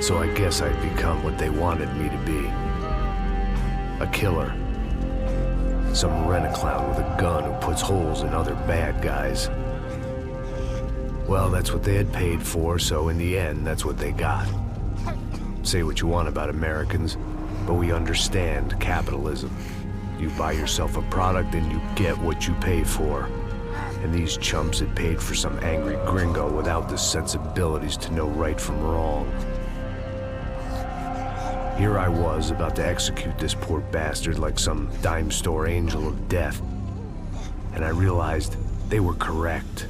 So I guess I'd become what they wanted me to be. A killer. Some rent-a-clown with a gun who puts holes in other bad guys. Well, that's what they had paid for, so in the end, that's what they got. Say what you want about Americans, but we understand capitalism. You buy yourself a product and you get what you pay for. And these chumps had paid for some angry gringo without the sensibilities to know right from wrong. Here I was, about to execute this poor bastard like some dime store angel of death. And I realized they were correct.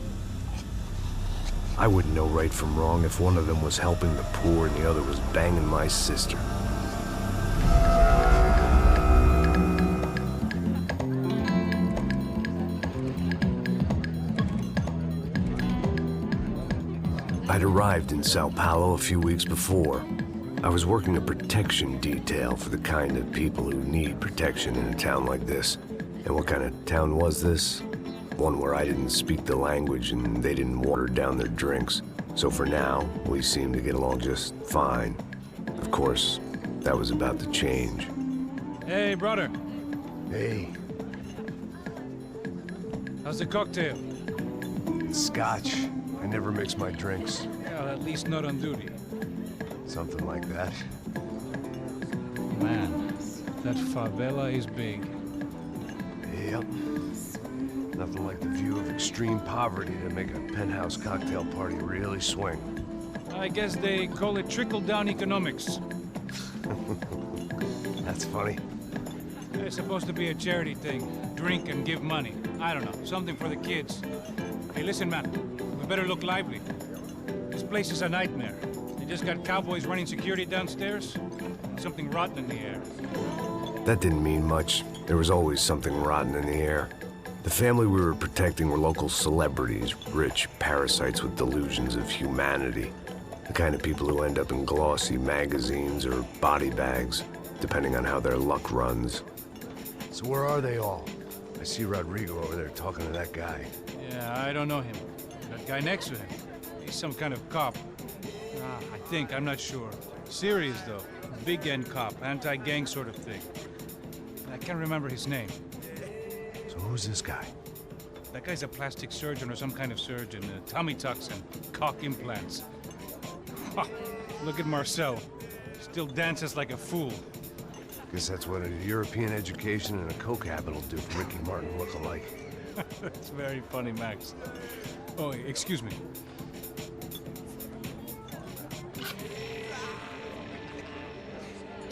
I wouldn't know right from wrong if one of them was helping the poor and the other was banging my sister. I'd arrived in Sao Paulo a few weeks before. I was working a protection detail for the kind of people who need protection in a town like this. And what kind of town was this? One where I didn't speak the language and they didn't water down their drinks. So for now, we seemed to get along just fine. Of course, that was about to change. Hey, brother. Hey. How's the cocktail? It's scotch. I never mix my drinks. Well, at least not on duty. Something like that. Man, that favela is big. Yep. Nothing like the view of extreme poverty to make a penthouse cocktail party really swing. I guess they call it trickle-down economics. That's funny. It's supposed to be a charity thing. Drink and give money. I don't know, something for the kids. Hey, listen, man. We better look lively. This place is a nightmare. They just got cowboys running security downstairs. Something rotten in the air. That didn't mean much. There was always something rotten in the air. The family we were protecting were local celebrities, rich parasites with delusions of humanity. The kind of people who end up in glossy magazines or body bags, depending on how their luck runs. So where are they all? I see Rodrigo over there talking to that guy. Yeah, I don't know him. That guy next to him. He's some kind of cop. I think, I'm not sure. Serious, though. Big end cop, anti-gang sort of thing. I can't remember his name. So who's this guy? That guy's a plastic surgeon or some kind of surgeon. Tummy tucks and cock implants. Ha! Look at Marcel. Still dances like a fool. Guess that's what a European education and a coke habit will do for Ricky Martin look-alike. That's very funny, Max. Oh, excuse me.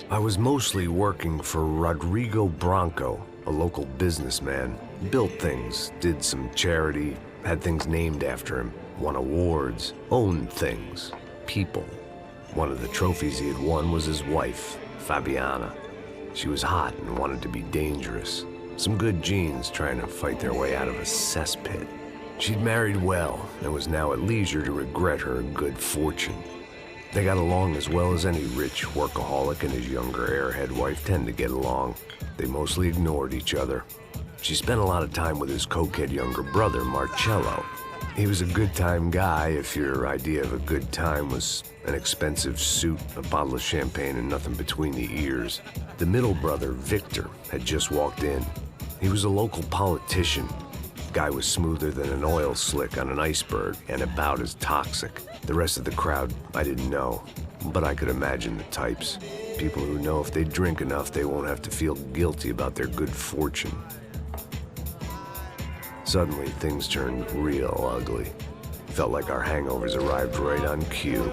I was mostly working for Rodrigo Branco, a local businessman. Built things, did some charity, had things named after him, won awards, owned things, people. One of the trophies he had won was his wife, Fabiana. She was hot and wanted to be dangerous. Some good genes trying to fight their way out of a cesspit. She'd married well and was now at leisure to regret her good fortune. They got along as well as any rich workaholic and his younger airhead wife tend to get along. They mostly ignored each other. She spent a lot of time with his cokehead younger brother, Marcello. He was a good-time guy if your idea of a good time was an expensive suit, a bottle of champagne, and nothing between the ears. The middle brother, Victor, had just walked in. He was a local politician. Guy was smoother than an oil slick on an iceberg and about as toxic. The rest of the crowd, I didn't know, but I could imagine the types. People who know if they drink enough, they won't have to feel guilty about their good fortune. Suddenly, things turned real ugly. Felt like our hangovers arrived right on cue.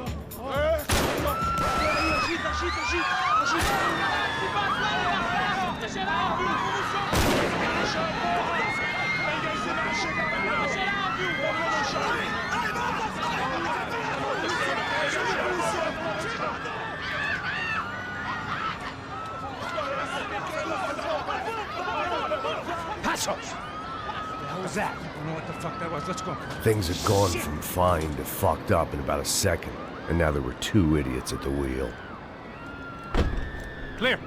That? I don't know what the fuck that was. Let's go. Things had gone from fine to fucked up in about a second, and now there were two idiots at the wheel. Clear.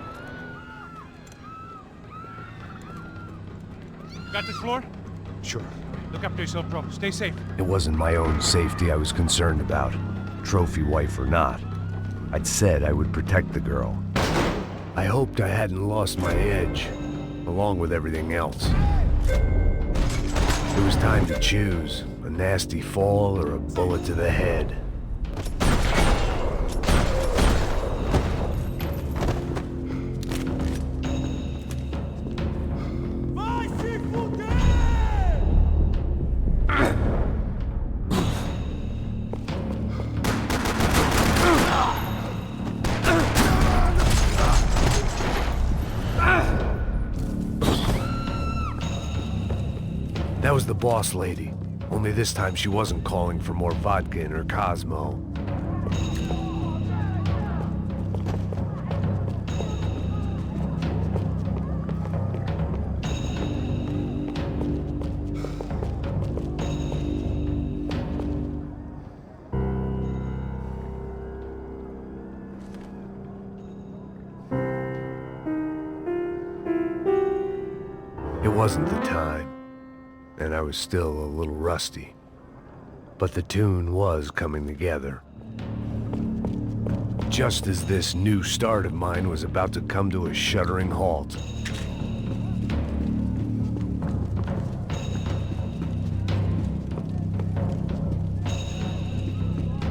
Got this floor? Sure. Look after yourself, bro. Stay safe. It wasn't my own safety I was concerned about, trophy wife or not. I'd said I would protect the girl. I hoped I hadn't lost my edge, along with everything else. It was time to choose, a nasty fall or a bullet to the head. That was the boss lady, only this time she wasn't calling for more vodka in her Cosmo. It wasn't the time, and I was still a little rusty. But the tune was coming together. Just as this new start of mine was about to come to a shuddering halt.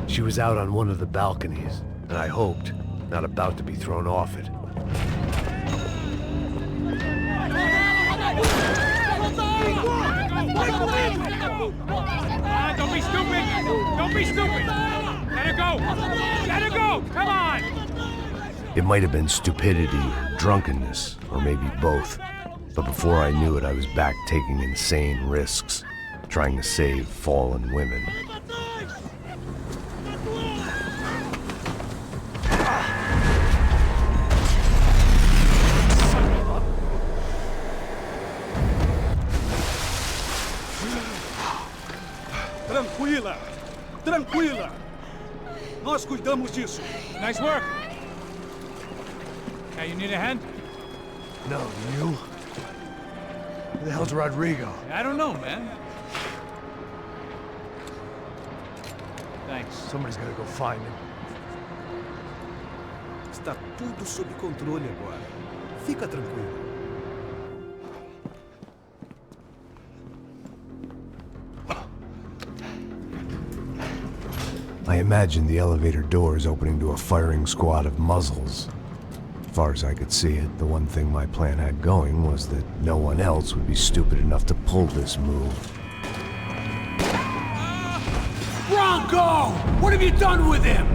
She was out on one of the balconies, and I hoped, not about to be thrown off it. Don't be stupid! Don't be stupid! Let her go! Let her go! Come on! It might have been stupidity, drunkenness, or maybe both. But before I knew it, I was back taking insane risks, trying to save fallen women. Tranquila! Tranquila! Nós cuidamos disso. Nice work! Hey, you need a hand? No, you? Who the hell's Rodrigo? I don't know, man. Thanks. Somebody's gotta go find him. Está tudo sob controle agora. Fica tranquilo. I imagined the elevator doors opening to a firing squad of muzzles. As far as I could see it, the one thing my plan had going was that no one else would be stupid enough to pull this move. Bronco! What have you done with him?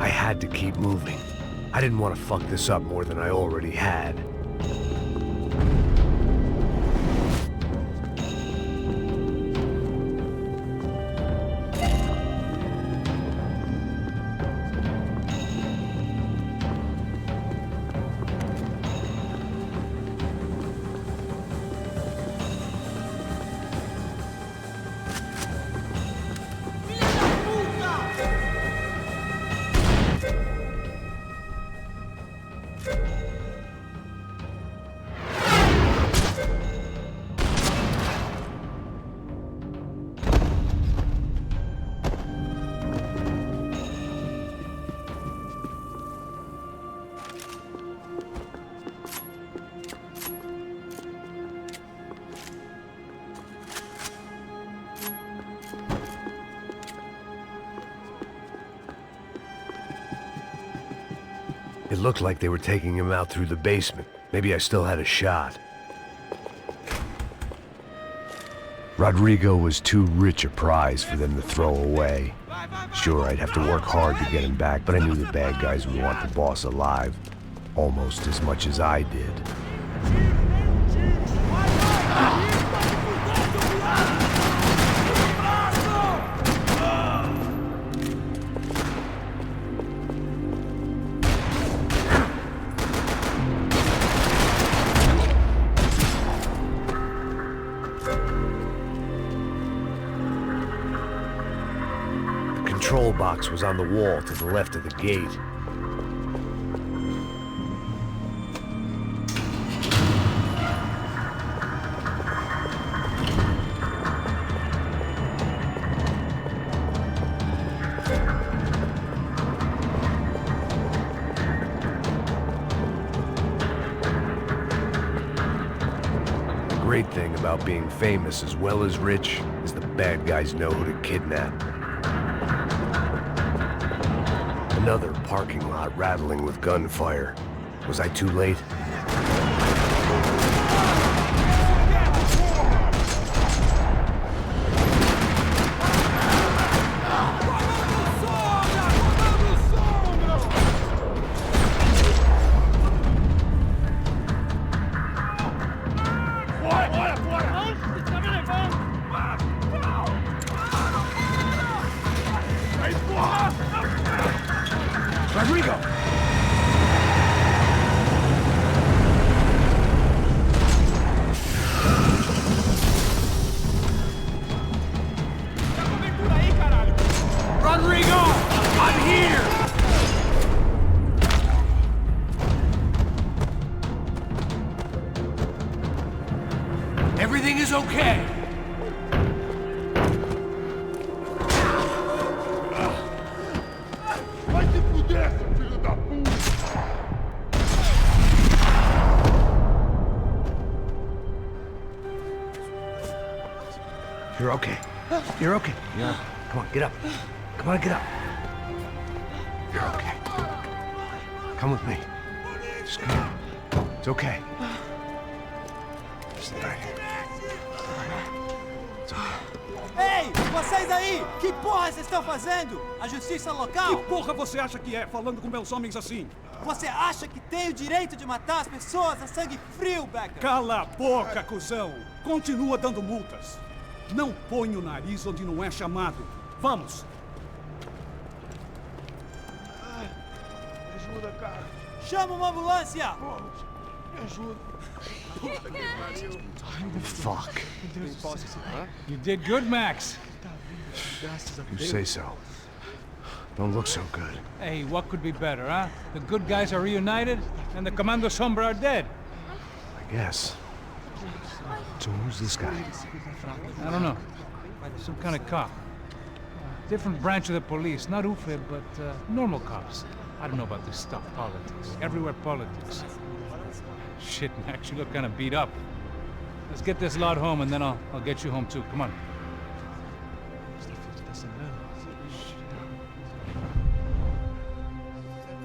I had to keep moving. I didn't want to fuck this up more than I already had. It looked like they were taking him out through the basement. Maybe I still had a shot. Rodrigo was too rich a prize for them to throw away. Sure, I'd have to work hard to get him back, but I knew the bad guys would want the boss alive, almost as much as I did. patrol box was on the wall to the left of the gate. The great thing about being famous as well as rich is the bad guys know who to kidnap. Another parking lot rattling with gunfire. Was I too late? Rodrigo! Rodrigo! I'm here! Everything is okay. Vai se fuder, seu filho da puta! You're okay. You're okay. Yeah. Come on, get up. Come on, get up. You're okay. Come with me. Just come. It's okay. Just right here. It's okay. Ei, vocês aí! Que porra vocês estão fazendo? A justiça local? Que porra você acha que é, falando com meus homens assim? Você acha que tem o direito de matar as pessoas a sangue frio, Becker? Cala a boca, cuzão! Continua dando multas. Não põe o nariz onde não é chamado. Vamos! Me ajuda, cara. Chama uma ambulância! Me ajuda. Fuck. You did good, Max. You say so. Don't look so good. Hey, what could be better, huh? The good guys are reunited, and the Commando Sombra are dead. I guess. So who's this guy? I don't know. Some kind of cop. Different branch of the police. Not UFE, but normal cops. I don't know about this stuff, politics. Everywhere politics. Shit, Max, you look kind of beat up. Let's get this lot home, and then I'll get you home too. Come on.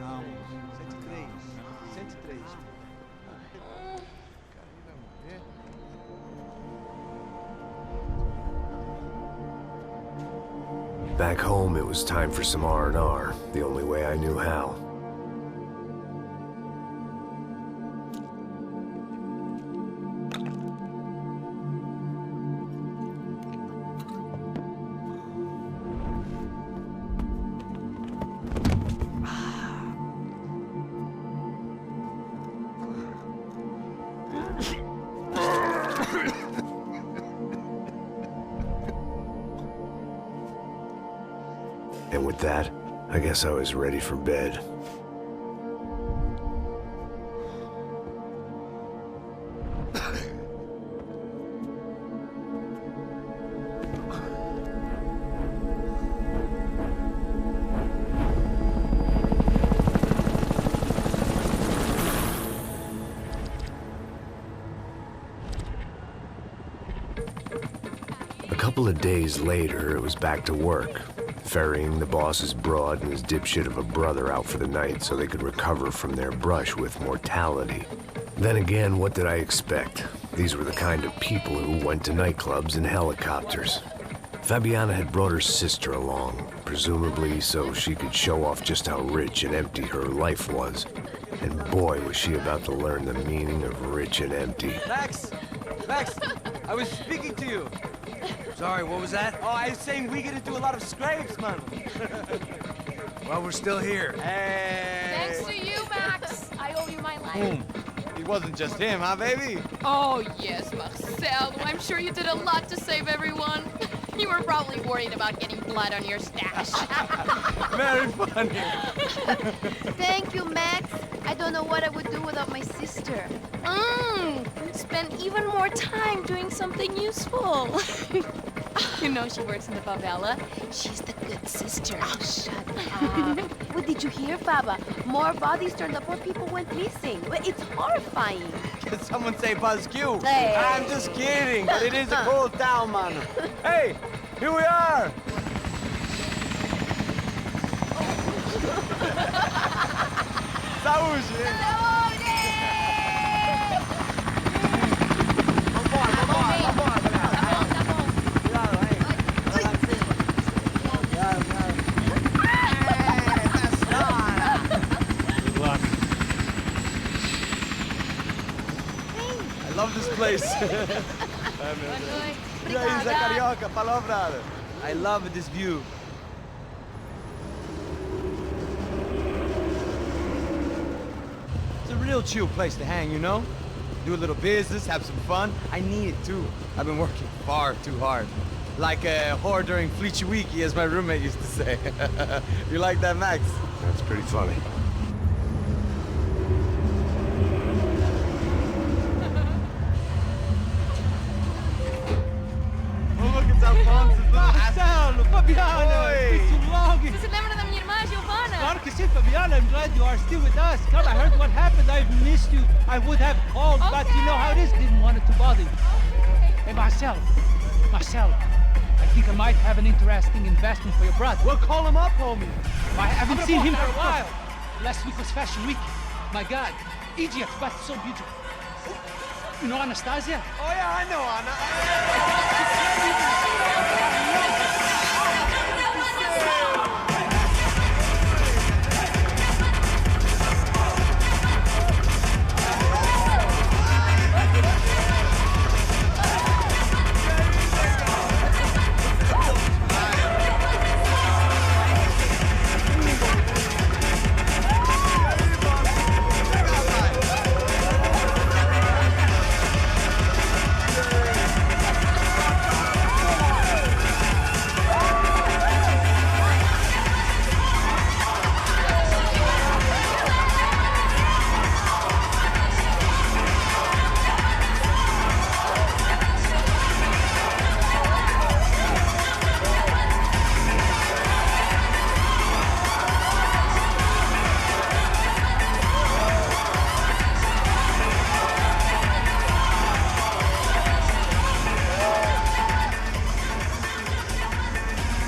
Calma. 103. 103. Back home, it was time for some R&R, the only way I knew how. And with that, I guess I was ready for bed. A couple of days later, it was back to work. Ferrying the boss's broad and his dipshit of a brother out for the night so they could recover from their brush with mortality. Then again, what did I expect? These were the kind of people who went to nightclubs in helicopters. Fabiana had brought her sister along, presumably so she could show off just how rich and empty her life was. And boy, was she about to learn the meaning of rich and empty. Max! Max! I was speaking to you! Sorry, what was that? Oh, I was saying we get to do a lot of scrapes, man. Well, we're still here. Hey! Thanks to you, Max. I owe you my life. Boom. It wasn't just him, huh, baby? Oh, yes, Marcel. I'm sure you did a lot to save everyone. You were probably worried about getting blood on your stash. Very funny. Thank you, Max. I don't know what I would do without my sister. Spend even more time doing something useful. You know she works in the favela. She's the good sister. Oh, shut up. What did you hear, Baba? More bodies turned up, more people went missing. It's horrifying. Did someone say Buzz Q? Hey. I'm just kidding, but it is a cool town, man. Hey, here we are. Saúde! Good luck. I love this place. E aí, Zé Carioca, palavra. I love this view. It's a real chill place to hang, you know? Do a little business, have some fun. I need it too. I've been working far too hard. Like a whore during Fleechy Weeky, as my roommate used to say. You like that, Max? That's pretty funny. Oh, look, it's Alfonso's little Marcelo, Fabiana, Oi. it's been too long. Você se lembra da minha irmã, Giovanna? Claro que sim, Fabiana. I'm glad you are still with us. Come, I heard what happened. I've missed you. I would have called, but you know how it is. Didn't want it to bother you. Hey, Marcelo, I think I might have an interesting investment for your brother. Well, call him up, homie. I haven't seen him for a while. Last week was Fashion Week. My God, Egypt, but so beautiful. You know Anastasia? Oh, yeah, I know, Anna.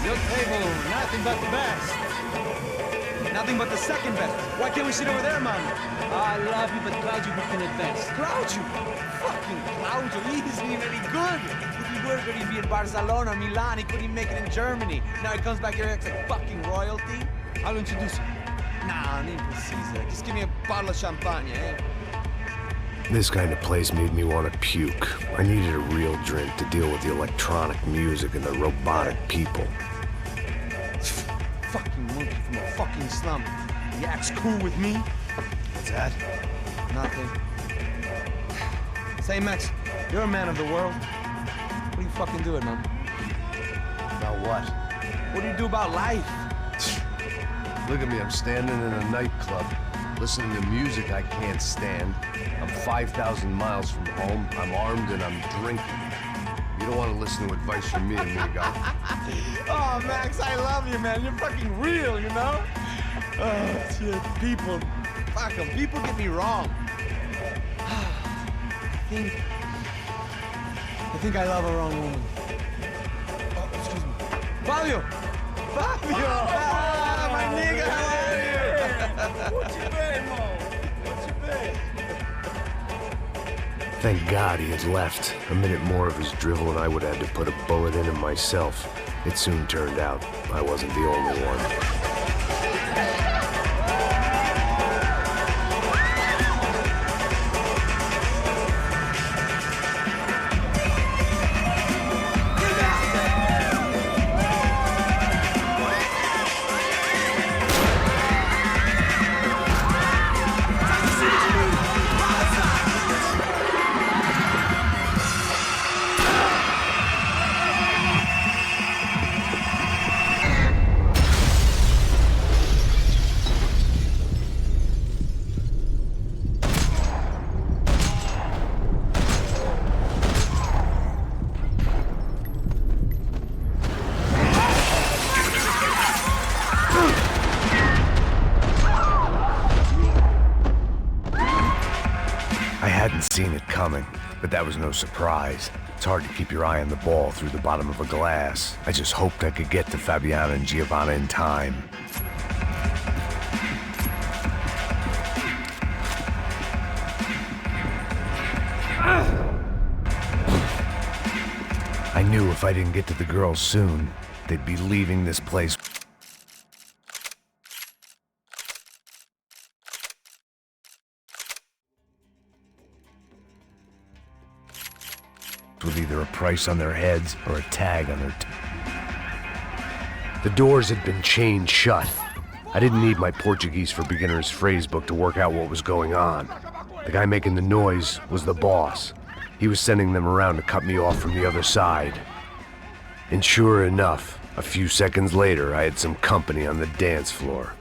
Your table, nothing but the best. Nothing but the second best. Why can't we sit over there, man? I love you, but Claudio booked in advance. Claudio! Fucking Claudio, he isn't even any good. If he were going to be in Barcelona or Milan, he couldn't make it in Germany. Now he comes back here and acts like fucking royalty. I'll introduce you. Nah, nem precisa. Just give me a bottle of champagne, eh? This kind of place made me want to puke. I needed a real drink to deal with the electronic music and the robotic people. Fucking monkey from a fucking slum. He acts cool with me. What's that? Nothing. Say, Max, you're a man of the world. What are you fucking doing, man? About what? What do you do about life? Look at me, I'm standing in a nightclub, listening to music I can't stand. I'm 5,000 miles from home, I'm armed, and I'm drinking. You don't want to listen to advice from me, amigo. Oh, Max, I love you, man. You're fucking real, you know? Oh, shit. People. Fuck 'em. People get me wrong. I think I love a wrong woman. Oh, excuse me. Fabio! Fabio! Ah, my nigga, how are you? What you been, Mo? What you been? Thank God he had left. A minute more of his drivel and I would have had to put a bullet in him myself. It soon turned out I wasn't the only one. seen it coming, but that was no surprise. It's hard to keep your eye on the ball through the bottom of a glass. I just hoped I could get to Fabiana and Giovanna in time. I knew if I didn't get to the girls soon, they'd be leaving this place with either a price on their heads or a tag on their The doors had been chained shut. I didn't need my Portuguese for Beginners phrase book to work out what was going on. The guy making the noise was the boss. He was sending them around to cut me off from the other side. And sure enough, a few seconds later, I had some company on the dance floor.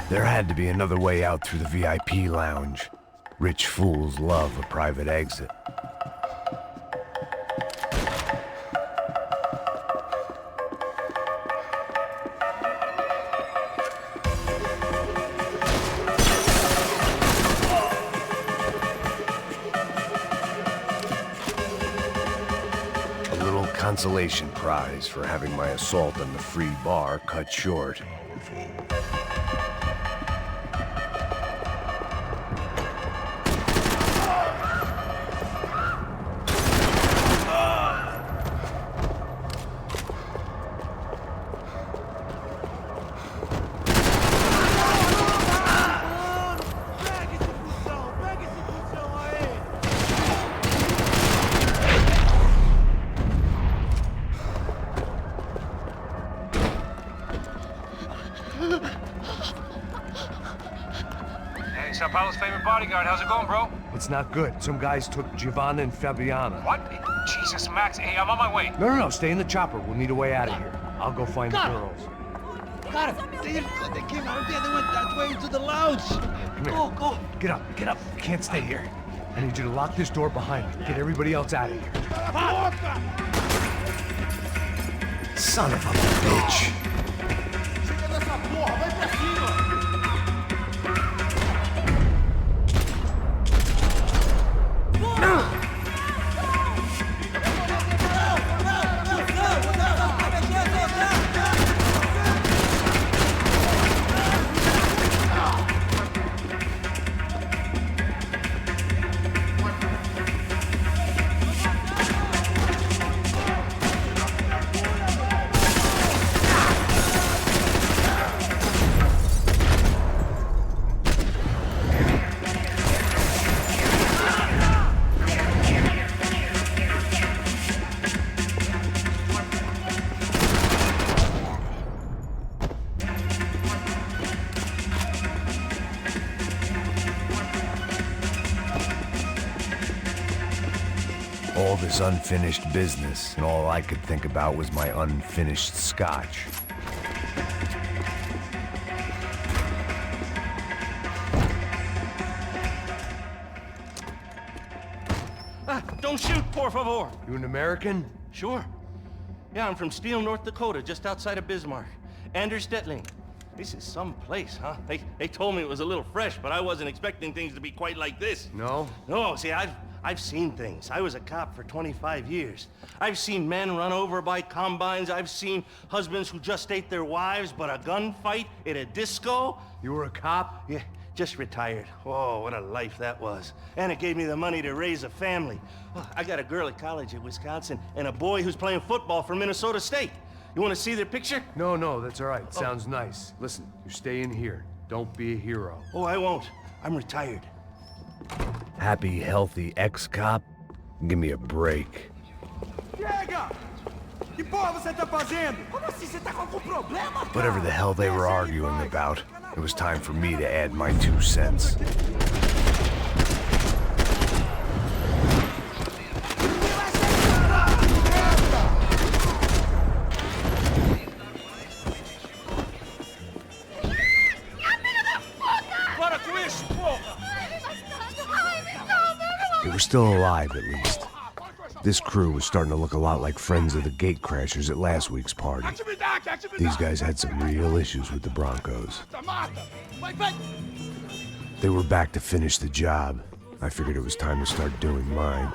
There had to be another way out through the VIP lounge. Rich fools love a private exit. A little consolation prize for having my assault on the free bar cut short. Sao Paulo's favorite bodyguard. How's it going, bro? It's not good. Some guys took Giovanna and Fabiana. What? Jesus, Max. Hey, I'm on my way. No, stay in the chopper. We'll need a way out of here. I'll go find the girls. Got it. They came out of there. They went that way into the lounge. Come here. Go. Get up. You can't stay here. I need you to lock this door behind me. Get everybody else out of here. Son of a bitch. All this unfinished business, and all I could think about was my unfinished scotch. Don't shoot, por favor. You an American? Sure. Yeah, I'm from Steele, North Dakota, just outside of Bismarck. Anders Detling. This is some place, huh? They told me it was a little fresh, but I wasn't expecting things to be quite like this. No? No, see, I've seen things. I was a cop for 25 years. I've seen men run over by combines. I've seen husbands who just ate their wives, but a gunfight at a disco. You were a cop? Yeah, just retired. Oh, what a life that was. And it gave me the money to raise a family. Oh, I got a girl at college at Wisconsin and a boy who's playing football for Minnesota State. You want to see their picture? No, that's all right. Sounds nice. Listen, you stay in here. Don't be a hero. Oh, I won't. I'm retired. Happy, healthy ex-cop? Give me a break. Chega! Que porra você tá fazendo? Como assim? Você tá com algum problema, cara? Whatever the hell they were arguing about, it was time for me to add my 2 cents. They were still alive, at least. This crew was starting to look a lot like friends of the gate crashers at last week's party. These guys had some real issues with the Broncos. They were back to finish the job. I figured it was time to start doing mine.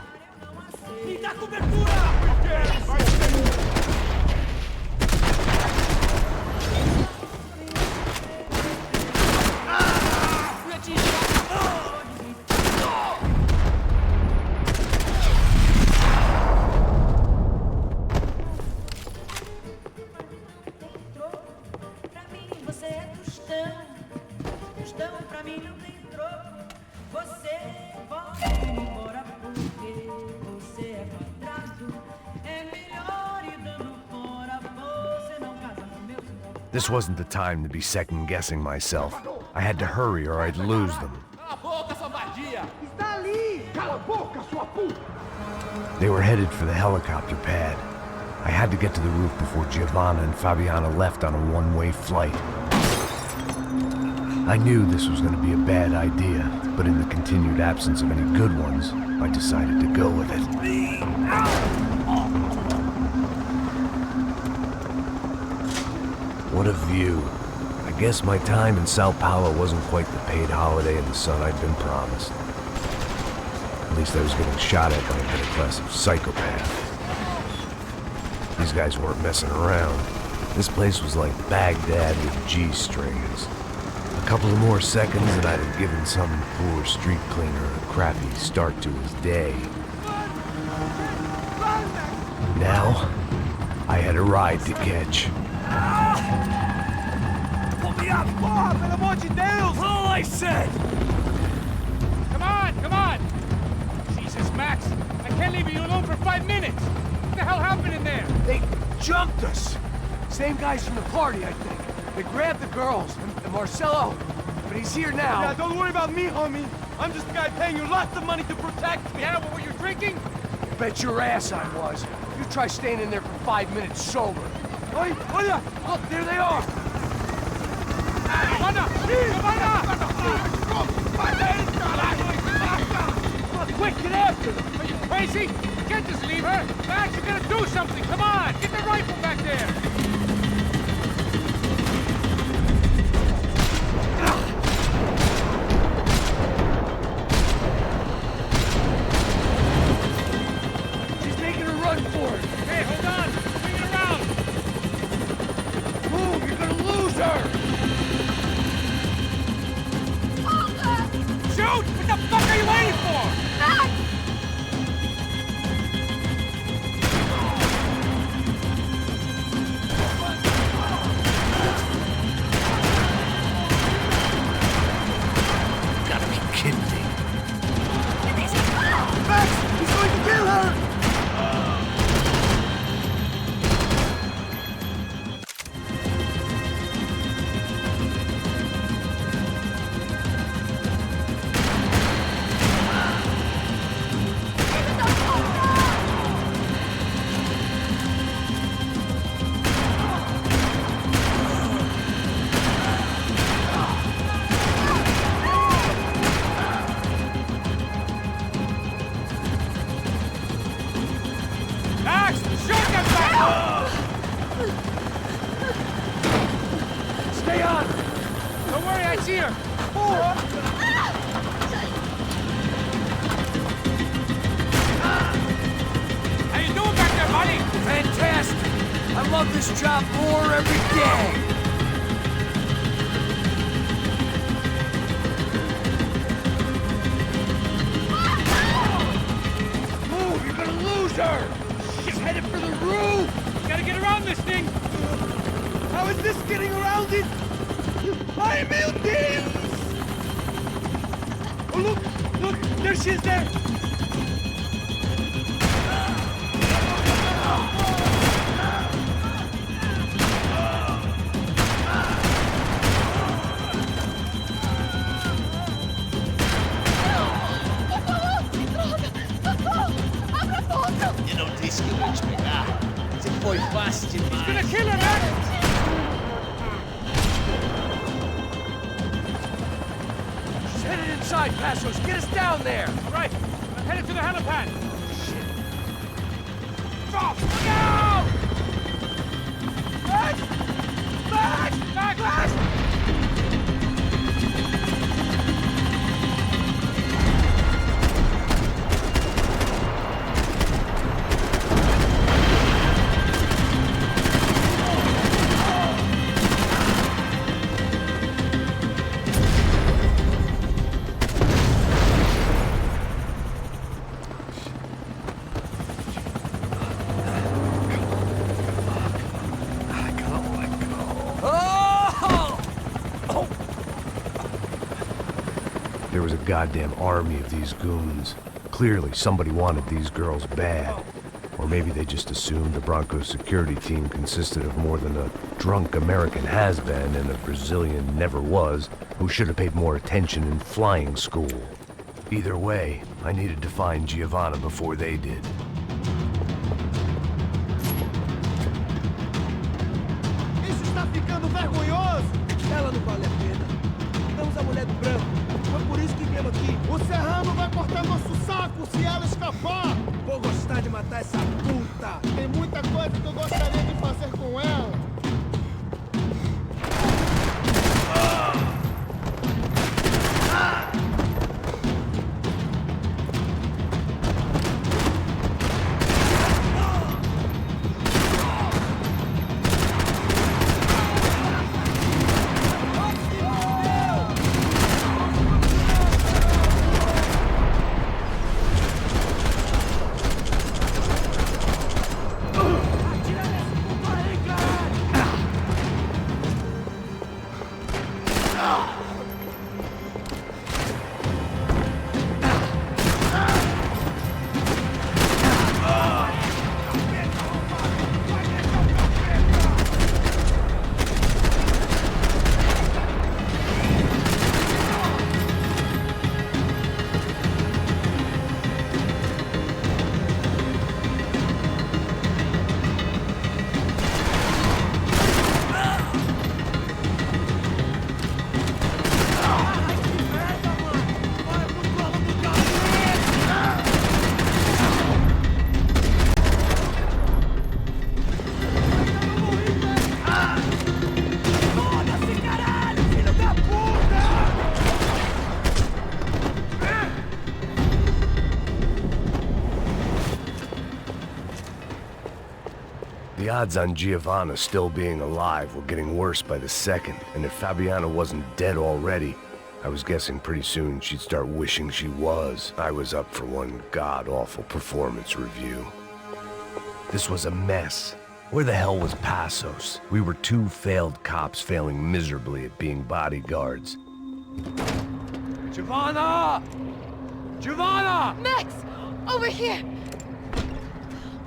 This wasn't the time to be second-guessing myself. I had to hurry or I'd lose them. They were headed for the helicopter pad. I had to get to the roof before Giovanna and Fabiana left on a one-way flight. I knew this was going to be a bad idea, but in the continued absence of any good ones, I decided to go with it. What a view. I guess my time in Sao Paulo wasn't quite the paid holiday in the sun I'd been promised. At least I was getting shot at by a better class of psychopath. These guys weren't messing around. This place was like Baghdad with G-strings. A couple of more seconds and I'd have given some poor street cleaner a crappy start to his day. Now, I had a ride to catch. Porra, pelo amor de Deus! All I said! Come on! Jesus, Max, I can't leave you alone for 5 minutes! What the hell happened in there? They jumped us! Same guys from the party, I think. They grabbed the girls, and Marcelo, but he's here now. Yeah, don't worry about me, homie. I'm just a guy paying you lots of money to protect me. Yeah, what were you drinking? Bet your ass I was. You try staying in there for 5 minutes sober. Oi, olha! Look, there they are! Giovanna! Quick, get after them! Are you crazy? You can't just leave her! Max, you gotta do something! Come on! Get the rifle back there! She's making a run for it! Hey, hold on! Swing it around! Move, you're gonna lose her! Shoot! What the fuck are you waiting for? Max! Gotta be kidding me. Max, he's going to kill her! Max, shoot them back! Stay on! Don't worry, I see her! How you doing back there, buddy? Fantastic! I love this job more every day! Move, you're gonna lose her! She's headed for the roof! Gotta get around this thing! How is this getting around it? Ai, meu Deus! Oh, look, there she is there! Eu não disse que eu ia te pegar. Você foi fácil demais. He's gonna kill her, Max! She's headed inside, Passos! Get us down there! All right, I'm headed to the helipad. Shit. off! Look out! Max! Max! Max! There was a goddamn army of these goons. Clearly, somebody wanted these girls bad. Or maybe they just assumed the Broncos security team consisted of more than a drunk American has-been and a Brazilian never-was who should have paid more attention in flying school. Either way, I needed to find Giovanna before they did. Isso está ficando vergonhoso! Ela não vale a pena. Estamos a mulher do branco. Foi por isso que viemos aqui. O Serrano vai cortar nosso saco se ela escapar! Vou gostar de matar essa puta! Tem muita coisa que eu gostaria de fazer com ela! The odds on Giovanna still being alive were getting worse by the second, and if Fabiana wasn't dead already, I was guessing pretty soon she'd start wishing she was. I was up for one god-awful performance review. This was a mess. Where the hell was Passos? We were two failed cops failing miserably at being bodyguards. Giovanna! Giovanna! Max! Over here!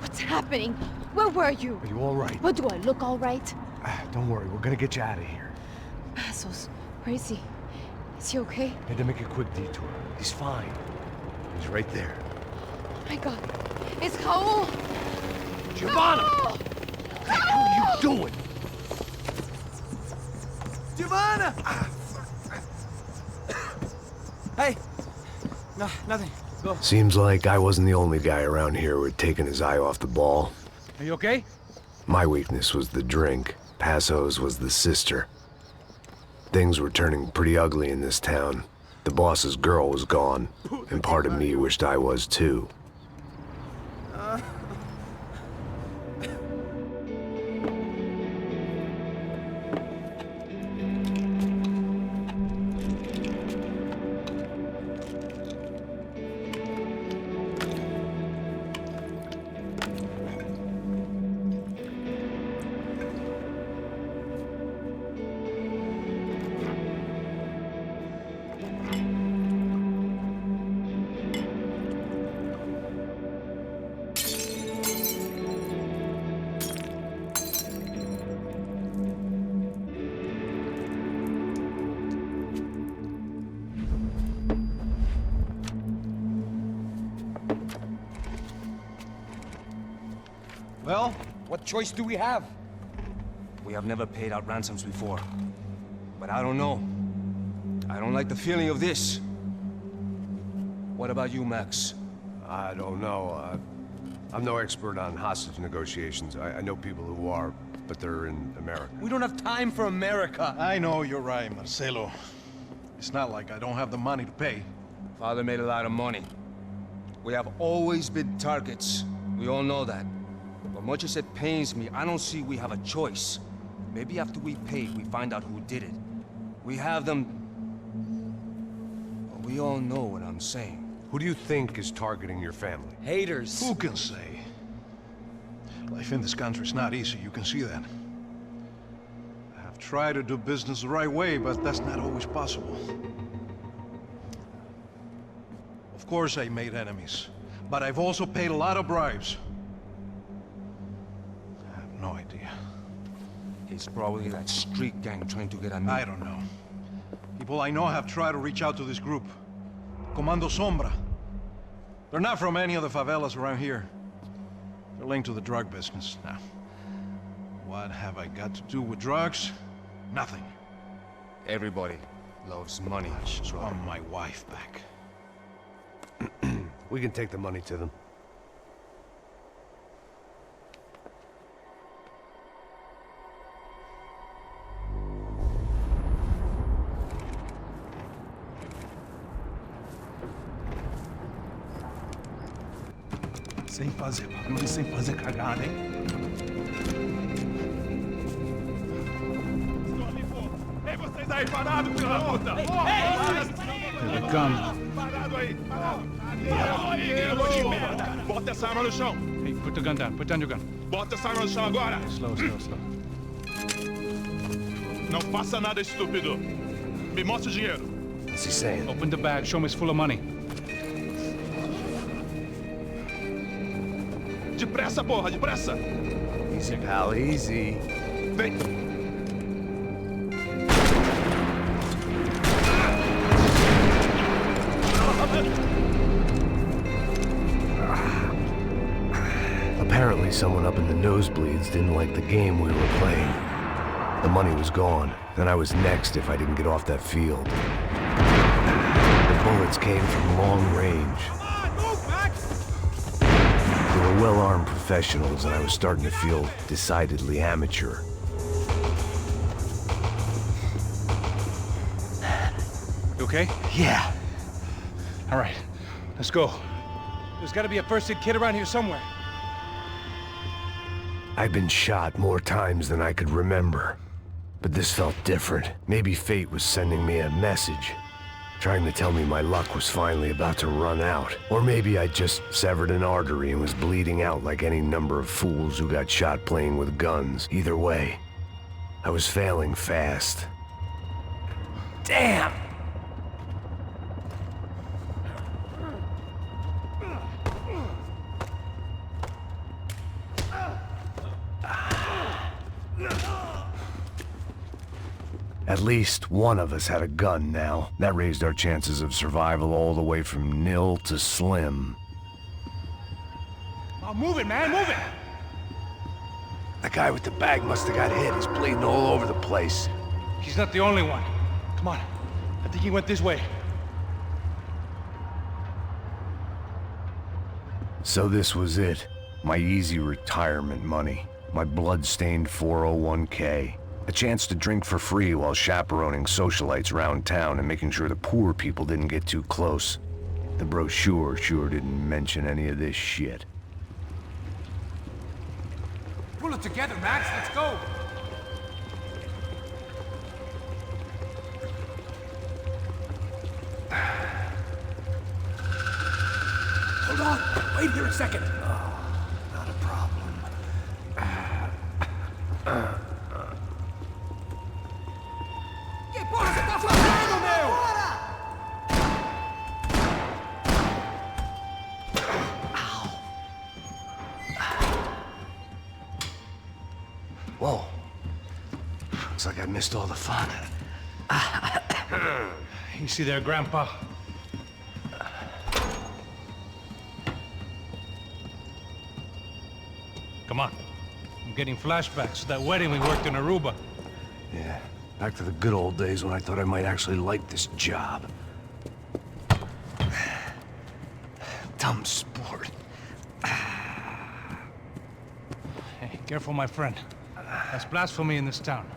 What's happening? Where were you? Are you all right? What, do I look all right? Don't worry, we're gonna get you out of here. Passos, where is he? Is he okay? Had to make a quick detour. He's fine. He's right there. Oh my god. It's Raul! Giovanna! Raul! What the hell are you doing? Giovanna! Hey! No, nothing. Go. Seems like I wasn't the only guy around here who had taken his eye off the ball. Are you okay? My weakness was the drink. Passos was the sister. Things were turning pretty ugly in this town. The boss's girl was gone, and part of me wished I was too. Well, what choice do we have? We have never paid out ransoms before. But I don't know. I don't like the feeling of this. What about you, Max? I don't know. I'm no expert on hostage negotiations. I know people who are, but they're in America. We don't have time for America. I know you're right, Marcelo. It's not like I don't have the money to pay. Father made a lot of money. We have always been targets. We all know that. But much as it pains me, I don't see we have a choice. Maybe after we pay, we find out who did it. We have them... But we all know what I'm saying. Who do you think is targeting your family? Haters. Who can say? Life in this country is not easy, you can see that. I have tried to do business the right way, but that's not always possible. Of course I made enemies, but I've also paid a lot of bribes. I have no idea. It's probably that street gang trying to get at me. I don't know. People I know have tried to reach out to this group. Comando Sombra. They're not from any of the favelas around here. They're linked to the drug business. Now, what have I got to do with drugs? Nothing. Everybody loves money. I just want my wife back. We can take the money to them. Sem fazer barulho e sem fazer cagada, hein? Estou ali, pô! Ei, vocês aí parados, filho da puta! Ei! Parado aí! Parado! Bota essa arma no chão! Hey, put the gun down. Put down your gun. Bota essa arma no chão agora! Slow, slow, slow. Não faça nada, estúpido! Me mostre o dinheiro! What's he saying? Open the bag. Show me it's full of money. Depressa, porra! Depressa! Easy, pal, easy. Vem! Apparently someone up in the nosebleeds didn't like the game we were playing. The money was gone, and I was next if I didn't get off that field. The bullets came from long range. They were well-armed professionals, and I was starting to feel decidedly amateur. You okay? Yeah. All right, let's go. There's got to be a first-aid kit around here somewhere. I've been shot more times than I could remember. But this felt different. Maybe fate was sending me a message, trying to tell me my luck was finally about to run out. Or maybe I just severed an artery and was bleeding out like any number of fools who got shot playing with guns. Either way, I was failing fast. Damn! At least one of us had a gun now. That raised our chances of survival all the way from nil to slim. Oh, move it, man, move it! The guy with the bag must have got hit. He's bleeding all over the place. He's not the only one. Come on, I think he went this way. So this was it. My easy retirement money. My blood-stained 401k. A chance to drink for free while chaperoning socialites around town and making sure the poor people didn't get too close. The brochure sure didn't mention any of this shit. Pull it together, Max. Let's go. Hold on. Wait here a second. Not a problem. Que porra você tá fazendo, meu? Whoa. Looks like I missed all the fun. Easy there, Grandpa. Come on. I'm getting flashbacks to that wedding we worked in Aruba. Yeah, back to the good old days when I thought I might actually like this job. Dumb sport. Careful, my friend. That's blasphemy in this town.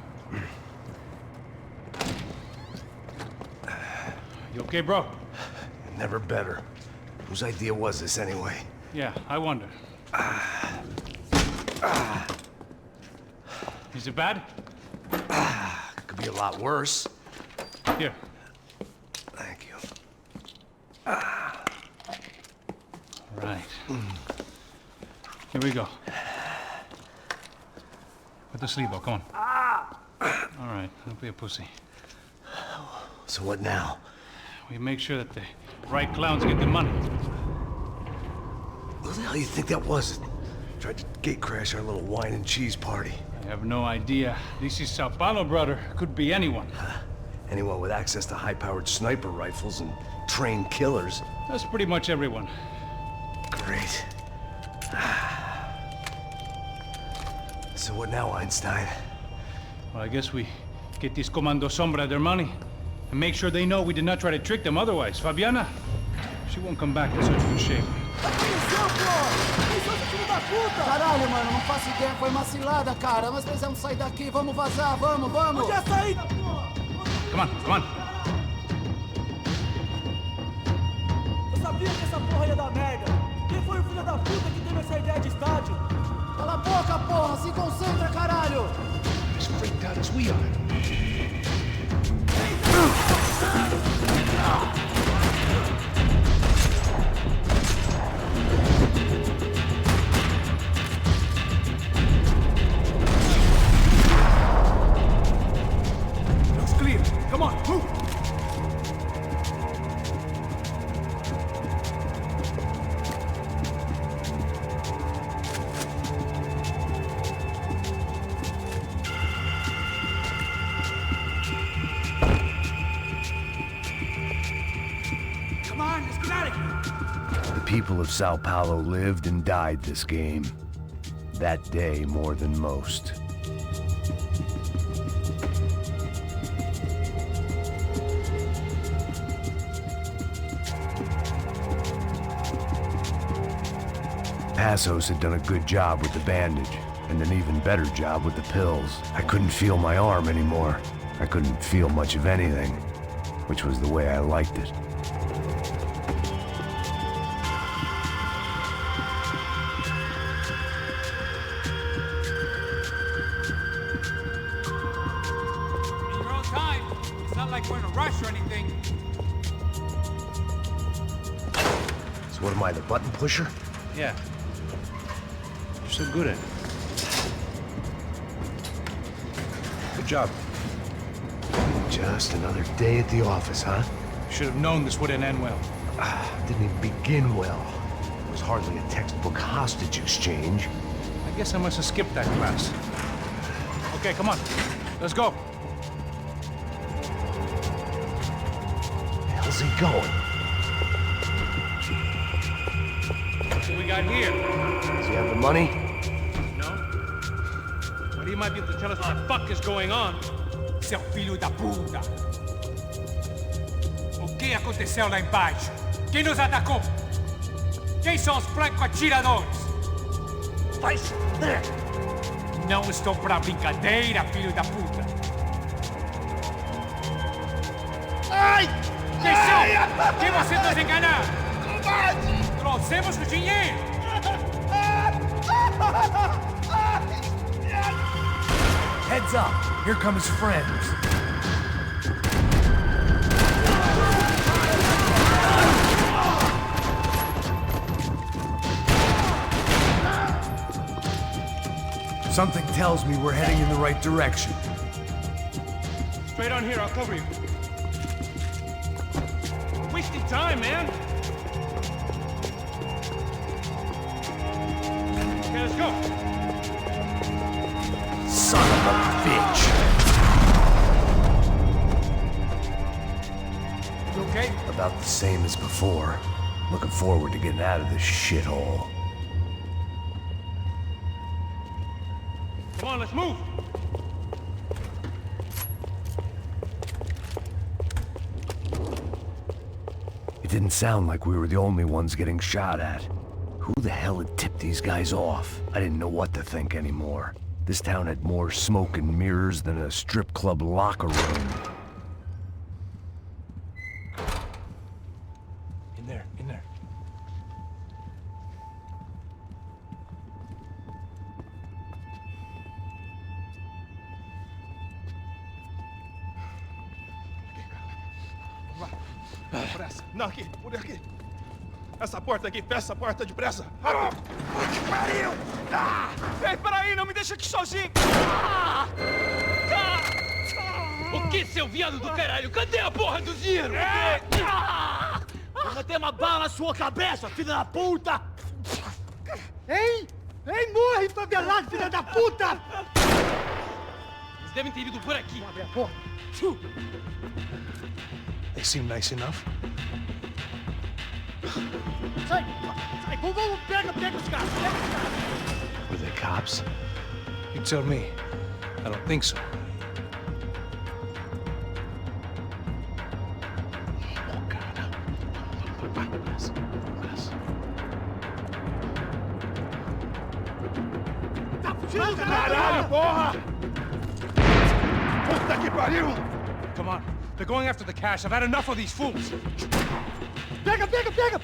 You okay, bro? Never better. Whose idea was this anyway? Yeah, I wonder. Is it bad? Could be a lot worse. Here. Thank you. Right. Here we go. Put the sleeve on, come on. All right, don't be a pussy. So what now? We make sure that the right clowns get the money. Who the hell do you think that was? Tried to gate crash our little wine and cheese party. I have no idea. This is Sao Paulo, brother. Could be anyone. Anyone with access to high-powered sniper rifles and trained killers. That's pretty much everyone. Great. So what now, Einstein? Well, I guess we get these Comando Sombra their money and make sure they know we did not try to trick them otherwise. Fabiana, she won't come back in such good shape. Caralho, mano, não faço ideia, foi uma cilada, cara. Nós precisamos sair daqui, vamos vazar, vamos, vamos! Onde é a saída, porra? Come on, come on. Eu sabia que essa porra ia dar merda. Quem foi o filho da puta que teve essa ideia de estádio? Cala a boca, porra! Se concentra, caralho! As freaked out as we are. Looks clear. Come on, move! Come on, let's get out of here! The people of Sao Paulo lived and died this game. That day more than most. Passos had done a good job with the bandage, and an even better job with the pills. I couldn't feel my arm anymore. I couldn't feel much of anything, which was the way I liked it. In your own time. It's not like we're in a rush or anything. So what am I, the button pusher? Yeah. You're so good at it. Good job. Just another day at the office, huh? Should have known this wouldn't end well. Didn't even begin well. It was hardly a textbook hostage exchange. I guess I must have skipped that class. Okay, come on. Let's go. Where the hell's he going? What we got here? Does he have the money? No? But he might be able to tell us what the fuck is going on. Seu filho da puta! O que aconteceu lá embaixo? Quem nos atacou? Quem são os franco-atiradores? Vai se fuder! Não estou pra brincadeira, filho da puta! Ai! Quem são? Quem você nos enganar? Covarde! Trouxemos o dinheiro! Heads up! Here come his friends. Something tells me we're heading in the right direction. Straight on here, I'll cover you. Wasting time, man. Okay, let's go. Son of a bitch! You okay? About the same as before. Looking forward to getting out of this shithole. Come on, let's move. It didn't sound like we were the only ones getting shot at. Who the hell had tipped tipped these guys off. I didn't know what to think anymore. This town had more smoke and mirrors than a strip club locker room. In there, in there. Depressa. Não, aqui, por aqui. Essa porta aqui, fecha essa porta depressa. Rápido. Que pariu! Ei, peraí, não me deixa aqui sozinho. O que, seu viado do caralho? Cadê a porra do dinheiro? Vou meter uma bala na sua cabeça, filha da puta! Ei! Ei, morre, favelado, filha da puta! Eles devem ter ido por aqui. Vamos abrir a porta. They seem nice enough. Sai! Sai! Vamos, pega os caras! Pega os caras! Were they cops? You tell me. I don't think so. Caralho, porra! Puta que pariu! Come on. They're going after the cash. I've had enough of these fools. Pega, pega, pega!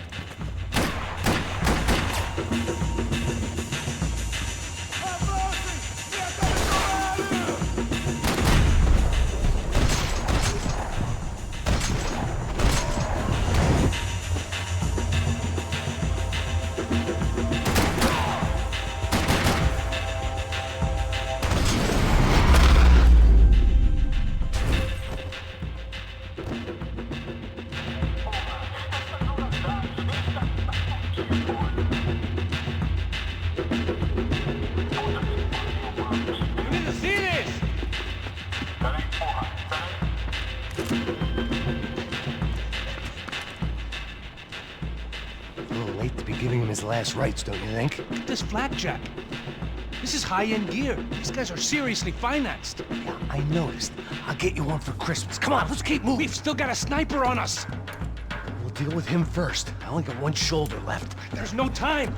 His last rites, don't you think? Look at this flapjack. This is high-end gear. These guys are seriously financed. Yeah, I noticed. I'll get you one for Christmas. Come on, let's keep moving. We've still got a sniper on us. We'll deal with him first. I only got one shoulder left. There's no time.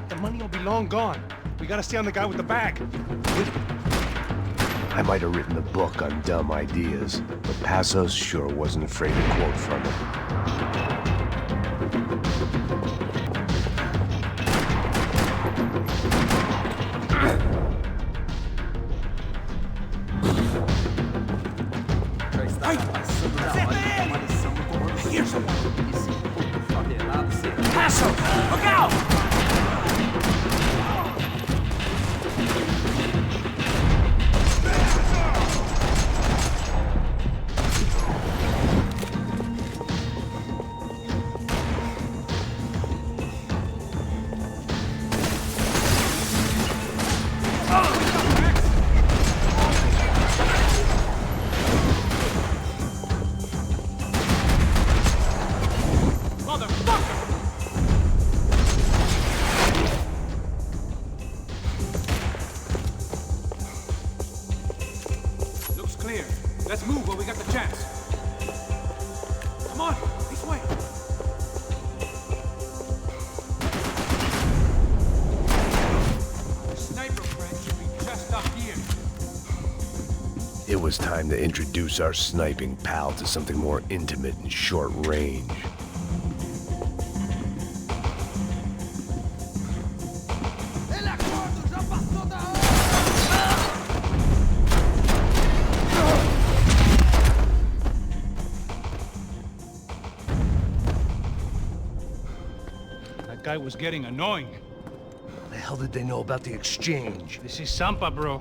The money will be long gone. We gotta stay on the guy with the bag. I might have written a book on dumb ideas, but Passos sure wasn't afraid to quote from it. Let's move while we got the chance. Come on, this way. The sniper friend should be just up here. It was time to introduce our sniping pal to something more intimate and short range. Guy was getting annoying. What the hell did they know about the exchange? This is Sampa, bro.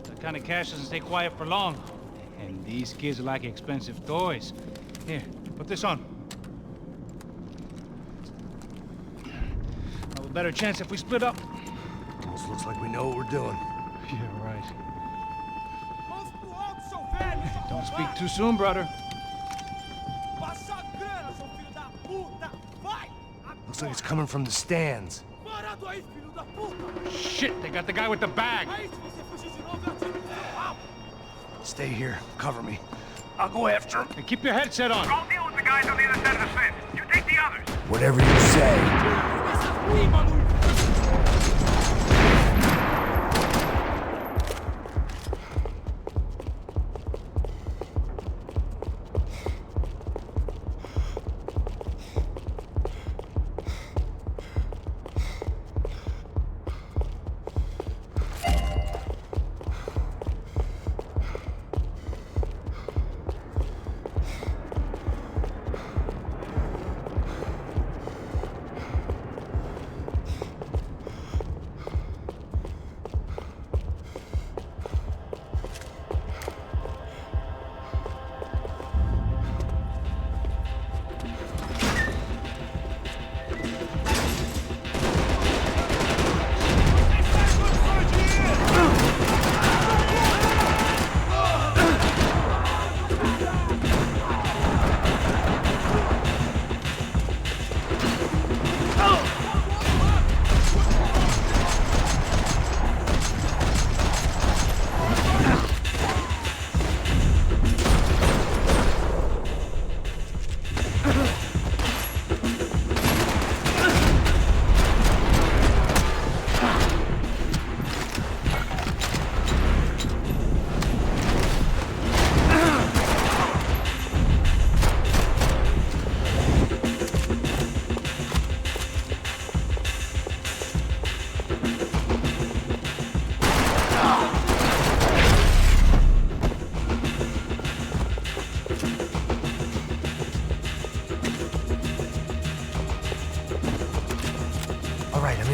That kind of cash doesn't stay quiet for long. And these kids like expensive toys. Here, put this on. Have a better chance if we split up. Almost looks like we know what we're doing. Yeah, right. Don't speak too soon, brother. Looks like it's coming from the stands. Shit, they got the guy with the bag. Stay here. Cover me. I'll go after him. And keep your headset on. I'll deal with the guys on the other side of the fence. You take the others. Whatever you say.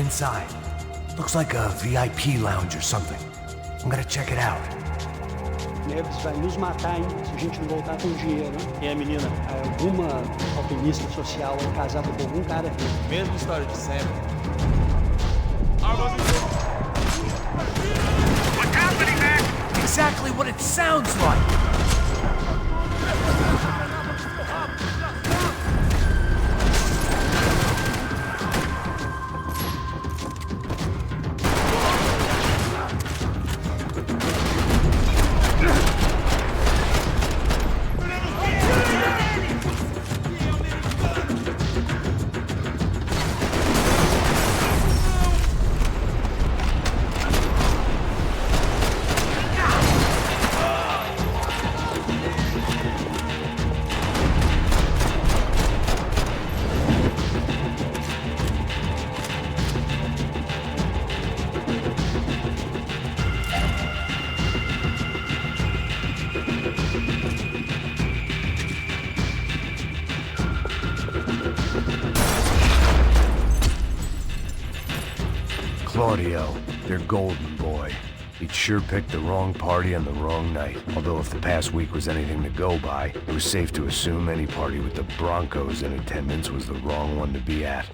inside. Looks like a VIP lounge or something. I'm gonna check it out. Neves vai nos matar, hein, se a gente não voltar com dinheiro, hein? E a menina? Alguma alpinista social casada com algum cara aqui. Mesma história de sempre. What's happening, man? Exactly what it sounds like! Claudio, their golden boy. He'd sure picked the wrong party on the wrong night. Although if the past week was anything to go by, it was safe to assume any party with the Broncos in attendance was the wrong one to be at.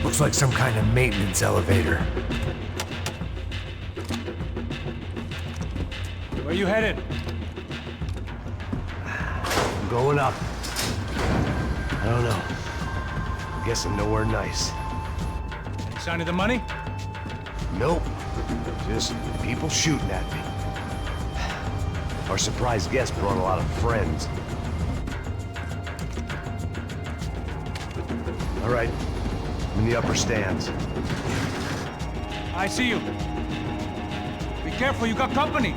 Looks like some kind of maintenance elevator. Where you headed? Going up. I don't know. I'm guessing nowhere nice. Any sign of the money? Nope. Just people shooting at me. Our surprise guest brought a lot of friends. All right. I'm in the upper stands. I see you. Be careful, you got company.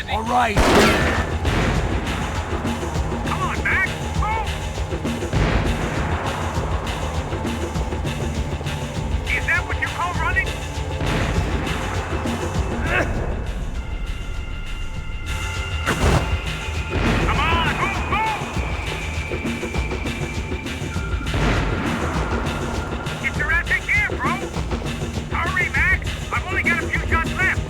All right. Come on, Mac. Move! Is that what you call running? Come on, move! Get your ass in gear, bro! Hurry, Mac! I've only got a few shots left!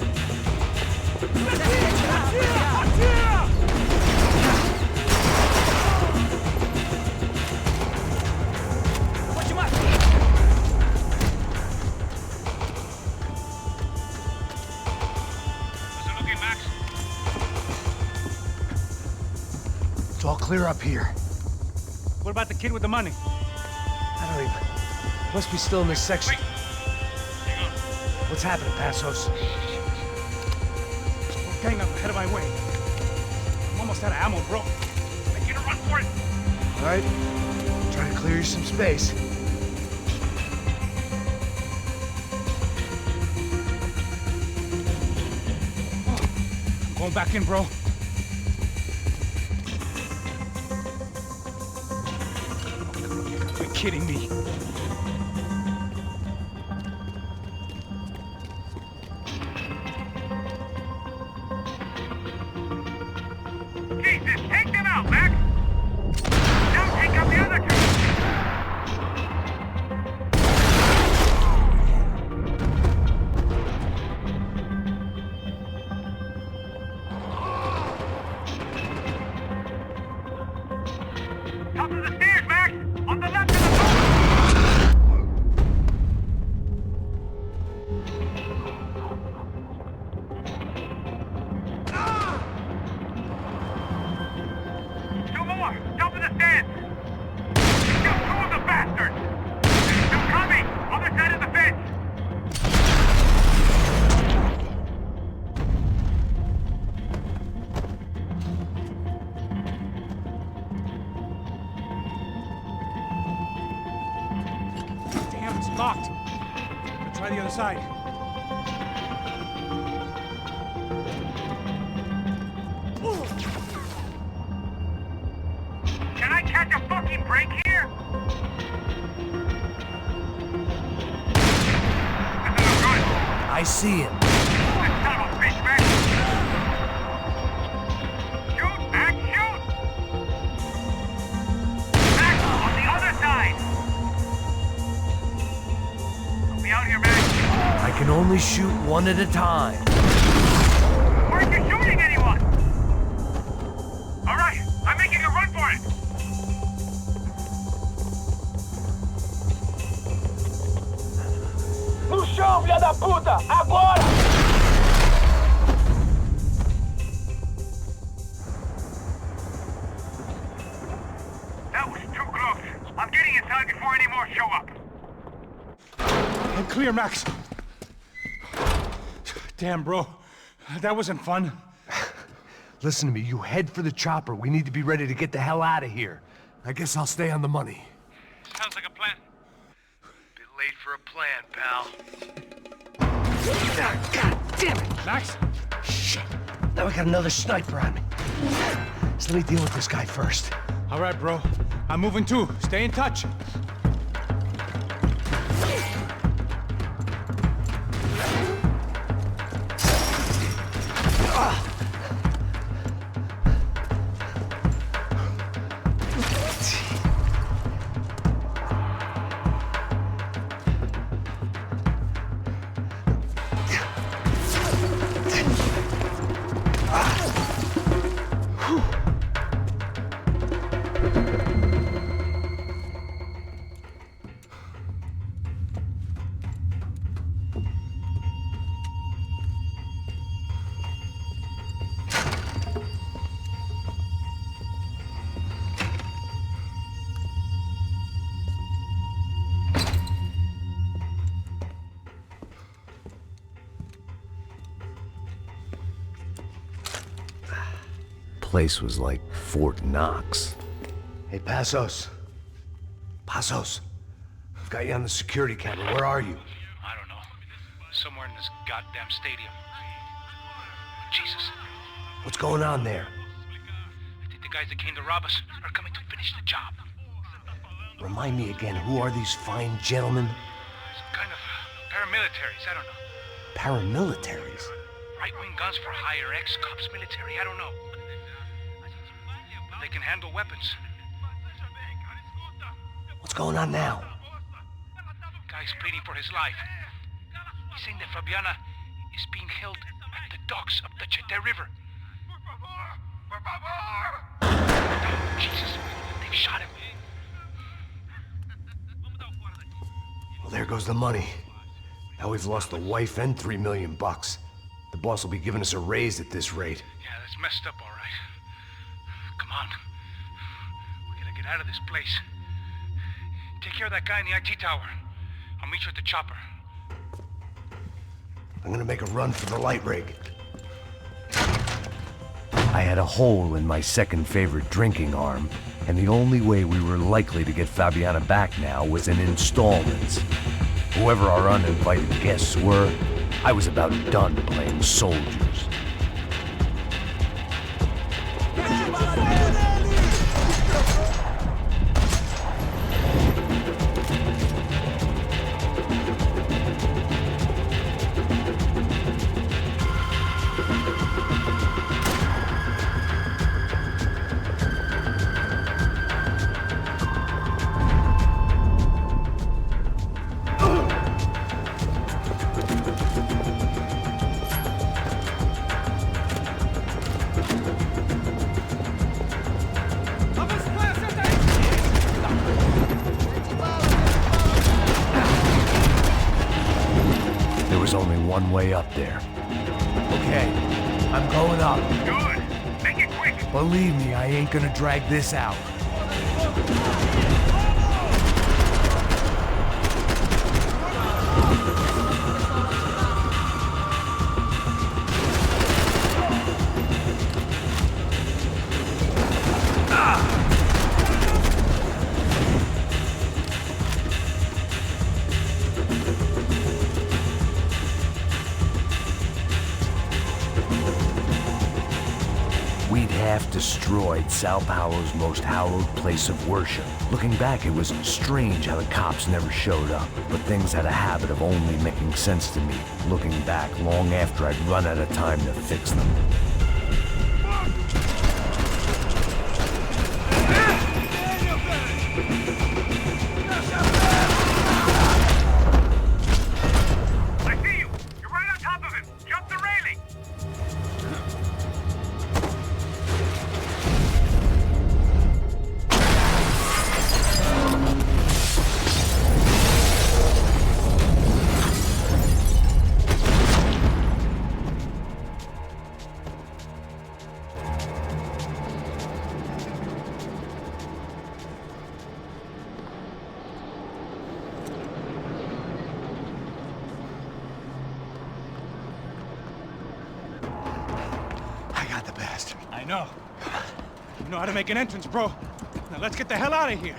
It's all clear up here. What about the kid with the money? I don't even... Must be still in this section. Wait. Hang on. What's happening, Passos? Gang up ahead of my way. I'm almost out of ammo, bro. I get a run for it. All right. Trying to clear you some space. I'm going back in, bro. You're kidding me. Jesus, take them out, Mac! Now take out the other two! Top of the stairs, Mac! On the left of the door! Locked. Let's try the other side. Can I catch a fucking break here? I see him. That son of a bitch, man! Shoot, Max, shoot! Max, on the other side! I'll be out here, Max. I can only shoot one at a time. Aren't you shooting anyone? All right, I'm making a run for it. No chão, filha da puta! Agora! That was too close. I'm getting inside before any more show up. I'm clear, Max. Damn, bro. That wasn't fun. Listen to me, you head for the chopper. We need to be ready to get the hell out of here. I guess I'll stay on the money. Sounds like a plan. Bit late for a plan, pal. God damn it! Max? Shit. Now we got another sniper on me. So let me deal with this guy first. All right, bro. I'm moving too. Stay in touch. Place was like Fort Knox. Hey, Passos. Passos. I've got you on the security camera. Where are you? I don't know. Somewhere in this goddamn stadium. Jesus. What's going on there? I think the guys that came to rob us are coming to finish the job. Remind me again, who are these fine gentlemen? Some kind of paramilitaries, I don't know. Paramilitaries? Right-wing guns for hire, ex-cops, military, I don't know. They can handle weapons. What's going on now? Guy's pleading for his life. He's saying that Fabiana is being held at the docks of the Chete River. Oh, Jesus, they've shot him. Well, there goes the money. Now we've lost the wife and $3 million. The boss will be giving us a raise at this rate. Yeah, that's messed up, all right. Come on. We gotta get out of this place. Take care of that guy in the IT tower. I'll meet you at the chopper. I'm gonna make a run for the light rig. I had a hole in my second favorite drinking arm, and the only way we were likely to get Fabiana back now was in installments. Whoever our uninvited guests were, I was about done playing soldiers. One way up there. Okay, I'm going up. Good. Make it quick. Believe me, I ain't gonna drag this out. half-destroyed Sao Paulo's most hallowed place of worship. Looking back, it was strange how the cops never showed up, but things had a habit of only making sense to me, looking back long after I'd run out of time to fix them. I know. You know how to make an entrance, bro. Now let's get the hell out of here.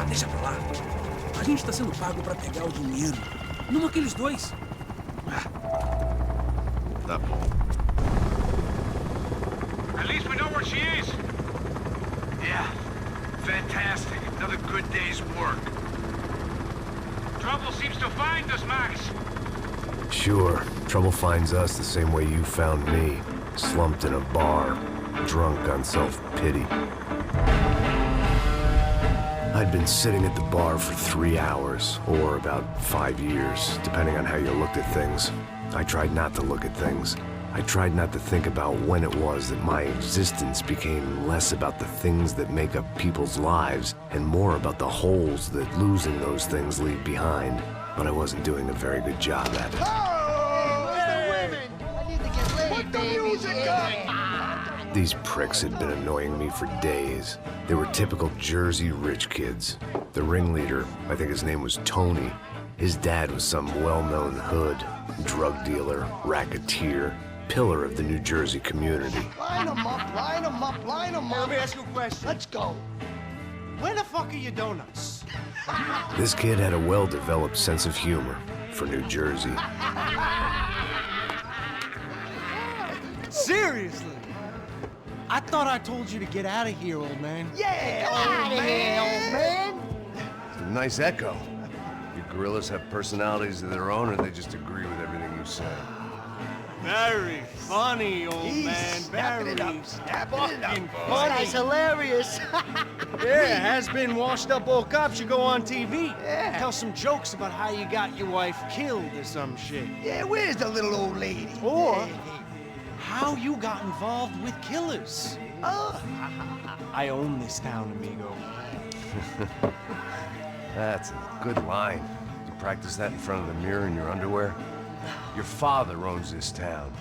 Deixa pra lá. A gente tá sendo pago pra pegar o dinheiro. Não aqueles dois. Tá bom. At least we know where she is. Yeah. Fantastic. Another good day's work. Trouble seems to find us, Max. Sure. Trouble finds us the same way you found me. Slumped in a bar. Drunk on self-pity. I'd been sitting at the bar for 3 hours, or about 5 years, depending on how you looked at things. I tried not to look at things. I tried not to think about when it was that my existence became less about the things that make up people's lives, and more about the holes that losing those things leave behind. But I wasn't doing a very good job at it. These pricks had been annoying me for days. They were typical Jersey rich kids. The ringleader, I think his name was Tony. His dad was some well-known hood, drug dealer, racketeer, pillar of the New Jersey community. Line them up, line them up, line them up. Let me ask you a question. Let's go. Where the fuck are your donuts? This kid had a well-developed sense of humor for New Jersey. Seriously? I thought I told you to get out of here, old man. Yeah, old man. It's a nice echo. You gorillas have personalities of their own, or they just agree with everything you say? Very funny, old man. Very fucking This funny. guy's hilarious. Yeah, has-been washed-up old cop should go on TV. Yeah. Tell some jokes about how you got your wife killed or some shit. Yeah, where's the little old lady? Or how you got involved with killers. I own this town, amigo. That's a good line. You practice that in front of the mirror in your underwear? Your father owns this town.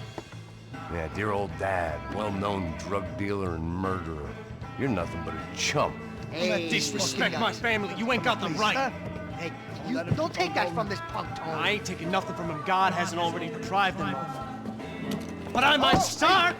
Yeah, dear old dad, well-known drug dealer and murderer. You're nothing but a chump. Hey, Disrespect my family. You ain't got the right. Hey, you don't take that from this punk, Tony. I ain't taking nothing from him God hasn't already deprived him of. But I might start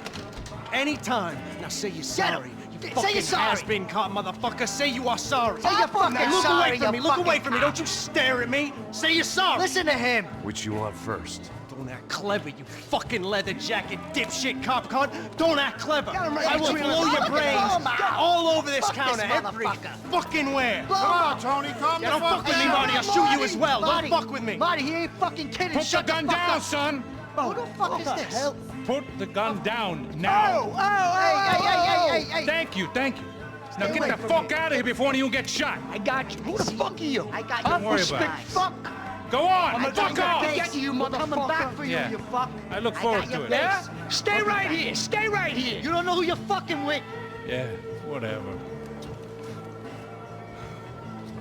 anytime. Now say you're sorry. You fucking has-been caught, motherfucker. Say you are sorry. Say you're fucking Look sorry, away from me. you Look away fucking from me. Don't you stare at me. Say you're sorry. Listen to him. Which you want first? Don't act clever, you fucking leather jacket dipshit cop cunt. Don't act clever. I will blow your brains all over this counter every fucking where. Come on, Tony. Calm Don't fuck with me, Marty. I'll shoot you as well. Don't fuck with me. Marty, he ain't fucking kidding. Put the gun down, son! Who the fuck is this? Put the gun down now. Hey. Thank you. Now get the fuck out of here before you get shot. I got you. Who the fuck are you? I got you. Don't worry about it. Fuck. Go on, fuck off! I got you, motherfucker. Coming back for you, Yeah. you fuck. I look forward to it. Yeah? Stay right here. Stay right here. You don't know who you're fucking with. Yeah, whatever.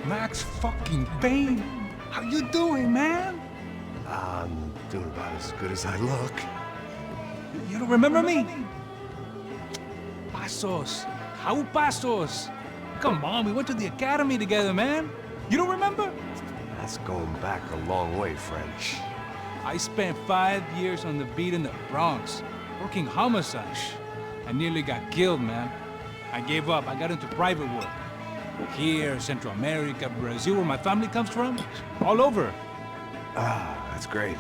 Max fucking PAYNE. How you doing, man? I'm doing about as good as I look. You don't remember me? Pasos. Raul Pasos. Come on, we went to the academy together, man. You don't remember? That's going back a long way, friend. I spent 5 years on the beat in the Bronx, working homicide. I nearly got killed, man. I gave up. I got into private work. Here, Central America, Brazil, where my family comes from, all over. Ah, that's great.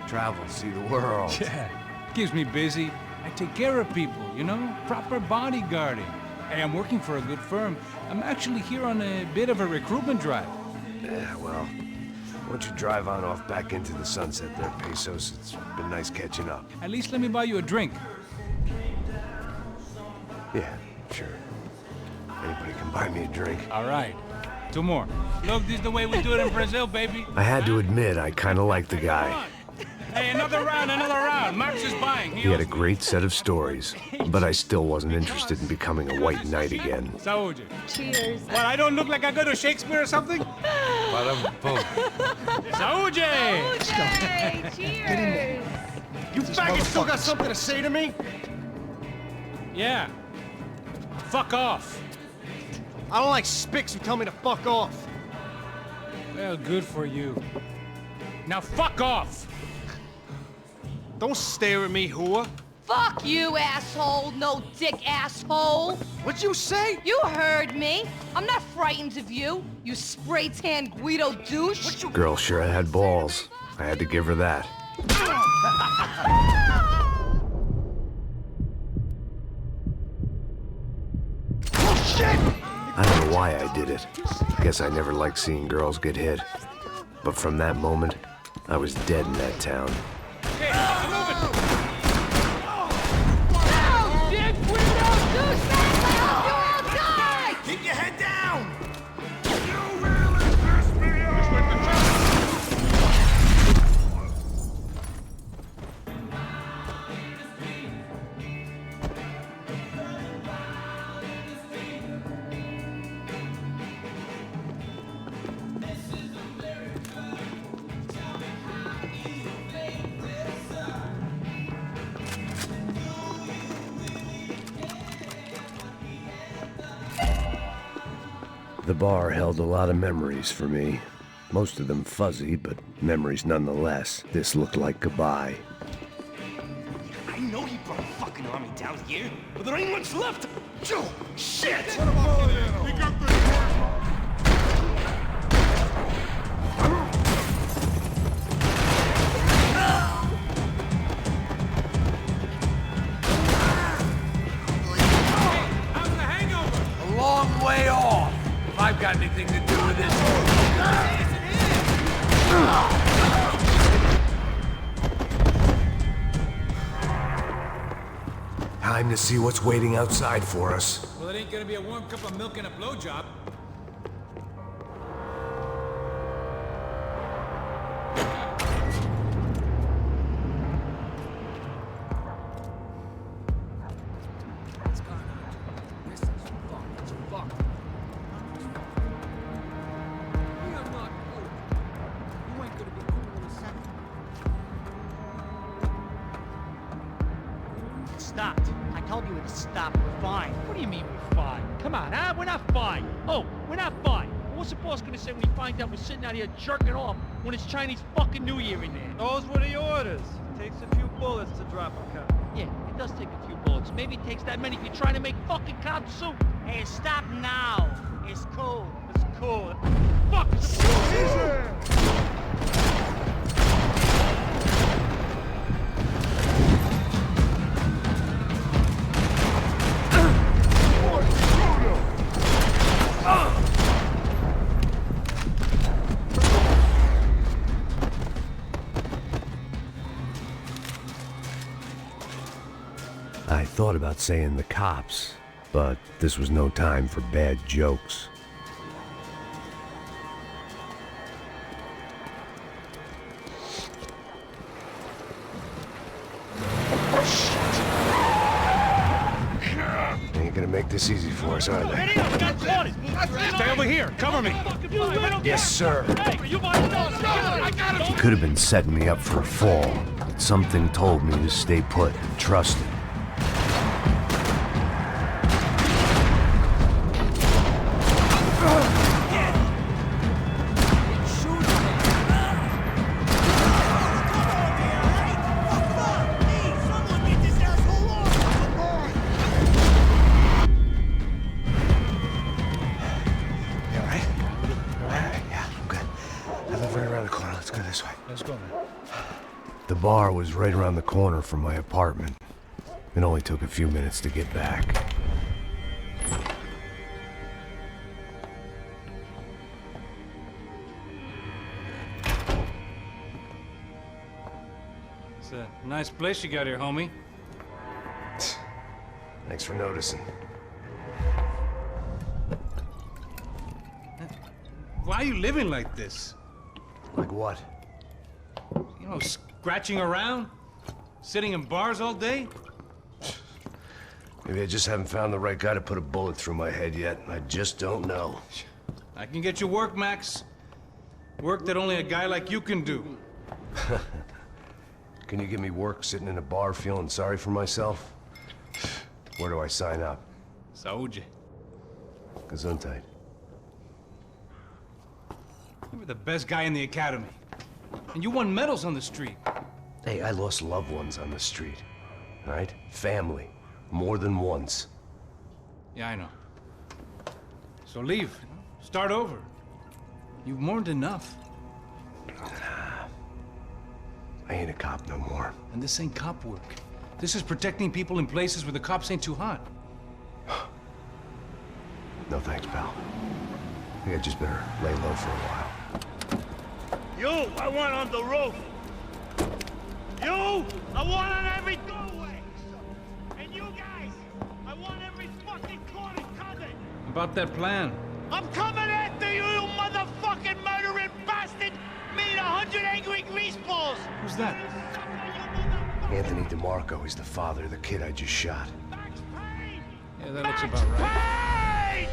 Travel, see the world. Yeah, keeps me busy. I take care of people, you know? Proper bodyguarding. Hey, I'm working for a good firm. I'm actually here on a bit of a recruitment drive. Yeah, well, why don't you drive on off back into the sunset there, Pesos? It's been nice catching up. At least let me buy you a drink. Yeah, sure. Anybody can buy me a drink. All right. 2 more. Look, this is the way we do it in Brazil, baby. I had to admit, I kind of liked the guy. Hey, another round, another round. Max is buying. He had a great set of stories, but I still wasn't interested in becoming a white knight again. Saúde. Cheers. What, I don't look like I go to Shakespeare or something? Saúde! Saúde! Cheers! You faggots still got something to say to me? Yeah. Fuck off. I don't like spics who tell me to fuck off. Well, good for you. Now fuck off! Don't stare at me, whore. Fuck you, asshole. No dick, asshole. What'd you say? You heard me. I'm not frightened of you, you spray-tan Guido douche. Girl sure had balls. I had to give her that. Oh, shit! I don't know why I did it. Guess I never liked seeing girls get hit. But from that moment, I was dead in that town. Hey, move it! No, dick, Guido douche, I hope you all die! Keep your head down! The bar held a lot of memories for me. Most of them fuzzy, but memories nonetheless. This looked like goodbye. I know he brought a fucking army down here, but there ain't much left. Oh, shit! A long way off. If I've got anything to do with this. Time to see what's waiting outside for us. Well, it ain't gonna be a warm cup of milk and a blowjob. Stopped. I told you to stop. We're fine. What do you mean we're fine? Come on, huh? We're not fine. Oh, we're not fine. What's the boss gonna say when he finds out we're sitting out here jerking off when it's Chinese fucking New Year in there? Those were the orders. Takes a few bullets to drop a cop. Yeah, it does take a few bullets. Maybe it takes that many if you're trying to make fucking cop soup. Hey, stop now. It's cool. It's cool. Fuck! I thought about saying the cops, but this was no time for bad jokes. Ain't gonna make this easy for us, are they? Stay over here. Cover me. Yes, sir. He could have been setting me up for a fall, but something told me to stay put and trust him. bar was right around the corner from my apartment. It only took a few minutes to get back. It's a nice place you got here, homie. Thanks for noticing. Why are you living like this? Like what? You know, scratching around? Sitting in bars all day? Maybe I just haven't found the right guy to put a bullet through my head yet. I just don't know. I can get you work, Max. Work that only a guy like you can do. Can you give me work sitting in a bar feeling sorry for myself? Where do I sign up? Saúde. Gesundheit. You were the best guy in the academy. And you won medals on the street. Hey, I lost loved ones on the street. All right? Family. More than once. Yeah, I know. So leave. Start over. You've mourned enough. I ain't a cop no more. And this ain't cop work. This is protecting people in places where the cops ain't too hot. No thanks, pal. I think I just better lay low for a while. You, I want on the roof. You, I want on every doorway. And you guys, I want every fucking corner covered. About that plan. I'm coming after you, you motherfucking murdering bastard! Me and 100 angry greaseballs! Who's that? Anthony DeMarco. He's the father of the kid I just shot. Yeah, that looks about right. Payne!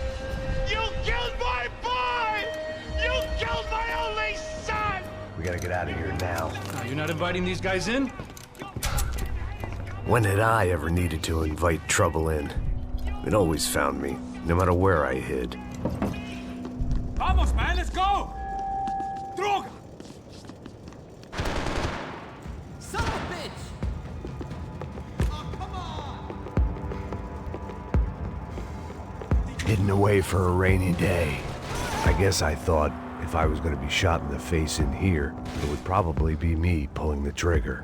You killed my boy! You killed my only son! We gotta get out of here now. You're not inviting these guys in? When had I ever needed to invite trouble in? It always found me, no matter where I hid. Vamos, man, let's go! Droga! Son of a bitch! Oh, come on! Hidden away for a rainy day. I guess I thought if I was going to be shot in the face in here, it would probably be me pulling the trigger.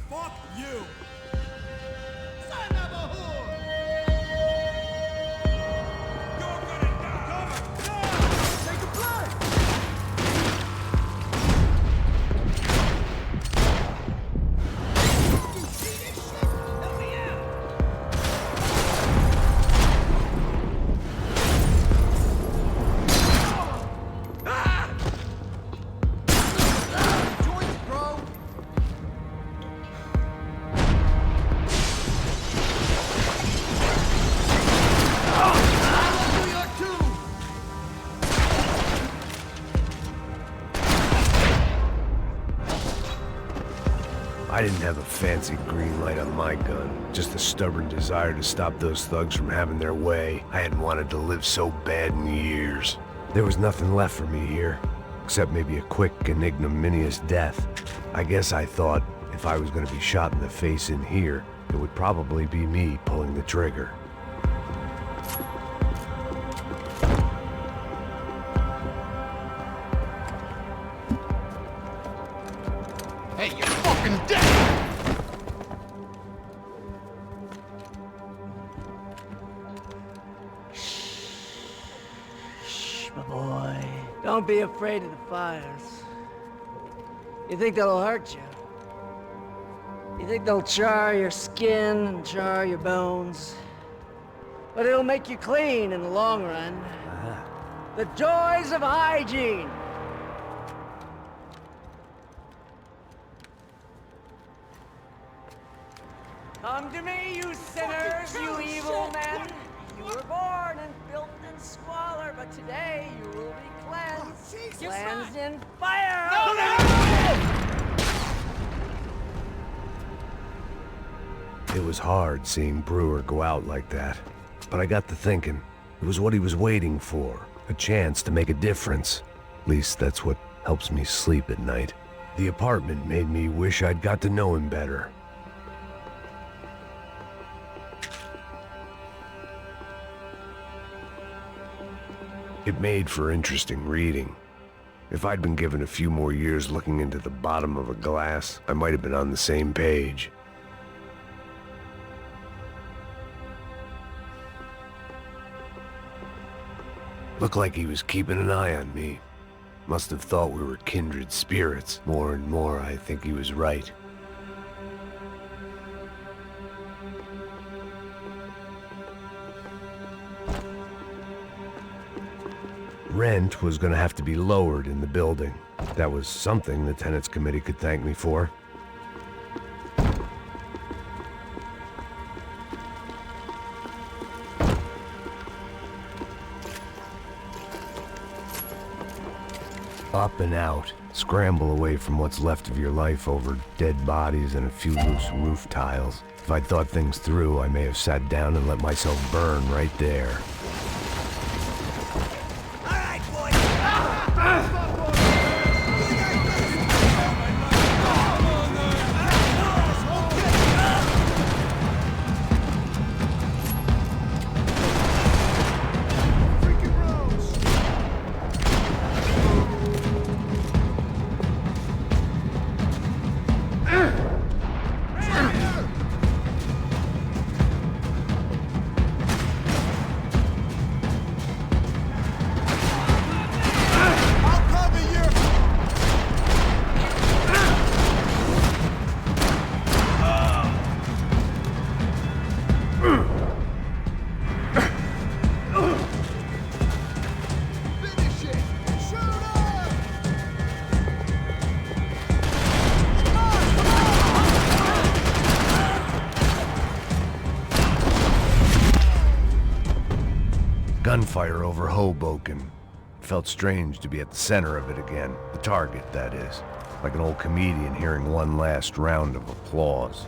Fuck you! Son of a whore! You're gonna die! Cover! Take a blood! You see this shit? Help me out! Ah! Joints, bro! I didn't have a fancy green light on my gun, just a stubborn desire to stop those thugs from having their way. I hadn't wanted to live so bad in years. There was nothing left for me here, except maybe a quick and ignominious death. I guess I thought if I was going to be shot in the face in here, it would probably be me pulling the trigger. Hey, you're fucking dead! Shh, my boy. Don't be afraid of the fires. You think they'll hurt you? You think they'll char your skin and char your bones? But it'll make you clean in the long run. The joys of hygiene. Come to me, you sinners, you evil men. You were born in filth and squalor, but today you will be cleansed. Cleansed in fire! It was hard seeing Brewer go out like that, but I got to thinking, it was what he was waiting for, a chance to make a difference. At least that's what helps me sleep at night. The apartment made me wish I'd got to know him better. It made for interesting reading. If I'd been given a few more years looking into the bottom of a glass, I might have been on the same page. Looked like he was keeping an eye on me. Must have thought we were kindred spirits. More and more, I think he was right. Rent was gonna have to be lowered in the building. That was something the tenants committee could thank me for. Up and out. Scramble away from what's left of your life over dead bodies and a few loose roof tiles. If I'd thought things through, I may have sat down and let myself burn right there. Gunfire over Hoboken. Felt strange to be at the center of it again. The target, that is. Like an old comedian hearing one last round of applause.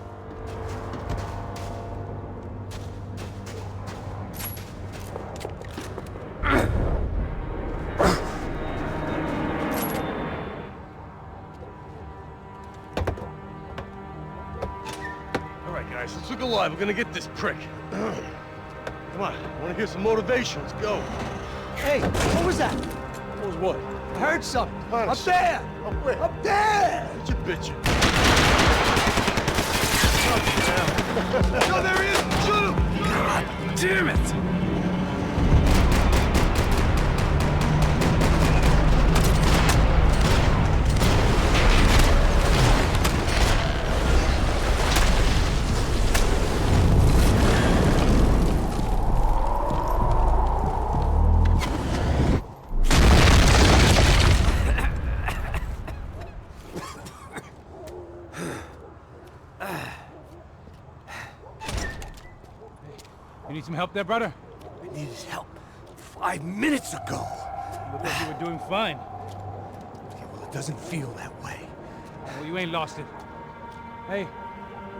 Alright guys, let's look alive. We're gonna get this prick. Come on, I wanna hear some motivation. Let's go. Hey, what was that? What was what? I heard something. Honest. Up there! Up where? Up there! What you bitching? No, there he is! Shoot him! God damn it! You need some help there, brother? I needed help 5 minutes ago. You look like you were doing fine. Yeah, well, it doesn't feel that way. Well, you ain't lost it. Hey,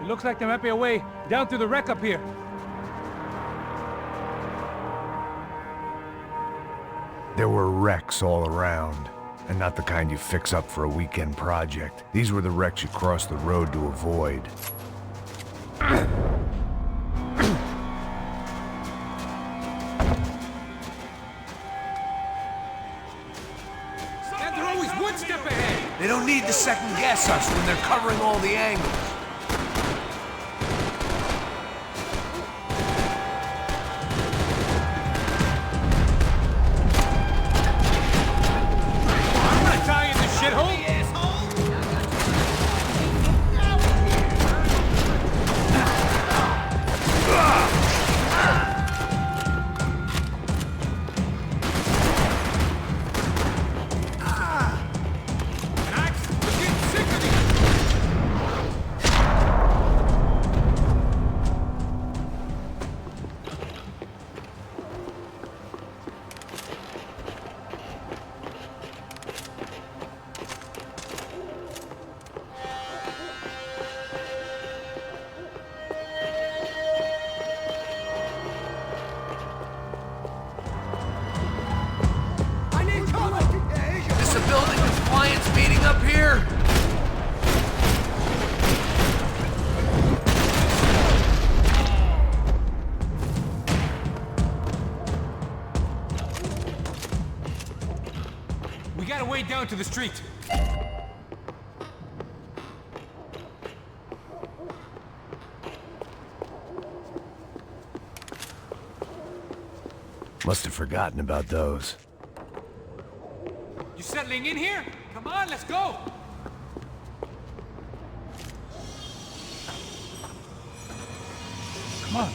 it looks like there might be a way down through the wreck up here. There were wrecks all around, and not the kind you fix up for a weekend project. These were the wrecks you cross the road to avoid. And they're always one step ahead. They don't need to second guess us when they're covering all the angles. I'm gonna tie you in this shithole! to the street. Must have forgotten about those. You settling in here? Come on, let's go! Come on.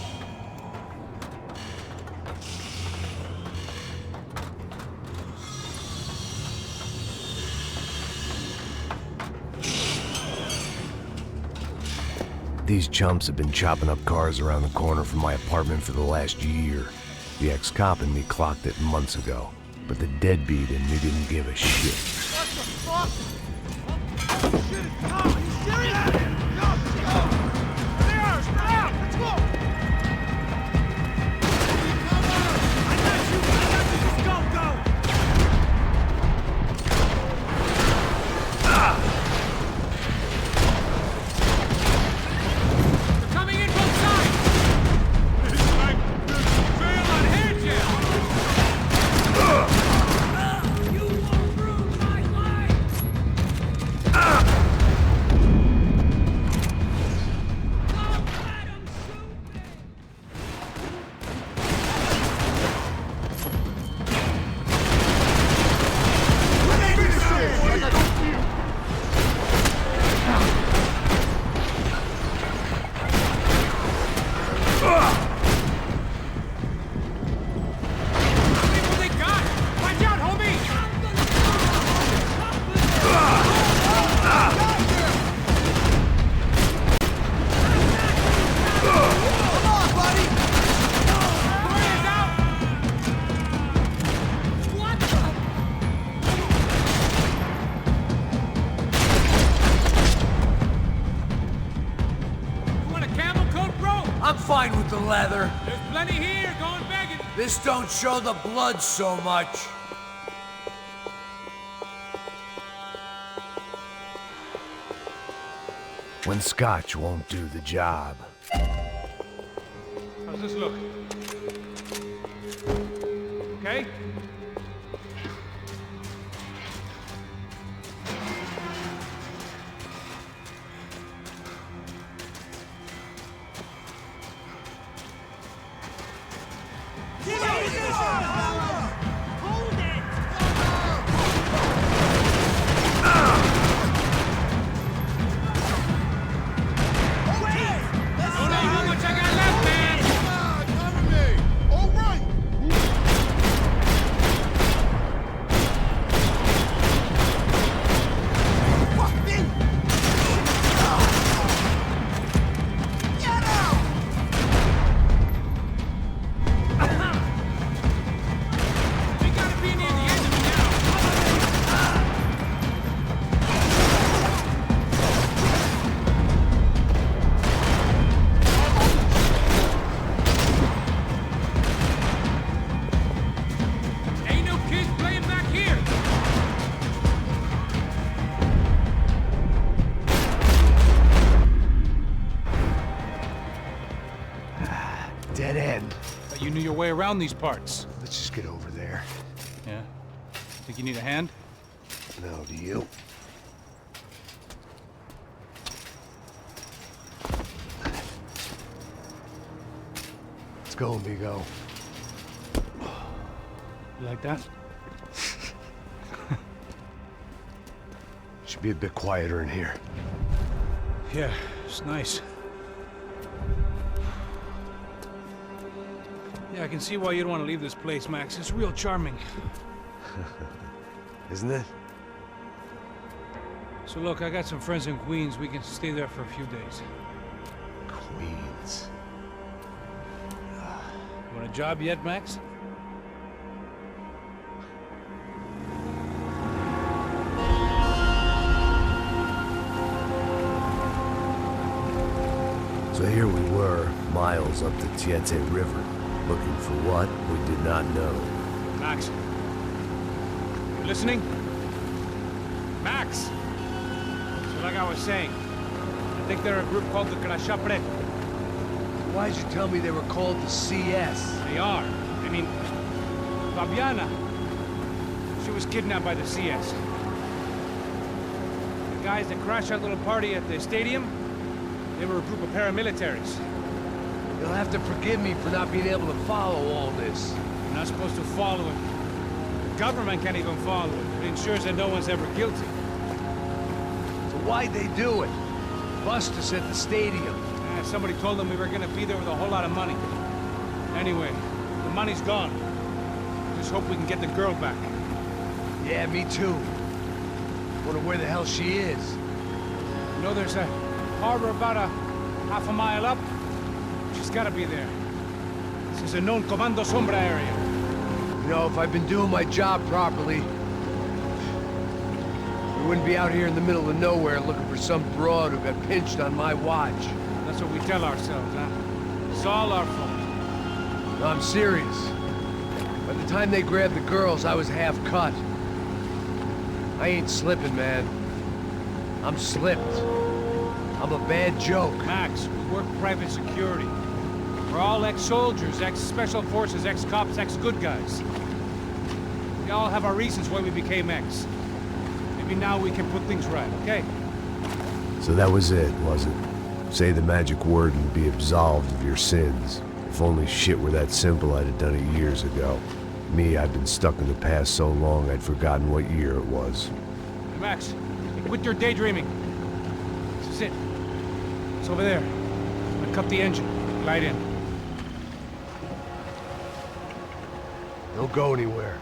These chumps have been chopping up cars around the corner from my apartment for the last year. The ex-cop in me clocked it months ago, but the deadbeat in me didn't give a shit. What the fuck? Oh, shit, it's Tom! Are you serious? Go! They are! Stop! Let's go! I got you! Just go! They're coming in both sides! It's like the trail on hair gel! You won't ruin my life! Don't let 'em shoot me! What they got? Watch out, homie! Come on, buddy! Warriors out! What the? You want a camel coat, bro? I'm fine with the leather. There's plenty here, going begging. This don't show the blood so much. When scotch won't do the job. How's this look? Okay? Hold it! Don't know how much I got left, man. Cover me! All right! Fuck me! Get out! We gotta be near the end of it now. Ain't no kids playing back here. Dead end. Thought you knew your way around these parts. Let's just get over there. Yeah? Think you need a hand? No, do you? Let's go, amigo. You like that? Should be a bit quieter in here. Yeah, it's nice. Yeah, I can see why you'd want to leave this place, Max. It's real charming. Isn't it? So look, I got some friends in Queens. We can stay there for a few days. Queens. You want a job yet, Max? So here we were, miles up the Tietze River, looking for what we did not know. Max. You listening? Max! So like I was saying, I think they're a group called the Crasha Preto. Why'd you tell me they were called the CS? They are. I mean, Fabiana. She was kidnapped by the CS. guys that crashed our little party at the stadium, they were a group of paramilitaries. You'll have to forgive me for not being able to follow all this. You're not supposed to follow it. The government can't even follow it. It ensures that no one's ever guilty. So why'd they do it? Bust us at the stadium. Somebody told them we were gonna be there with a whole lot of money. Anyway, the money's gone. Just hope we can get the girl back. Yeah, me too. Wonder where the hell she is. You know, there's a harbor about a half a mile up. She's gotta be there. This is a known Comando Sombra area. You know, if I'd been doing my job properly, we wouldn't be out here in the middle of nowhere looking for some broad who got pinched on my watch. That's what we tell ourselves, huh? It's all our fault. No, I'm serious. By the time they grabbed the girls, I was half cut. I ain't slipping, man. I'm slipped. I'm a bad joke. Max, we work private security. We're all ex-soldiers, ex-special forces, ex-cops, ex-good guys. We all have our reasons why we became ex. Maybe now we can put things right, okay? So that was it, was it? Say the magic word and be absolved of your sins. If only shit were that simple, I'd have done it years ago. Me, I've been stuck in the past so long I'd forgotten what year it was. Hey, Max, quit your daydreaming. This is it. It's over there. I'm gonna cut the engine. Glide in. Don't go anywhere.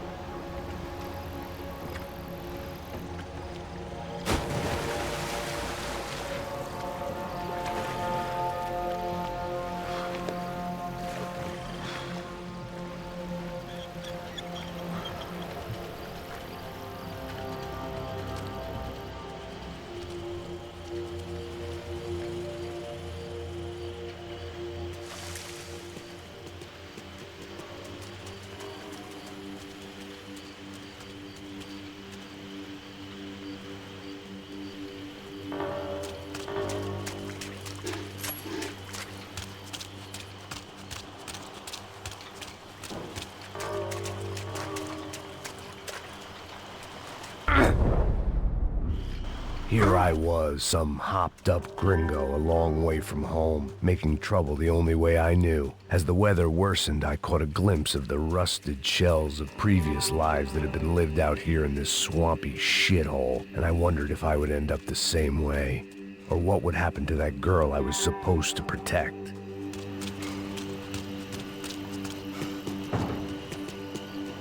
Here I was, some hopped-up gringo a long way from home, making trouble the only way I knew. As the weather worsened, I caught a glimpse of the rusted shells of previous lives that had been lived out here in this swampy shithole, and I wondered if I would end up the same way, or what would happen to that girl I was supposed to protect.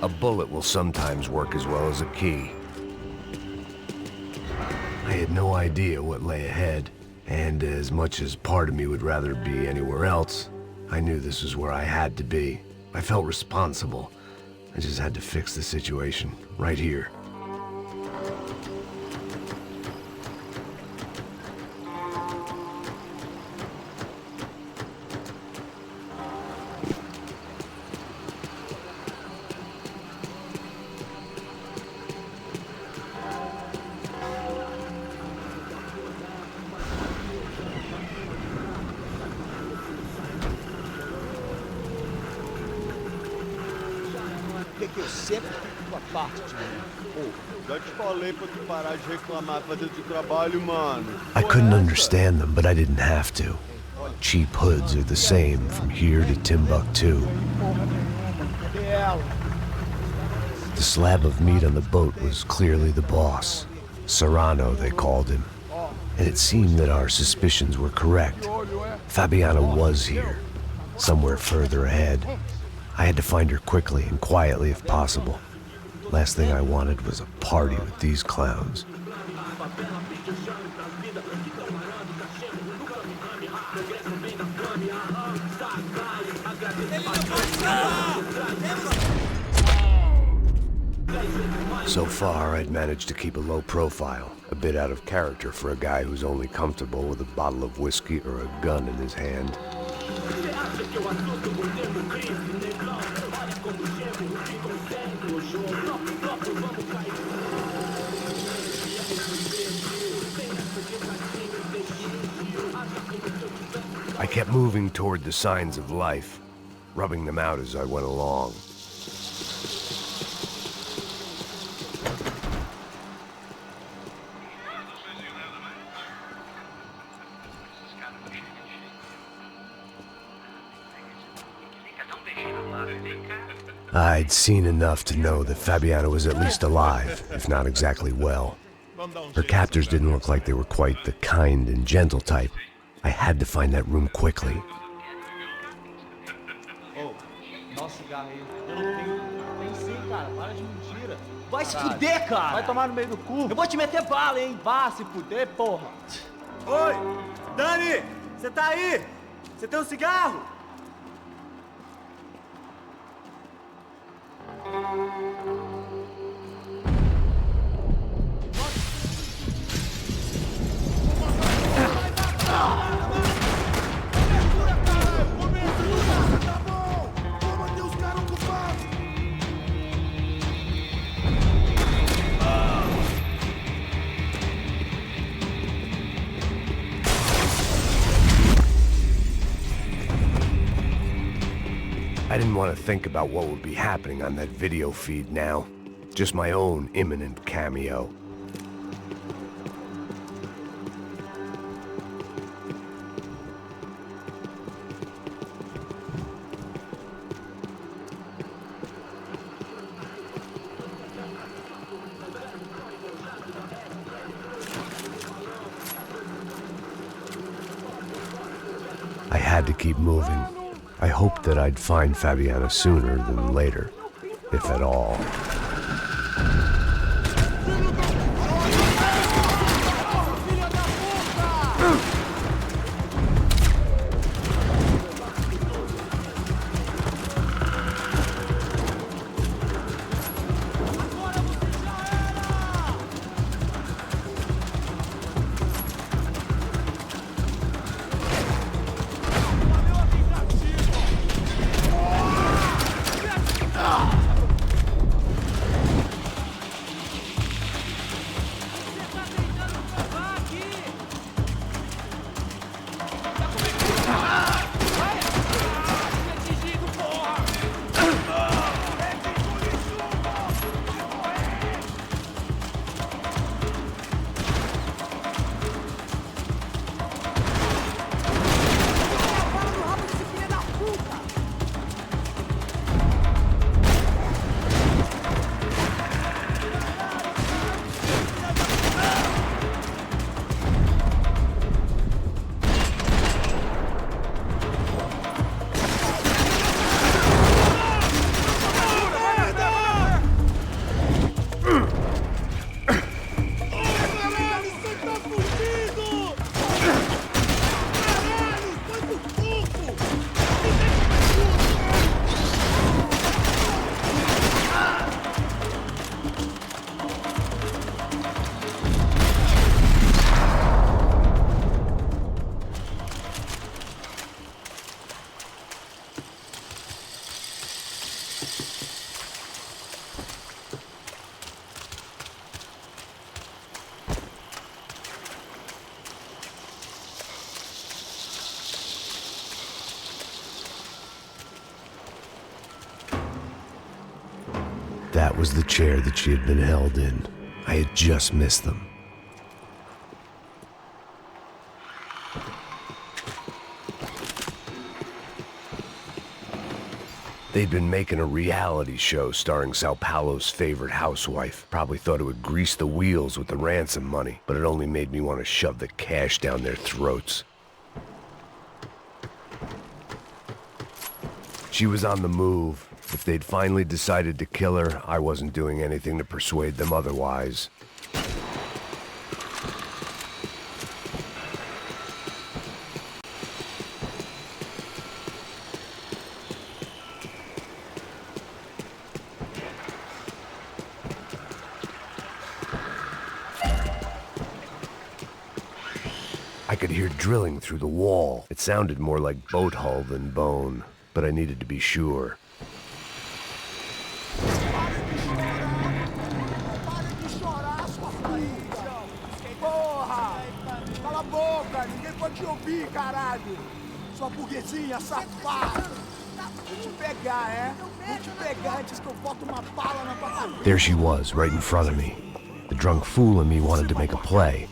A bullet will sometimes work as well as a key. I had no idea what lay ahead, and as much as part of me would rather be anywhere else, I knew this was where I had to be. I felt responsible. I just had to fix the situation, right here. Que eu sempre fico a parte de mim. Pô, já te falei pra tu parar de reclamar pra dentro do trabalho, mano. I couldn't understand them, but I didn't have to. Cheap hoods are the same from here to Timbuktu. The slab of meat on the boat was clearly the boss. Serrano, they called him. And it seemed that our suspicions were correct. Fabiana was here, somewhere further ahead. I had to find her quickly and quietly if possible. Last thing I wanted was a party with these clowns. So far, I'd managed to keep a low profile, a bit out of character for a guy who's only comfortable with a bottle of whiskey or a gun in his hand. I kept moving toward the signs of life, rubbing them out as I went along. I'd seen enough to know that Fabiana was at least alive, if not exactly well. Her captors didn't look like they were quite the kind and gentle type. I had to find that room quickly. Oh, dá cigarro aí. Eu não tenho. Tem sim, cara. Para de mentira. Vai se fuder, cara! Vai tomar no meio do cu. Eu vou te meter bala, hein? Vá se fuder, porra! Oi! Dani! Você tá aí? Você tem um cigarro? I didn't want to think about what would be happening on that video feed now. Just my own imminent cameo. I had to keep moving. I hoped that I'd find Fabiana sooner than later, if at all. That was the chair that she had been held in. I had just missed them. They'd been making a reality show starring Sao Paulo's favorite housewife. Probably thought it would grease the wheels with the ransom money, but it only made me want to shove the cash down their throats. She was on the move. If they'd finally decided to kill her, I wasn't doing anything to persuade them otherwise. I could hear drilling through the wall. It sounded more like boat hull than bone, but I needed to be sure. Te ouvir, caralho! Sua burguesinha safada! Vou te pegar, é? Vou te pegar antes que eu boto uma bala na tua cabeça. There she was, right in front of me. The drunk fool in me wanted to make a play.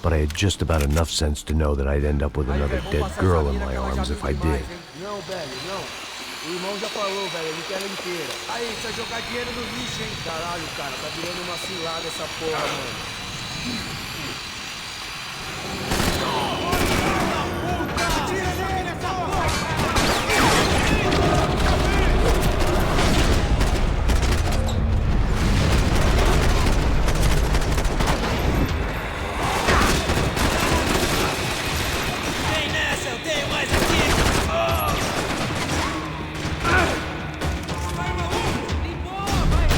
But I had just about enough sense to know that I'd end up with another dead girl in my arms if I did. Não, velho, não. O irmão já falou, velho, ele quer ela inteira. Aí, você vai jogar dinheiro no lixo, hein? Caralho, cara, tá virando uma cilada essa porra, mano. Tira nele essa porra! Vem nessa, eu tenho mais aqui! Vai, maluco! Limpou, vai!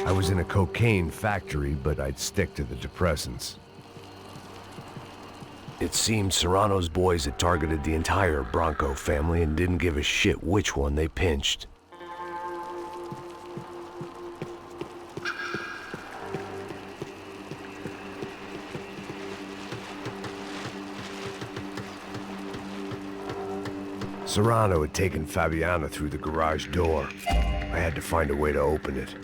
I was in a cocaine factory, but I'd stick to the depressants. It seemed Serrano's boys had targeted the entire Bronco family and didn't give a shit which one they pinched. Serrano had taken Fabiana through the garage door. I had to find a way to open it.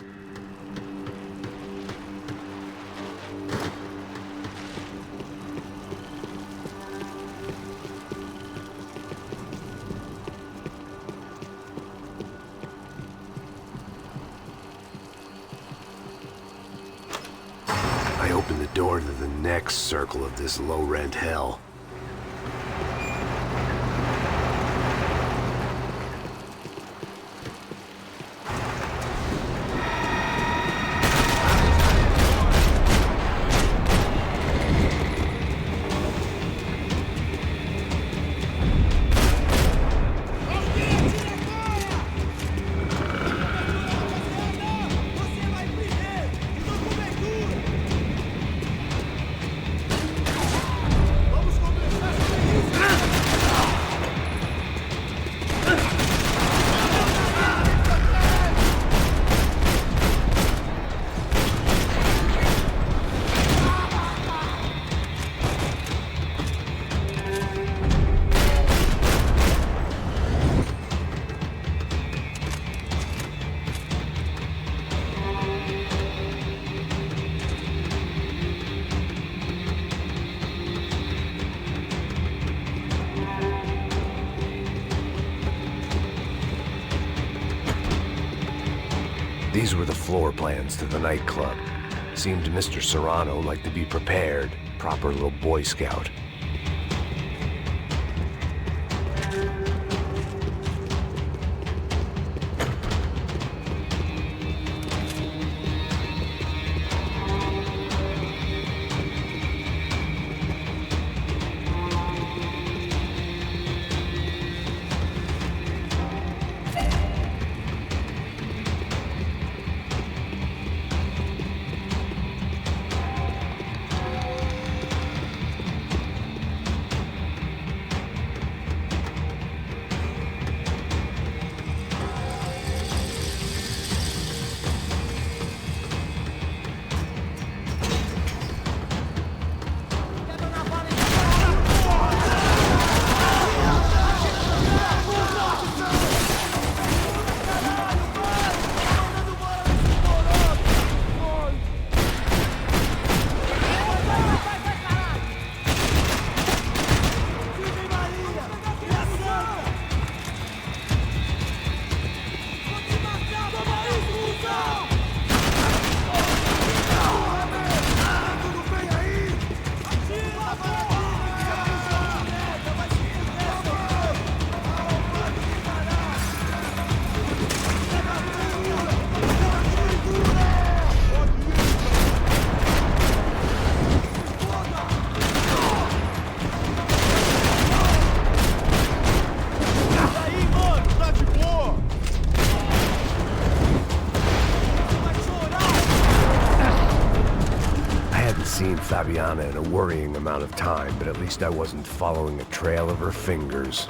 I opened the door to the next circle of this low-rent hell. These were the floor plans to the nightclub. Seemed to Mr. Serrano like to be prepared, proper little Boy Scout. Seen Fabiana in a worrying amount of time, but at least I wasn't following a trail of her fingers.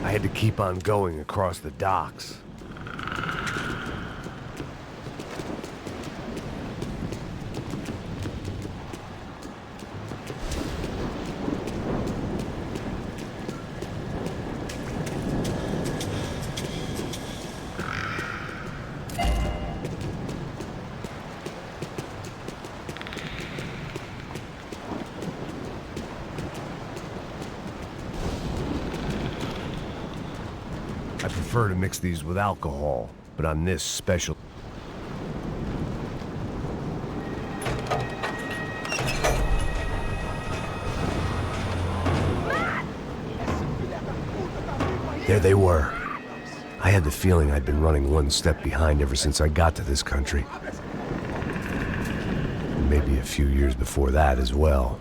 I had to keep on going across the docks. I prefer to mix these with alcohol, but on this special... There they were. I had the feeling I'd been running one step behind ever since I got to this country. And maybe a few years before that as well.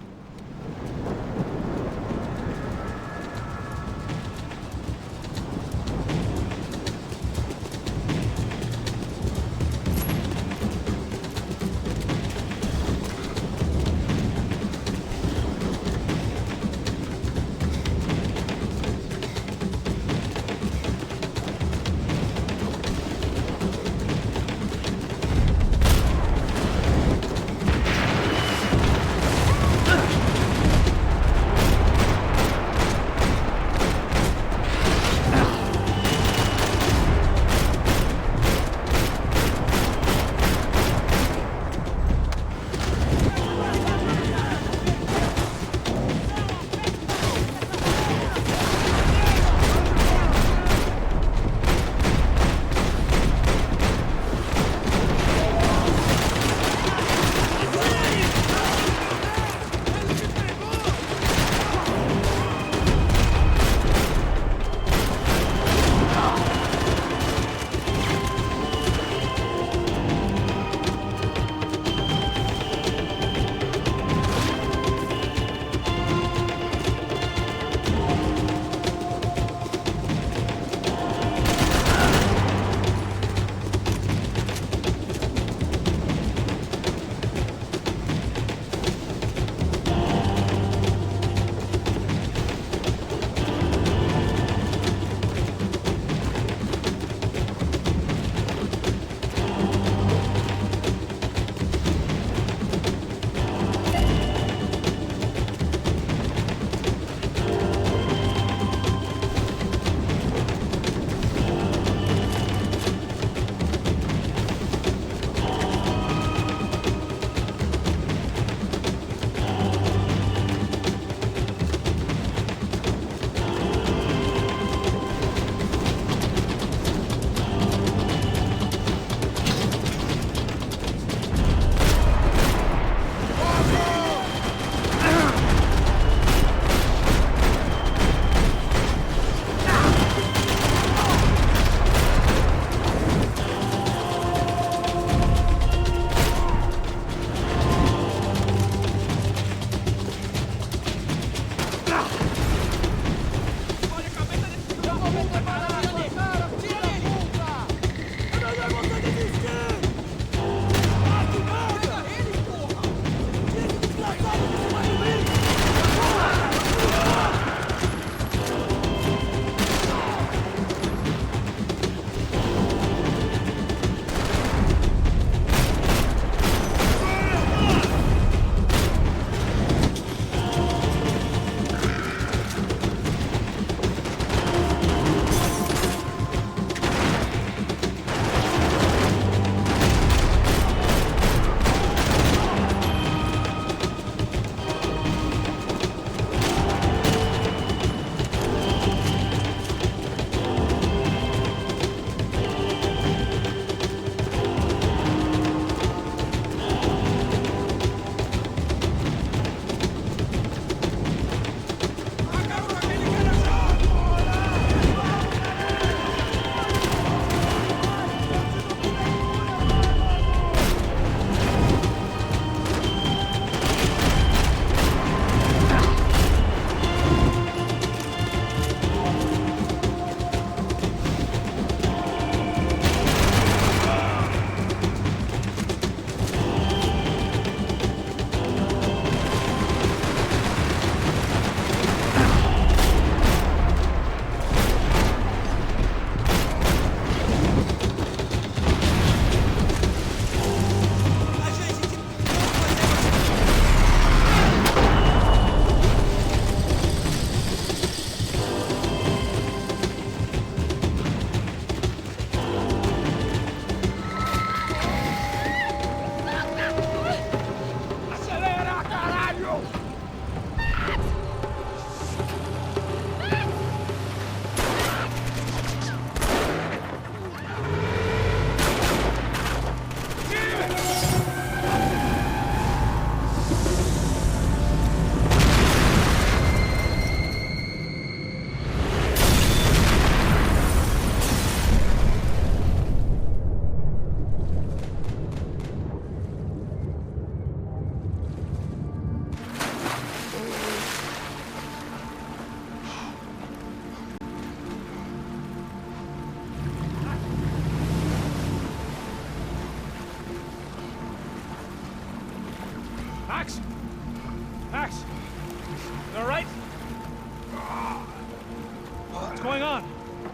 going on?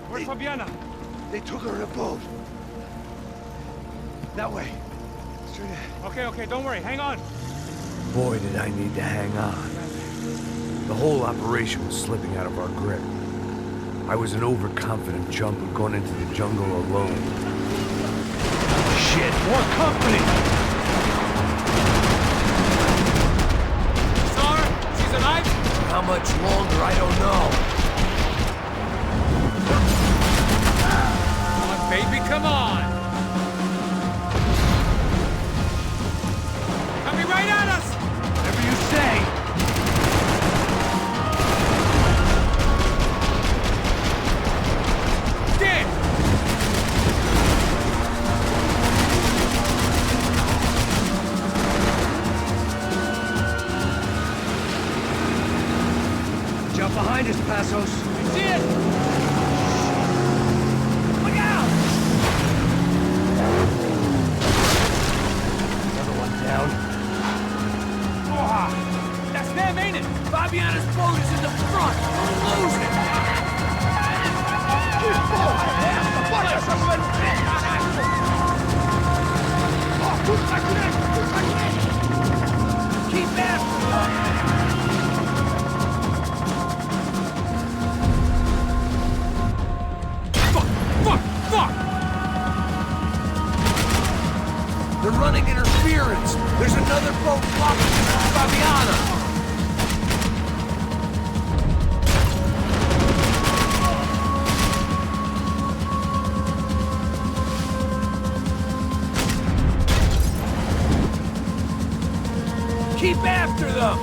Where's Fabiana? They took her in a boat. That way. Straight ahead. Okay, don't worry. Hang on. Boy, did I need to hang on. The whole operation was slipping out of our grip. I was an overconfident chump who'd gone into the jungle alone. Shit, more company! Saw her? She's alive? How much longer, I don't know. Come on, baby, come on! Coming right at us! Whatever you say. Dead! Jump behind us, Passos. I see it! Look out! Another one down. Oh, that's them, ain't it? Fabiana's boat is in the front. We'll lose it. Keep after them. Fuck! They're running interference. There's another boat blocking Fabiana. Keep after them.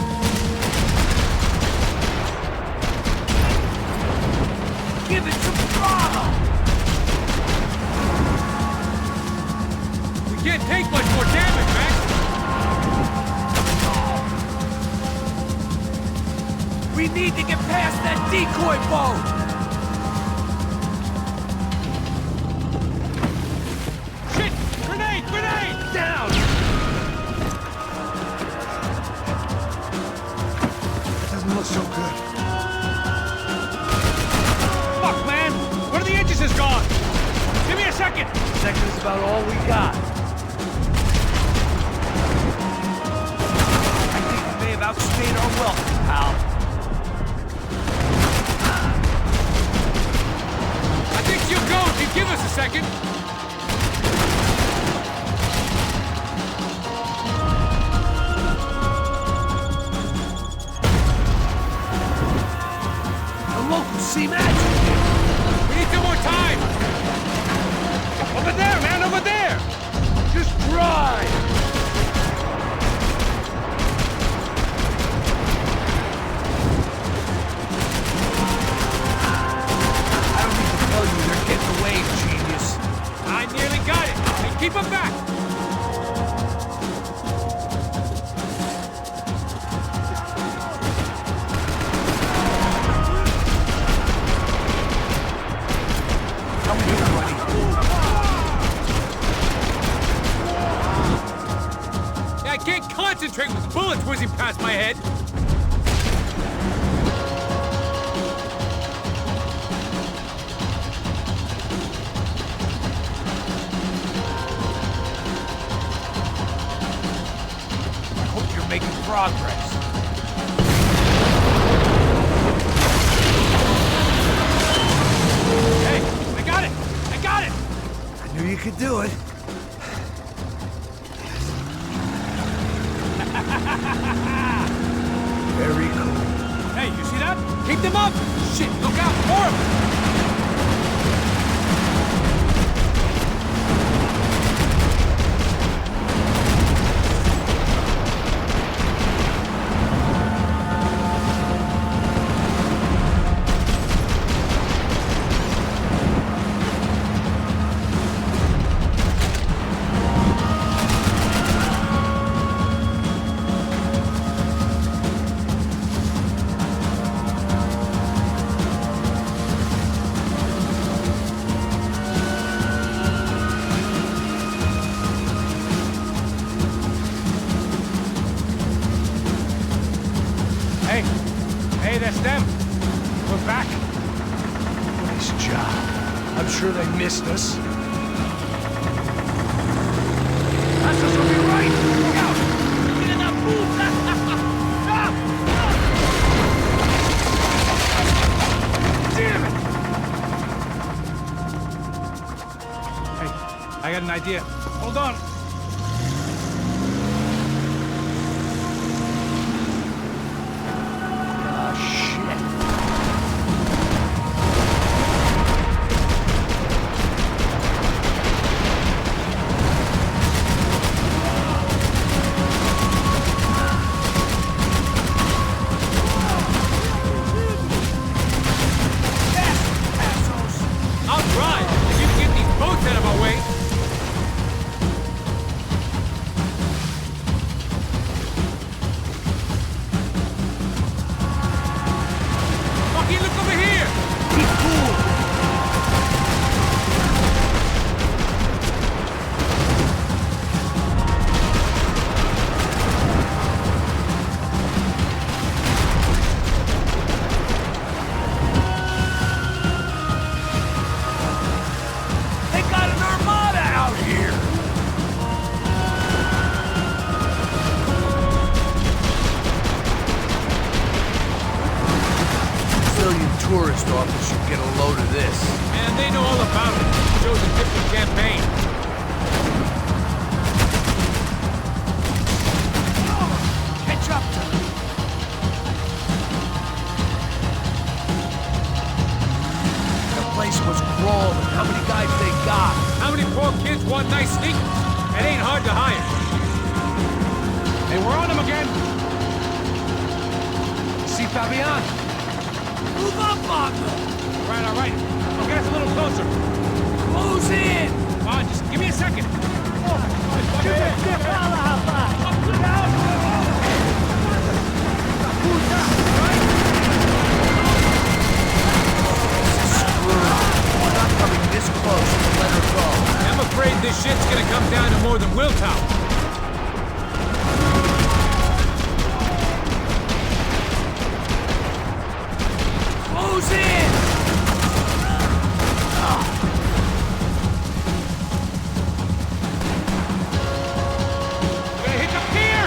Give it some throttle. We can't take much more damage, Max! We need to get past that decoy boat. Shit! Grenade! Down. Doesn't look so good. Fuck, man! One of the engines is gone! Give me a second! Second is about all we got. I think we may have outstayed our welcome, pal. I think you'll go if you give us a second! The local sea magic. We need some more time! Over there, man, over there! Just drive! I don't need to tell you, they're getting away, genius. I nearly got it! Hey, keep them back! I can't concentrate with bullets whizzing past my head! I hope you're making progress. Hey, I got it! I got it! I knew you could do it. Very cool. Hey, you see that? Keep them up! Shit, look out! More of them! Hey, that's them. We're back. Nice job. I'm sure they missed us. That's will be right! Look out! Get in that puta! Stop! Damn it! Hey, I got an idea. Hold on. I'll drive if you can get these boats out of my way. Fucking look over here! Be cool! They got an armada out here! Brazilian tourist office should get a load of this. And they know all about it. Shows a different campaign. Catch up to them. The place was crawling. How many guys they got? How many poor kids want nice sneakers? It ain't hard to hire. Hey, we're on him again. See Fabian? Move up, Wagner! All right. I'll get us a little closer. Close in! Come on, just give me a second. We're not coming this close to let her go. I'm afraid this shit's gonna come down to more than willpower. Close in! Gonna hit the pier!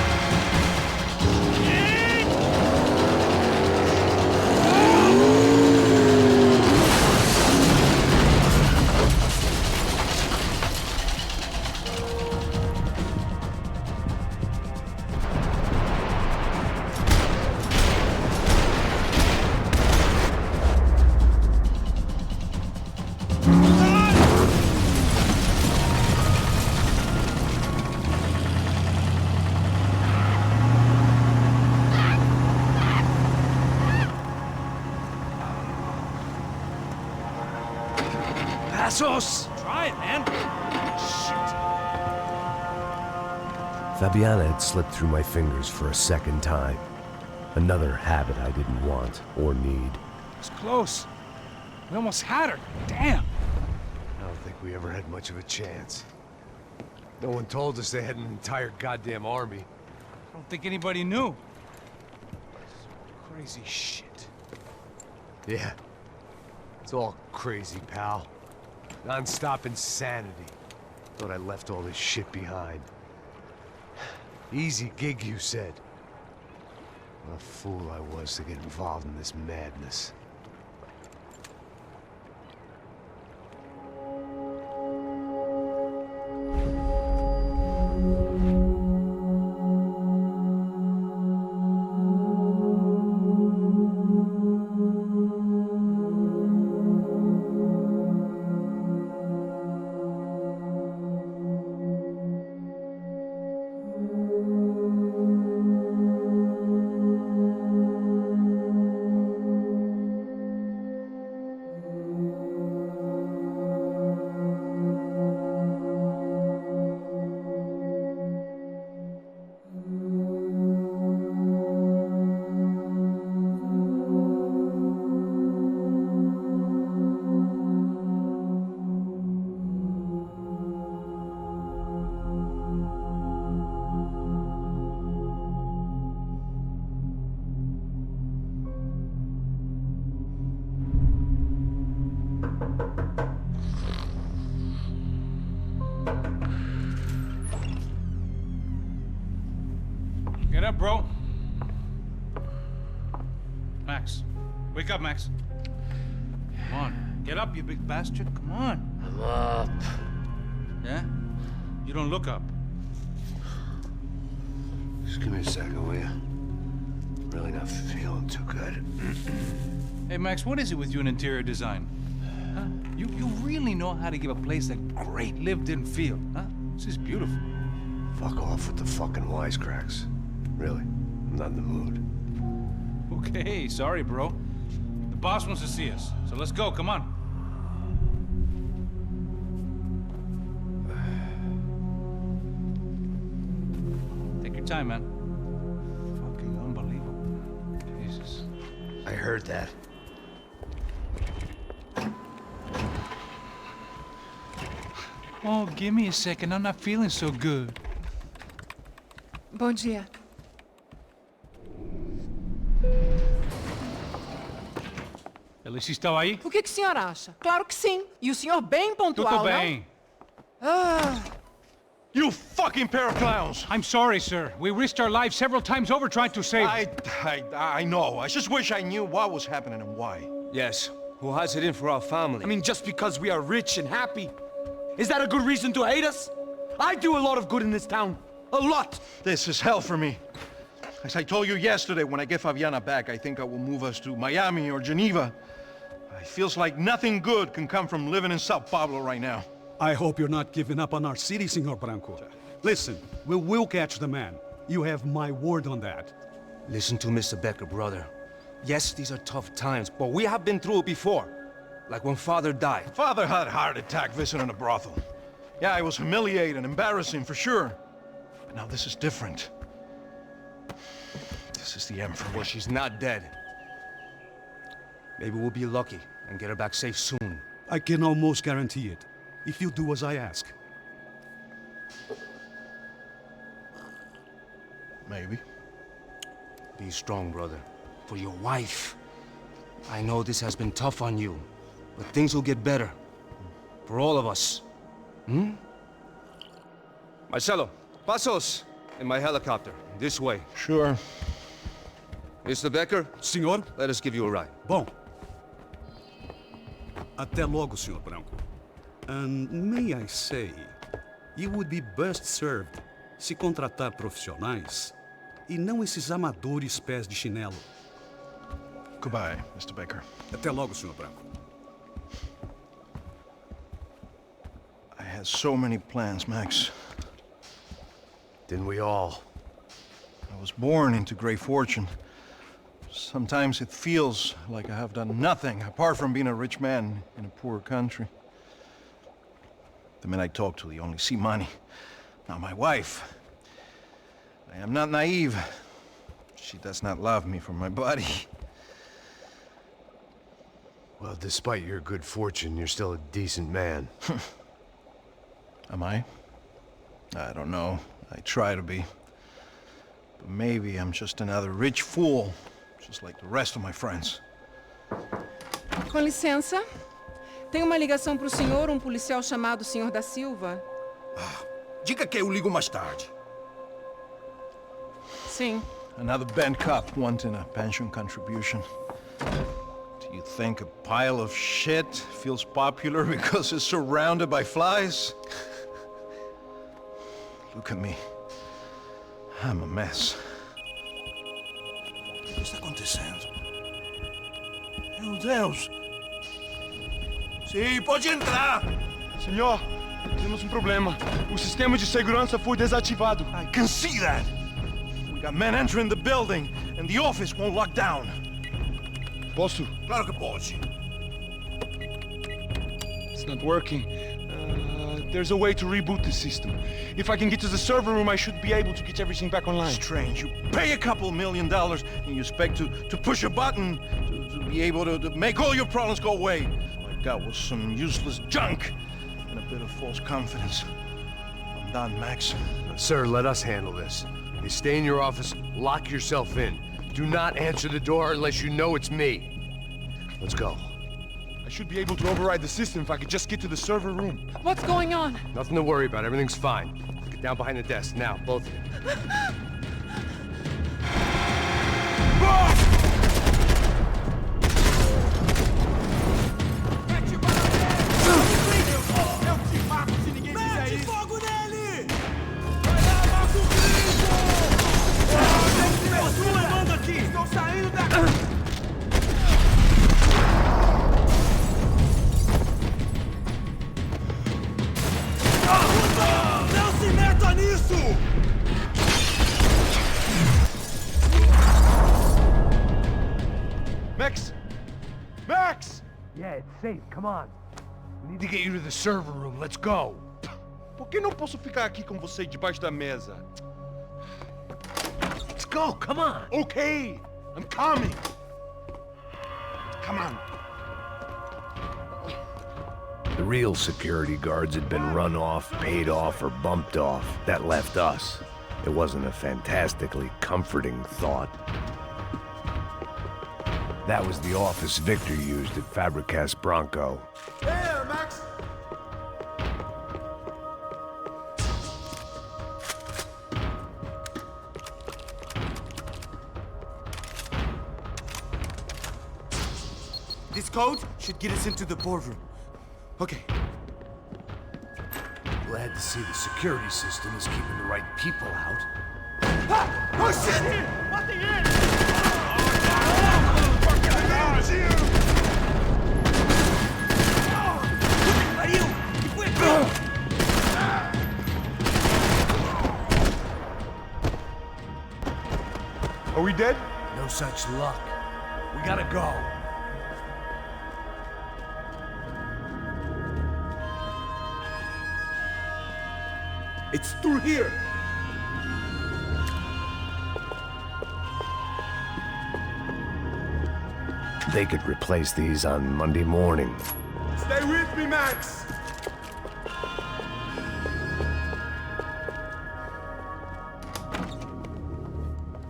Passos! Try it, man. Fabiana had slipped through my fingers for a second time. Another habit I didn't want or need. It's close. We almost had her. Damn. I don't think we ever had much of a chance. No one told us they had an entire goddamn army. I don't think anybody knew. Crazy shit. Yeah. It's all crazy, pal. Non-stop insanity. Thought I left all this shit behind. Easy gig, you said. What a fool I was to get involved in this madness. bro. Max. Wake up, Max. Come on. Get up, you big bastard. Come on. I'm up. Yeah? You don't look up. Just give me a second, will you? Really not feeling too good. Hey, Max, what is it with you in interior design? Huh? You really know how to give a place a great lived-in feel, huh? This is beautiful. Fuck off with the fucking wisecracks. Really, I'm not in the mood. Okay, sorry, bro. The boss wants to see us, so let's go, come on. Take your time, man. Fucking unbelievable. Jesus. I heard that. Oh, give me a second. I'm not feeling so good. Bom dia. Alice estava aí? O que o senhor acha? Claro que sim. E o senhor bem pontual, Tudo bem. não? Ah. You fucking pair of clowns! I'm sorry, sir. We risked our lives several times over trying to save... I know. I just wish I knew what was happening and why. Yes. Who has it in for our family? I mean, just because we are rich and happy, is that a good reason to hate us? I do a lot of good in this town. A lot! This is hell for me. As I told you yesterday, when I get Fabiana back, I think I will move us to Miami or Geneva. It feels like nothing good can come from living in Sao Paulo right now. I hope you're not giving up on our city, Senor Branco. Listen, we will catch the man. You have my word on that. Listen to Mr. Becker, brother. Yes, these are tough times, but we have been through it before. Like when Father died. Father had a heart attack visiting a brothel. Yeah, it was humiliating, embarrassing, for sure. But now this is different. This is the Emperor. Well, she's not dead. Maybe we'll be lucky and get her back safe soon. I can almost guarantee it, if you do as I ask. Maybe. Be strong, brother. For your wife. I know this has been tough on you, but things will get better. For all of us. Hmm? Marcelo, pasos in my helicopter. This way. Sure. Mr. Becker? Senhor? Let us give you a ride. Bom. Até logo, Senhor Branco. And may I say, you would be best served se contratar profissionais e não esses amadores pés de chinelo. Goodbye, Mr. Baker. Até logo, Senhor Branco. I had so many plans, Max. Didn't we all? I was born into great fortune. Sometimes it feels like I have done nothing apart from being a rich man in a poor country. The men I talk to, they only see money. Now my wife, I am not naive. She does not love me for my body. Well, despite your good fortune, you're still a decent man. Am I? I don't know. I try to be. But maybe I'm just another rich fool, just like the rest of my friends. Com licença. Tem uma ligação para o senhor, policial chamado Sr. da Silva. Diga que eu ligo mais tarde. Sim. Another bent cop wanting a pension contribution. Do you think a pile of shit feels popular because it's surrounded by flies? Look at me. I'm a mess. O que está acontecendo? Meu Deus! Sim, pode entrar! Senhor, temos problema. O sistema de segurança foi desativado. I can see that! We got men entering the building, and the office won't lock down. Posso? Claro que pode. It's not working. There's a way to reboot the system. If I can get to the server room, I should be able to get everything back online. Strange. You pay a couple $1 million, and you expect to push a button to be able to make all your problems go away. All I got was some useless junk and a bit of false confidence. I'm done, Max. Sir, let us handle this. You stay in your office, lock yourself in. Do not answer the door unless you know it's me. Let's go. I should be able to override the system if I could just get to the server room. What's going on? Nothing to worry about. Everything's fine. Get down behind the desk. Now, both of you. Max! Max! Yeah, it's safe. Come on. We need to get you to the server room. Let's go. Por que não posso ficar aqui com você debaixo da mesa? Let's go. Come on. Okay, I'm coming. Come on. The real security guards had been run off, paid off, or bumped off. That left us. It wasn't a fantastically comforting thought. That was the office Victor used at Fabricas Bronco. Hey, Max! This code should get us into the boardroom. Okay. Glad to see the security system is keeping the right people out. Ah! Oh, shit! What the hell? Are we dead? No such luck. We gotta go. It's through here. They could replace these on Monday morning. Stay with me, Max.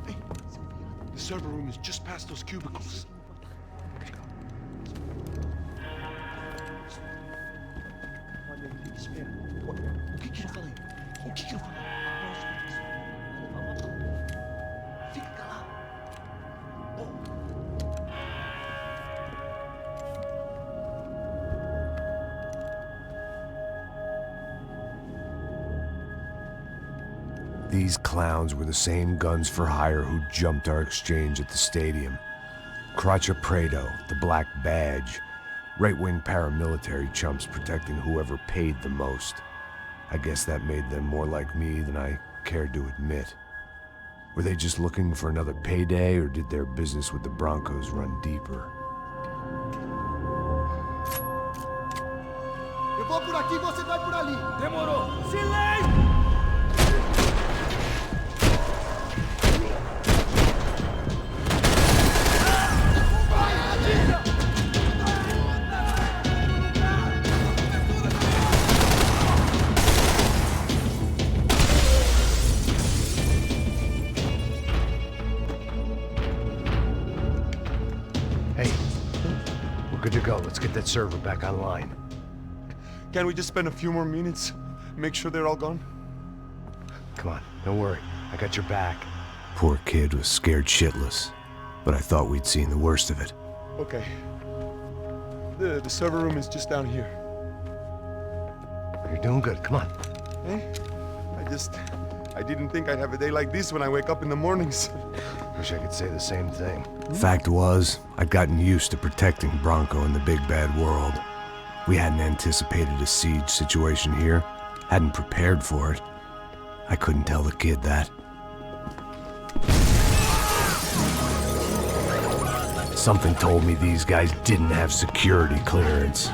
Hey, the server room is just past those cubicles. O que que eu falei? O que que eu falei? Fica lá. These clowns were the same guns for hire who jumped our exchange at the stadium. Craccia Prado, the Black Badge, right-wing paramilitary chumps protecting whoever paid the most. I guess that made them more like me than I cared to admit. Were they just looking for another payday, or did their business with the Broncos run deeper? Eu vou por aqui, você vai por ali. Demorou. Silêncio! Good to go. Let's get that server back online. Can't we just spend a few more minutes? Make sure they're all gone? Come on, don't worry. I got your back. Poor kid was scared shitless, but I thought we'd seen the worst of it. Okay. The server room is just down here. You're doing good. Come on. Hey, I didn't think I'd have a day like this when I wake up in the mornings. Wish I could say the same thing. Fact was, I'd gotten used to protecting Bronco in the big bad world. We hadn't anticipated a siege situation here, hadn't prepared for it. I couldn't tell the kid that. Something told me these guys didn't have security clearance.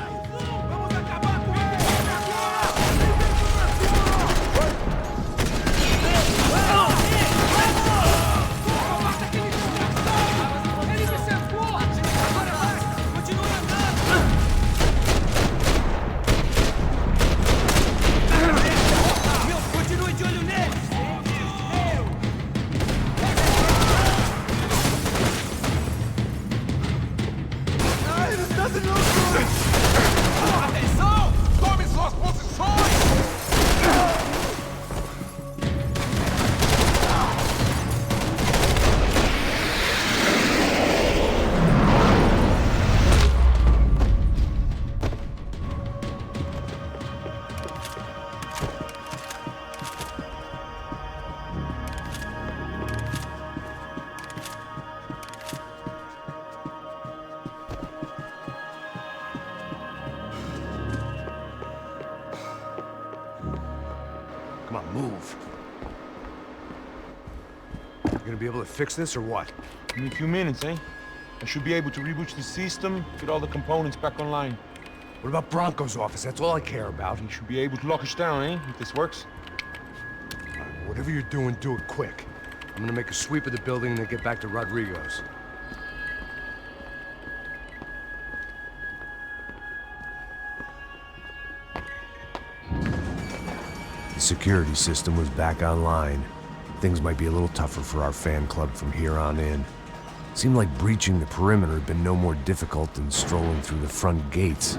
Move. You gonna be able to fix this or what? In a few minutes, eh? I should be able to reboot the system, get all the components back online. What about Bronco's office? That's all I care about. He should be able to lock us down, eh? If this works. Whatever you're doing, do it quick. I'm gonna make a sweep of the building and then get back to Rodrigo's. The security system was back online. Things might be a little tougher for our fan club from here on in. Seemed like breaching the perimeter had been no more difficult than strolling through the front gates.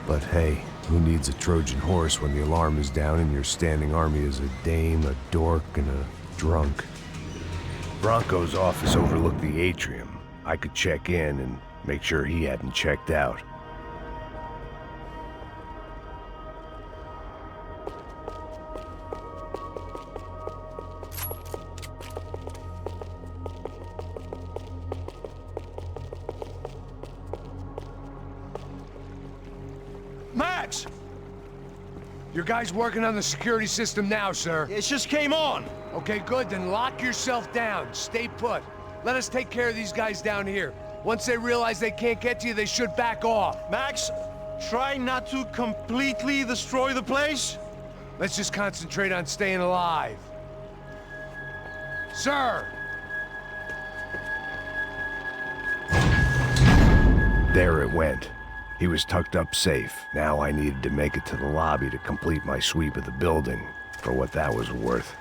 But hey, who needs a Trojan horse when the alarm is down and your standing army is a dame, a dork, and a drunk? Bronco's office overlooked the atrium. I could check in and make sure he hadn't checked out. Max! Your guy's working on the security system now, sir. It just came on. Okay, good. Then lock yourself down. Stay put. Let us take care of these guys down here. Once they realize they can't get to you, they should back off. Max, try not to completely destroy the place. Let's just concentrate on staying alive. Sir! There it went. He was tucked up safe. Now I needed to make it to the lobby to complete my sweep of the building, for what that was worth.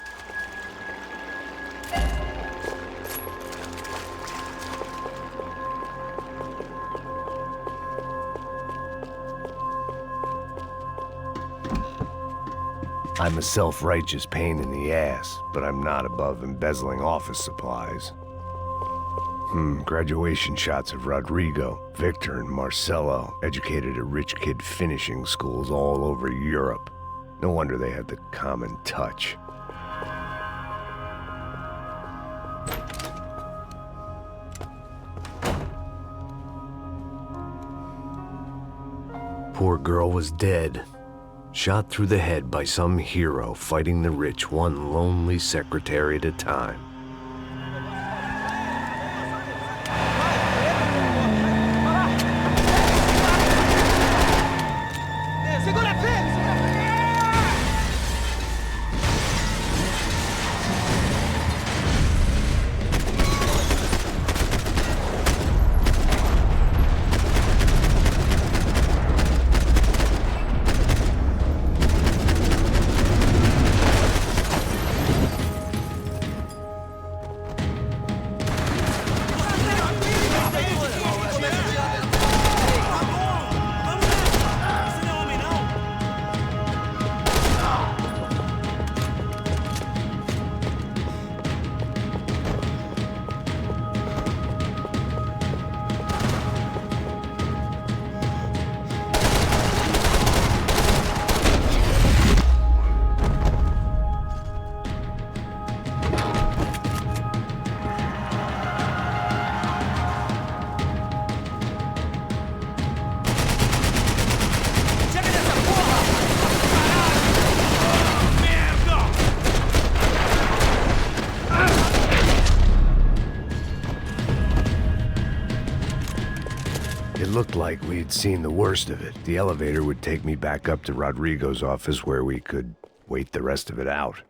I'm a self-righteous pain in the ass, but I'm not above embezzling office supplies. Graduation shots of Rodrigo, Victor, and Marcelo, educated at rich kid finishing schools all over Europe. No wonder they had the common touch. Poor girl was dead. Shot through the head by some hero fighting the rich one lonely secretary at a time. It looked like we'd seen the worst of it. The elevator would take me back up to Rodrigo's office where we could wait the rest of it out.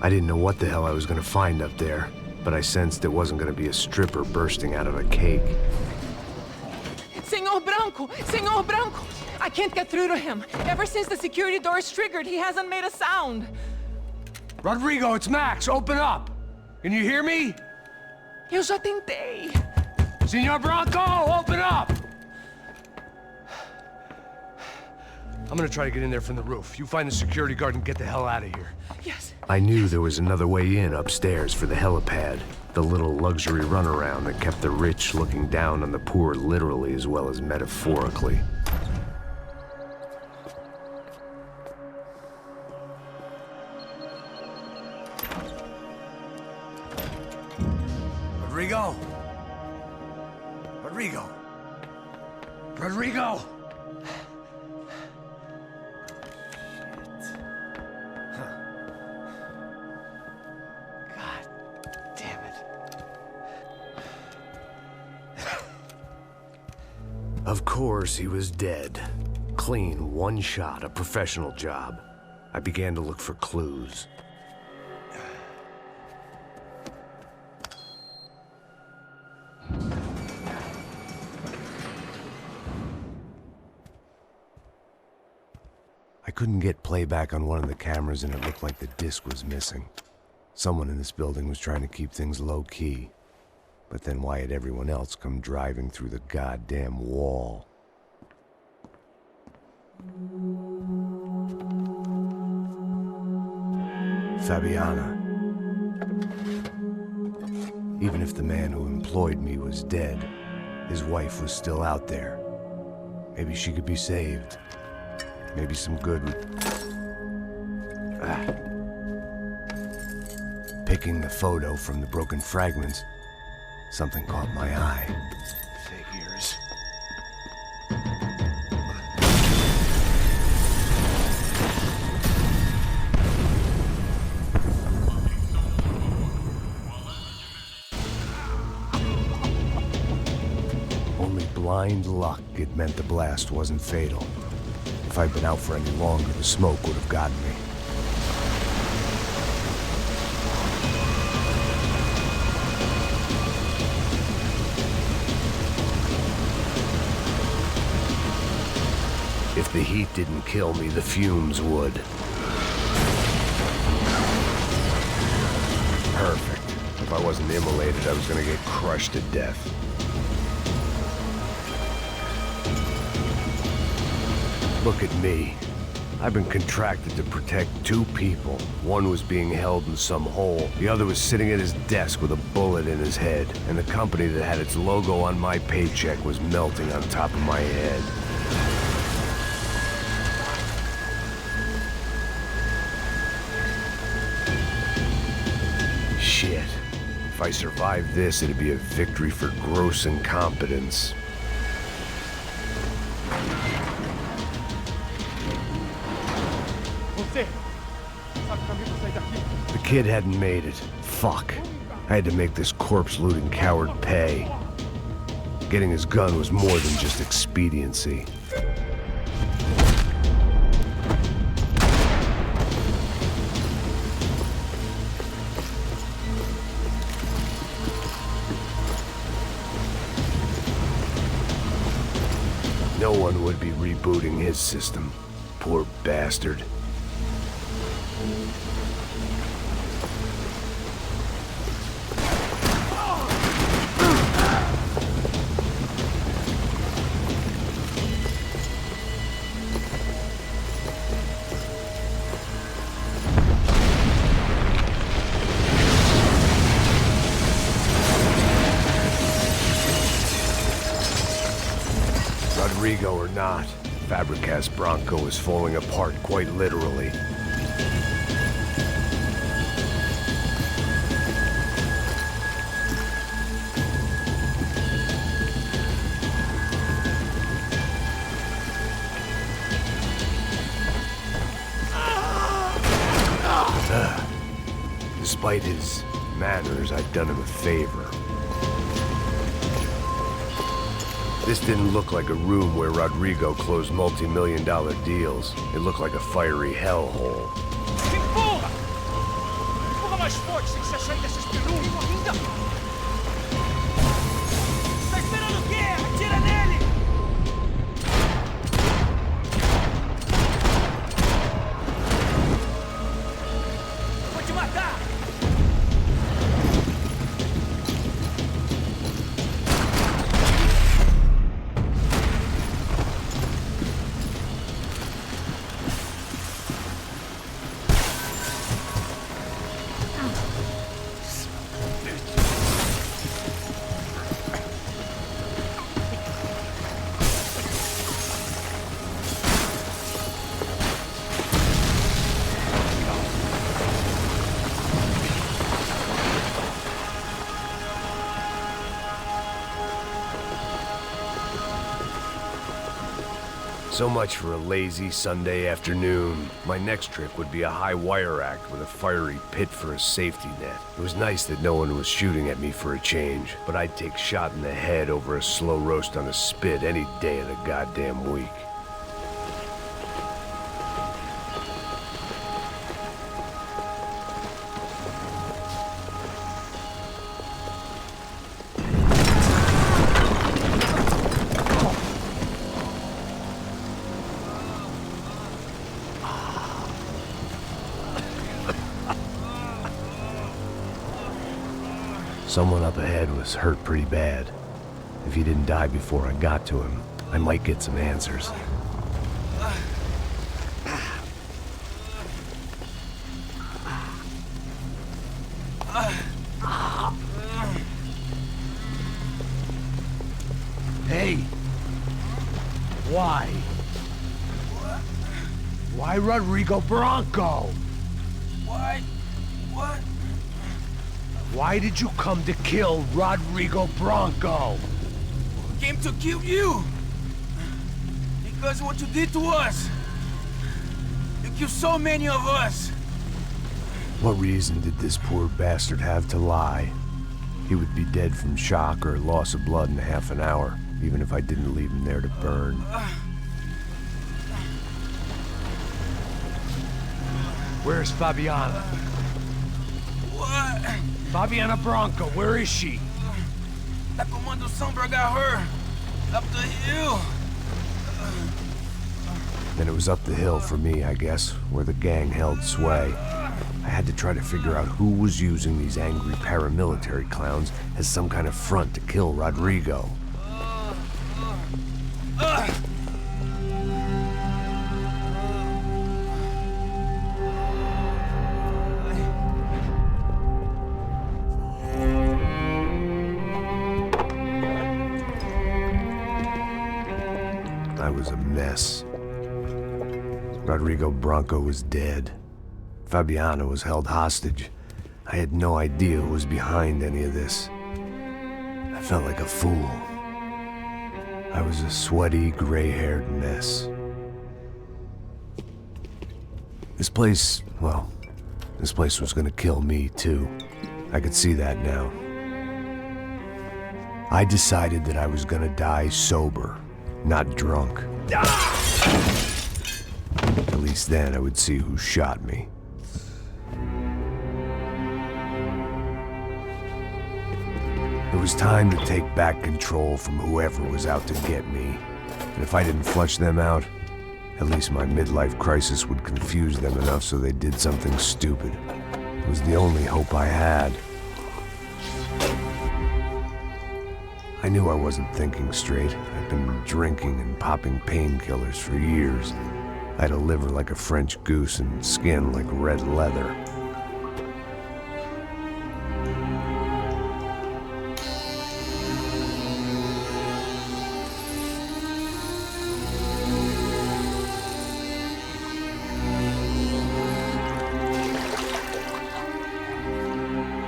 I didn't know what the hell I was gonna find up there, but I sensed it wasn't gonna be a stripper bursting out of a cake. Senor Branco! Senor Branco! I can't get through to him. Ever since the security door is triggered, he hasn't made a sound. Rodrigo, it's Max. Open up. Can you hear me? Eu já tentei. Senor Bronco, open up! I'm gonna try to get in there from the roof. You find the security guard and get the hell out of here. Yes. I knew there was another way in upstairs for the helipad, the little luxury runaround that kept the rich looking down on the poor literally as well as metaphorically. Rodrigo! Rodrigo! Rodrigo! Of course, he was dead. Clean, one shot, a professional job. I began to look for clues. I couldn't get playback on one of the cameras and it looked like the disc was missing. Someone in this building was trying to keep things low-key. But then why had everyone else come driving through the goddamn wall? Fabiana. Even if the man who employed me was dead, his wife was still out there. Maybe she could be saved. Maybe some good would... Picking the photo from the broken fragments, something caught my eye. Figures. Only blind luck it meant the blast wasn't fatal. If I'd been out for any longer, the smoke would have gotten me. If the heat didn't kill me, the fumes would. Perfect. If I wasn't immolated, I was gonna get crushed to death. Look at me. I've been contracted to protect two people. One was being held in some hole. The other was sitting at his desk with a bullet in his head. And the company that had its logo on my paycheck was melting on top of my head. Shit. If I survived this, it'd be a victory for gross incompetence. The kid hadn't made it. Fuck. I had to make this corpse-looting coward pay. Getting his gun was more than just expediency. No one would be rebooting his system. Poor bastard. Rodrigo or not, Fabricas Bronco is falling apart quite literally. Despite his manners, I'd done him a favor. This didn't look like a room where Rodrigo closed multi-million-dollar deals. It looked like a fiery hellhole. Empurra! Empurra mais forte sem que você saia dessa espelunca ainda! Tá esperando o quê? Atira nele! Vou te matar! So much for a lazy Sunday afternoon. My next trick would be a high wire act with a fiery pit for a safety net. It was nice that no one was shooting at me for a change, but I'd take shot in the head over a slow roast on a spit any day of the goddamn week. Someone up ahead was hurt pretty bad. If he didn't die before I got to him, I might get some answers. Hey! Why? Why Rodrigo Bronco? Why? What? Why did you come to kill Rodrigo Bronco? Came to kill you. Because of what you did to us. You killed so many of us. What reason did this poor bastard have to lie? He would be dead from shock or loss of blood in half an hour, even if I didn't leave him there to burn. Where's Fabiana? What? Fabiana Bronco, where is she? That Comando Sombra got her. Up the hill. Then it was up the hill for me, I guess, where the gang held sway. I had to try to figure out who was using these angry paramilitary clowns as some kind of front to kill Rodrigo. I was a mess. Rodrigo Bronco was dead. Fabiana was held hostage. I had no idea who was behind any of this. I felt like a fool. I was a sweaty, gray-haired mess. This place, well, this place was gonna kill me too. I could see that now. I decided that I was gonna die sober, not drunk. At least then I would see who shot me. It was time to take back control from whoever was out to get me. And if I didn't flush them out, at least my midlife crisis would confuse them enough so they did something stupid. It was the only hope I had. I knew I wasn't thinking straight. I'd been drinking and popping painkillers for years. I had a liver like a French goose and skin like red leather.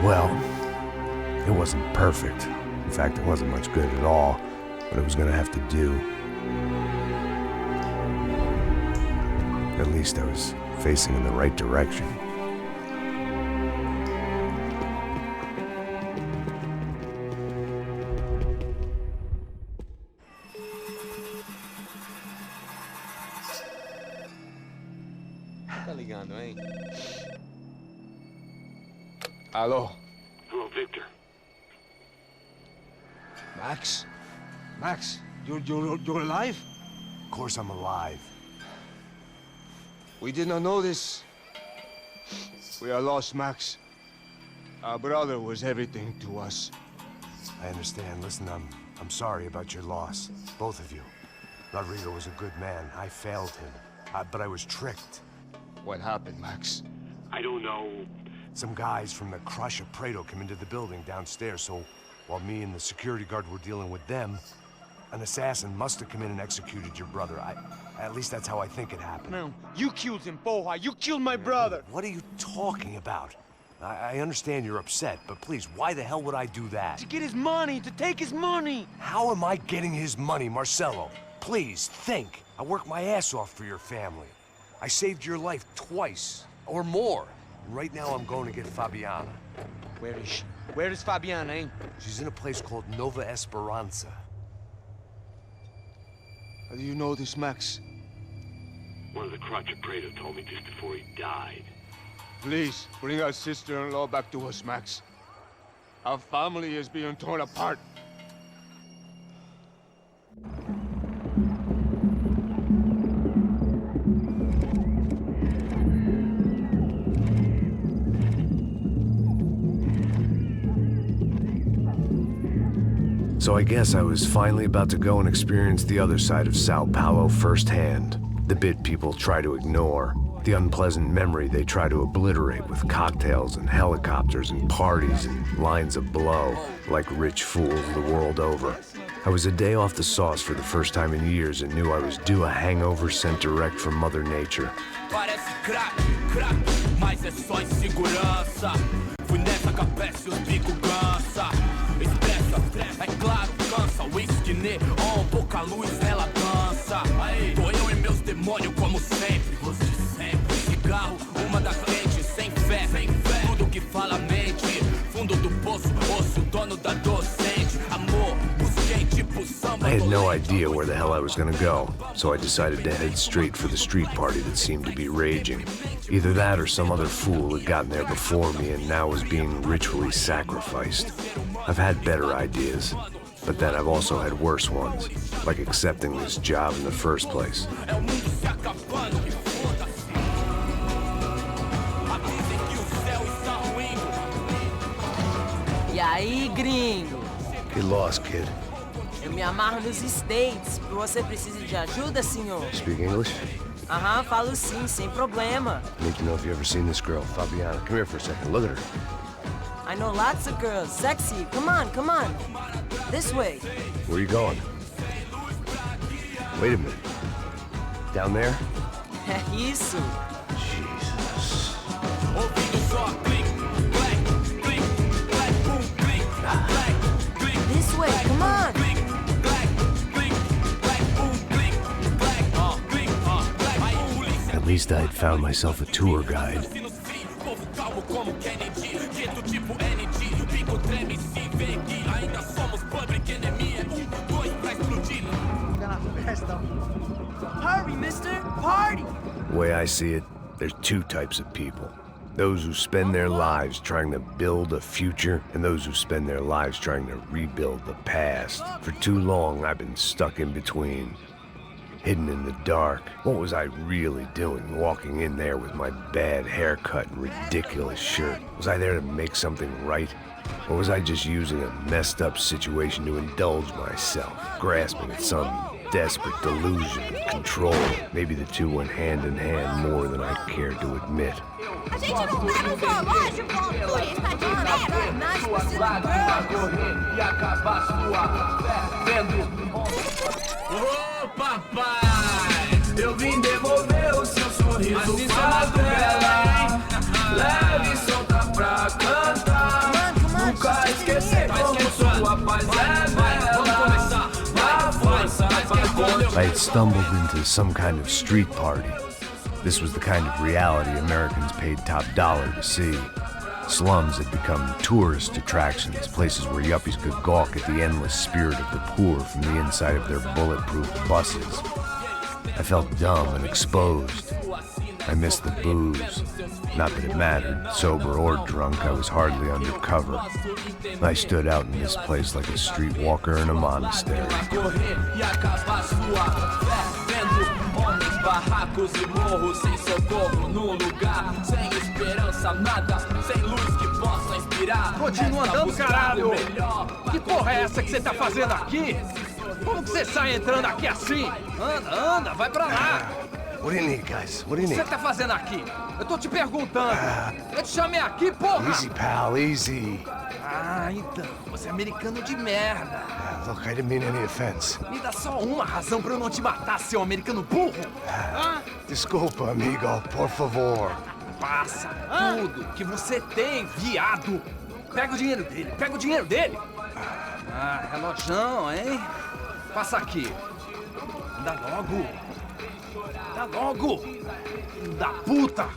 Well, it wasn't perfect. In fact, it wasn't much good at all, but it was gonna have to do. At least I was facing in the right direction. Tá ligando, hein? Alô? Hello, Victor. Max? Max, you're alive? Of course I'm alive. We did not know this. We are lost, Max. Our brother was everything to us. I understand. Listen, I'm sorry about your loss. Both of you. Rodrigo was a good man. I failed him. But I was tricked. What happened, Max? I don't know. Some guys from the Crush of Prado came into the building downstairs, so while me and the security guard were dealing with them, an assassin must have come in and executed your brother. At least that's how I think it happened. No, you killed him, Porra. You killed my brother. What are you talking about? I understand you're upset, but please, why the hell would I do that? To get his money, to take his money. How am I getting his money, Marcelo? Please, think. I worked my ass off for your family. I saved your life twice, or more. Right now I'm going to get Fabiana. Where is she? Where is Fabiana, eh? She's in a place called Nova Esperanza. How do you know this, Max? One of the Crotcher Prater told me just before he died. Please, bring our sister-in-law back to us, Max. Our family is being torn apart. So I guess I was finally about to go and experience the other side of Sao Paulo firsthand. The bit people try to ignore. The unpleasant memory they try to obliterate with cocktails and helicopters and parties and lines of blow, like rich fools the world over. I was a day off the sauce for the first time in years and knew I was due a hangover sent direct from Mother Nature. Parece crack, mas é só insegurança. Fui nessa capeste, os bico cansa. Expressa, é claro, cansa. Whisky neon, pouca luz, ela dança. Tô eu e meus demônios como sempre. Cigarro, uma das lentes, sem fé. Tudo que fala mente. Fundo do poço, osso, dono da docente. Amor, busquei tipo samba. I had no idea where the hell I was gonna go, so I decided to head straight for the street party that seemed to be raging. Either that or some other fool had gotten there before me and now was being ritually sacrificed. I've had better ideas, but then I've also had worse ones, like accepting this job in the first place. E aí, gringo? Get lost, kid. Eu me amarro nos States. Você precisa de ajuda, senhor? Speak English? Aham, falo sim, sem problema. I need to know if you've ever seen this girl, Fabiana. Come here for a second. Look at her. I know lots of girls. Sexy. Come on, come on. This way. Where are you going? Wait a minute. Down there? Isso. Jesus. This way, come on. At least I had found myself a tour guide. Hurry, mister. Party. The way I see it, there's two types of people. Those who spend their lives trying to build a future, and those who spend their lives trying to rebuild the past. For too long, I've been stuck in between. Hidden in the dark. What was I really doing, walking in there with my bad haircut and ridiculous shirt? Was I there to make something right? Or was I just using a messed up situation to indulge myself, grasping at some desperate delusion of control? Maybe the two went hand in hand more than I cared to admit. A gente não tá no zoológico, turista de merda! Nós E acabar sua fé vendo. Ô papai, eu vim devolver o seu sorriso favela. Leve e solta pra cantar. Nunca esquecer como sua paz é bela. Na força, I had stumbled into some kind of street party. This was the kind of reality Americans paid top dollar to see. Slums had become tourist attractions, places where yuppies could gawk at the endless spirit of the poor from the inside of their bulletproof buses. I felt dumb and exposed. I missed the booze. Not that it mattered, sober or drunk, I was hardly undercover. I stood out in this place like a streetwalker in a monastery. Barracos e morros sem socorro num lugar sem esperança, nada, sem luz que possa inspirar. Continua andando, caralho! Que porra é essa que você tá fazendo aqui? Como que você sai entrando aqui assim? Anda, vai pra lá! What do you need, guys? What do you O que need? você tá fazendo aqui? Eu tô te perguntando. Eu te chamei aqui, porra! Easy, pal, easy. Ah, então, você é americano de merda. Look, I didn't mean any offense. Me dá só uma razão pra eu não te matar, seu americano burro. Desculpa, amigo, por favor. Passa tudo que você tem, viado. Pega o dinheiro dele, Ah, relojão, hein? Passa aqui. Anda logo! Anda logo! Filho da puta!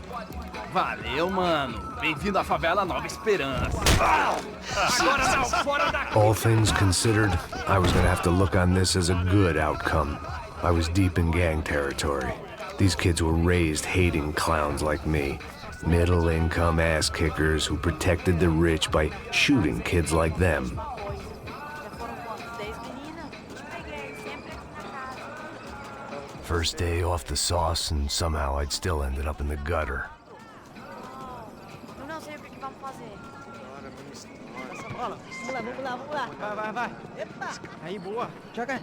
Valeu, mano. Bem-vindo à favela Nova Esperança. Agora não, fora daqui! All things considered, I was gonna have to look on this as a good outcome. I was deep in gang territory. These kids were raised hating clowns like me. Middle-income ass-kickers who protected the rich by shooting kids like them. First day off the sauce, and somehow I'd still ended up in the gutter. Não sei o que vamos fazer. Vamos lá. Vai. Epa! Aí, boa. Joga.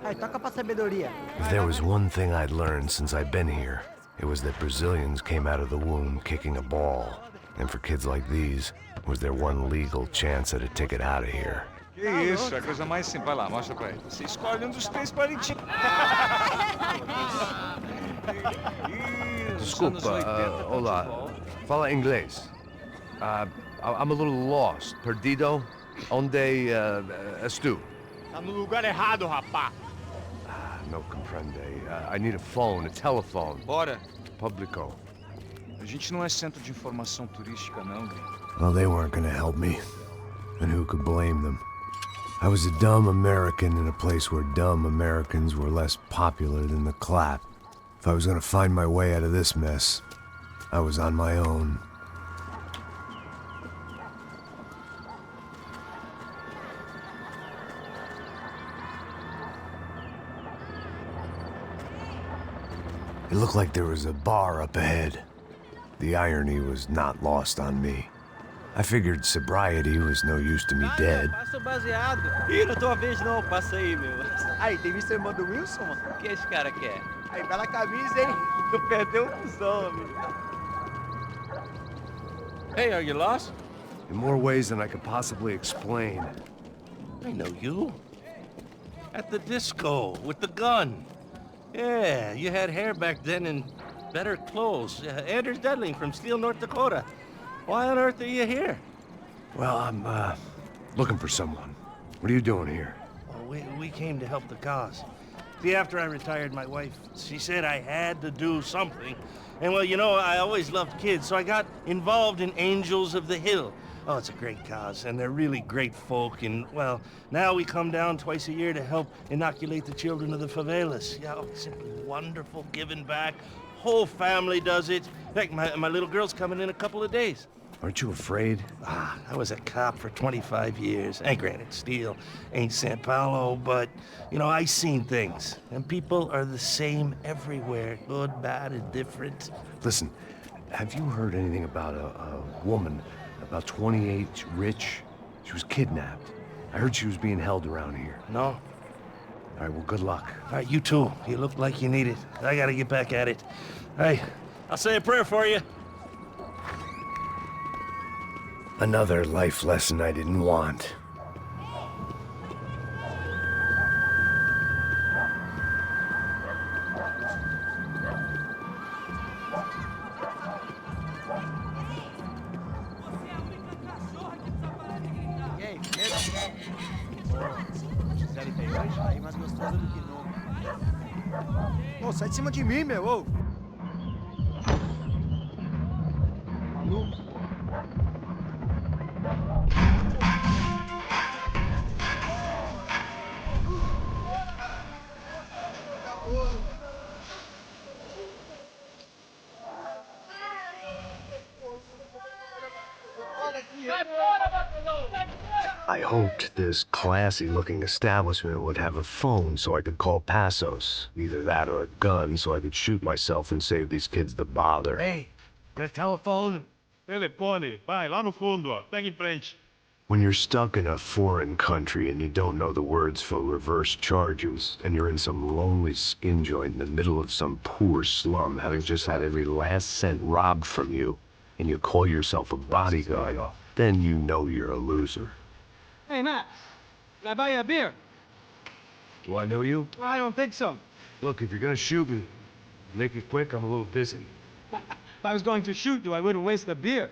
Aí, toca pra sabedoria. If there was one thing I'd learned since I'd been here, it was that Brazilians came out of the womb kicking a ball. And for kids like these, was their one legal chance at a ticket out of here. Que isso, é a coisa mais simples. Vai lá, mostra pra ele. Você escolhe um dos três palitinhos. Desculpa, olá. Fala inglês. I'm a little lost. Perdido? Onde estou? Tá no lugar errado, rapá. No comprende. I need a phone, a telephone. Bora. Publico. A gente não é centro de informação turística, não, Gui. Well, they weren't gonna help me. And who could blame them? I was a dumb American in a place where dumb Americans were less popular than the clap. If I was gonna find my way out of this mess, I was on my own. It looked like there was a bar up ahead. The irony was not lost on me. I figured sobriety was no use to me dead. Passa o baseado. Ih, não tua vez não, passa aí, meu. Aí, tem visto a irmã do Wilson, mano? O que esse cara quer? Aí, bela camisa, hein? Tu perdeu o cuzão, amigo. Hey, are you lost? In more ways than I could possibly explain. I know you. At the disco, with the gun. Yeah, you had hair back then and better clothes. Anders Dedling from Steele, North Dakota. Why on earth are you here? Well, I'm, looking for someone. What are you doing here? Well, we came to help the cause. See, after I retired, my wife, she said I had to do something. And, well, you know, I always loved kids, so I got involved in Angels of the Hill. Oh, it's a great cause, and they're really great folk, and, well, now we come down twice a year to help inoculate the children of the favelas. Yeah, oh, simply wonderful, giving back. Whole family does it. In fact, my little girl's coming in a couple of days. Aren't you afraid? I was a cop for 25 years. And granted, Steele ain't San Paulo, but, you know, I seen things. And people are the same everywhere. Good, bad, and different. Listen, have you heard anything about a woman, about 28, rich? She was kidnapped. I heard she was being held around here. No? All right, well, good luck. All right, you too. You look like you need it. I gotta get back at it. Hey, I'll say a prayer for you. Another life lesson I didn't want. Ô, sai de cima de mim, meu, ô! I hoped this classy-looking establishment would have a phone so I could call Passos. Either that or a gun so I could shoot myself and save these kids the bother. Hey, the telephone. Telefone. Vai, lá no fundo, ó. Pega em frente. When you're stuck in a foreign country and you don't know the words for reverse charges, and you're in some lonely skin joint in the middle of some poor slum, having just had every last cent robbed from you, and you call yourself a bodyguard, then you know you're a loser. Hey, Matt. Can I buy you a beer? Do I know you? I don't think so. Look, if you're gonna shoot me, make it quick, I'm a little busy. If I was going to shoot you, I wouldn't waste the beer.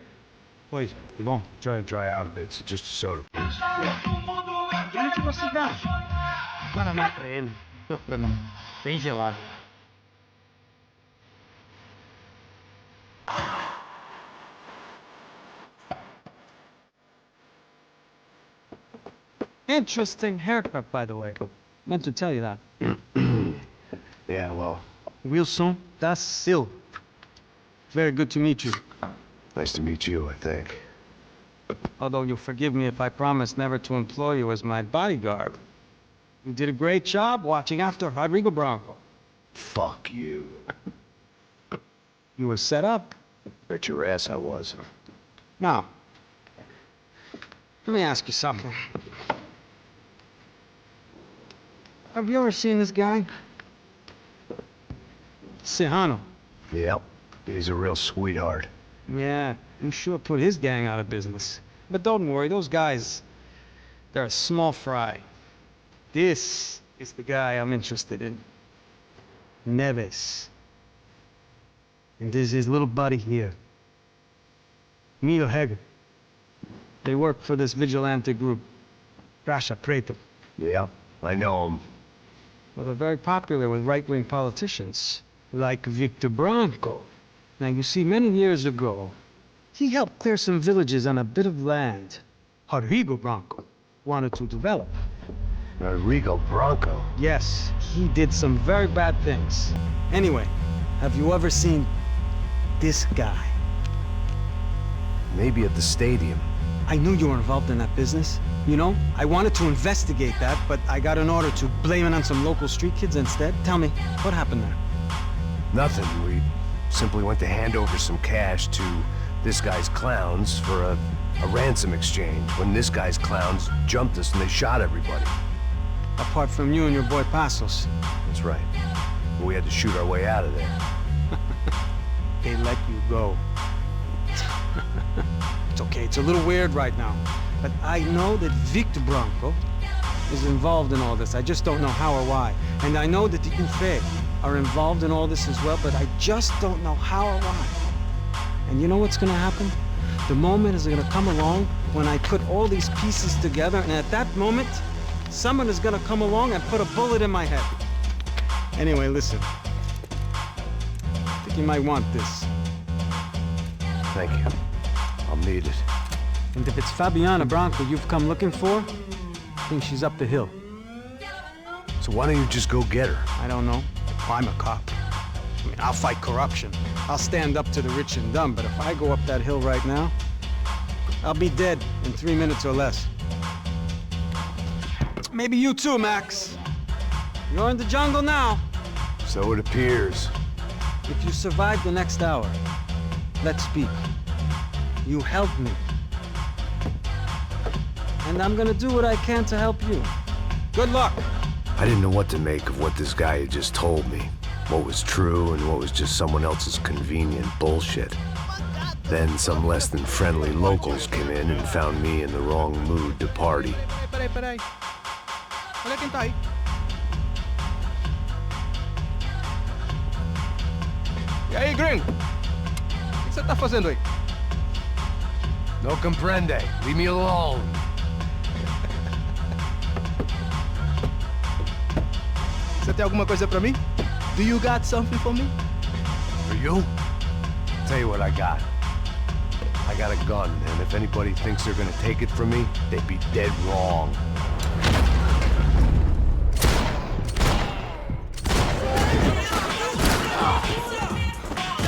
Wait, come on. Try and dry out a bit. It's just a soda, please. Gente, você dá. Para, Matt. Bem gelado. Interesting haircut, by the way. Meant to tell you that. Yeah, well, Wilson da Silva. Very good to meet you. nice to meet you, I think. Although you'll forgive me if I promise never to employ you as my bodyguard. You did a great job watching after Rodrigo Bronco. Fuck you. You were set up. Bet your ass I was. Now, let me ask you something. Have you ever seen this guy? Serrano. Yep, he's a real sweetheart. Yeah, you sure put his gang out of business. But don't worry, those guys, they're a small fry. This is the guy I'm interested in. Neves. And this is his little buddy here. Mio Heger. They work for this vigilante group, Racha Preto. Yeah, I know him. Well, they're very popular with right-wing politicians, like Victor Bronco. Now, you see, many years ago, he helped clear some villages on a bit of land Rodrigo Bronco wanted to develop. Rodrigo Bronco? Yes, he did some very bad things. Anyway, have you ever seen this guy? Maybe at the stadium. I knew you were involved in that business. You know, I wanted to investigate that, but I got an order to blame it on some local street kids instead. Tell me, what happened there? Nothing. We simply went to hand over some cash to this guy's clowns for a ransom exchange when this guy's clowns jumped us and they shot everybody. Apart from you and your boy Passos. That's right. We had to shoot our way out of there. They let you go. It's okay, it's a little weird right now. But I know that Victor Bronco is involved in all this. I just don't know how or why. And I know that the UFE are involved in all this as well, but I just don't know how or why. And you know what's gonna happen? The moment is gonna come along when I put all these pieces together, and at that moment, someone is gonna come along and put a bullet in my head. Anyway, listen. I think you might want this. Thank you. I'll need it. And if it's Fabiana Bronco you've come looking for, I think she's up the hill. So why don't you just go get her? I don't know. I'm a cop. I mean, I'll fight corruption. I'll stand up to the rich and dumb, but if I go up that hill right now, I'll be dead in 3 minutes or less. Maybe you too, Max. You're in the jungle now. So it appears. If you survive the next hour, let's speak. You help me. And I'm gonna do what I can to help you. Good luck. I didn't know what to make of what this guy had just told me. What was true and what was just someone else's convenient bullshit. Then some less than friendly locals came in and found me in the wrong mood to party. Peraí. Olha quem tá aí. E aí, gringo? O que você tá fazendo aí? No comprende. Leave me alone. Você tem alguma coisa pra mim? Do you got something for me? For you? Tell you what I got. I got a gun, and if anybody thinks they're gonna take it from me, they'd be dead wrong.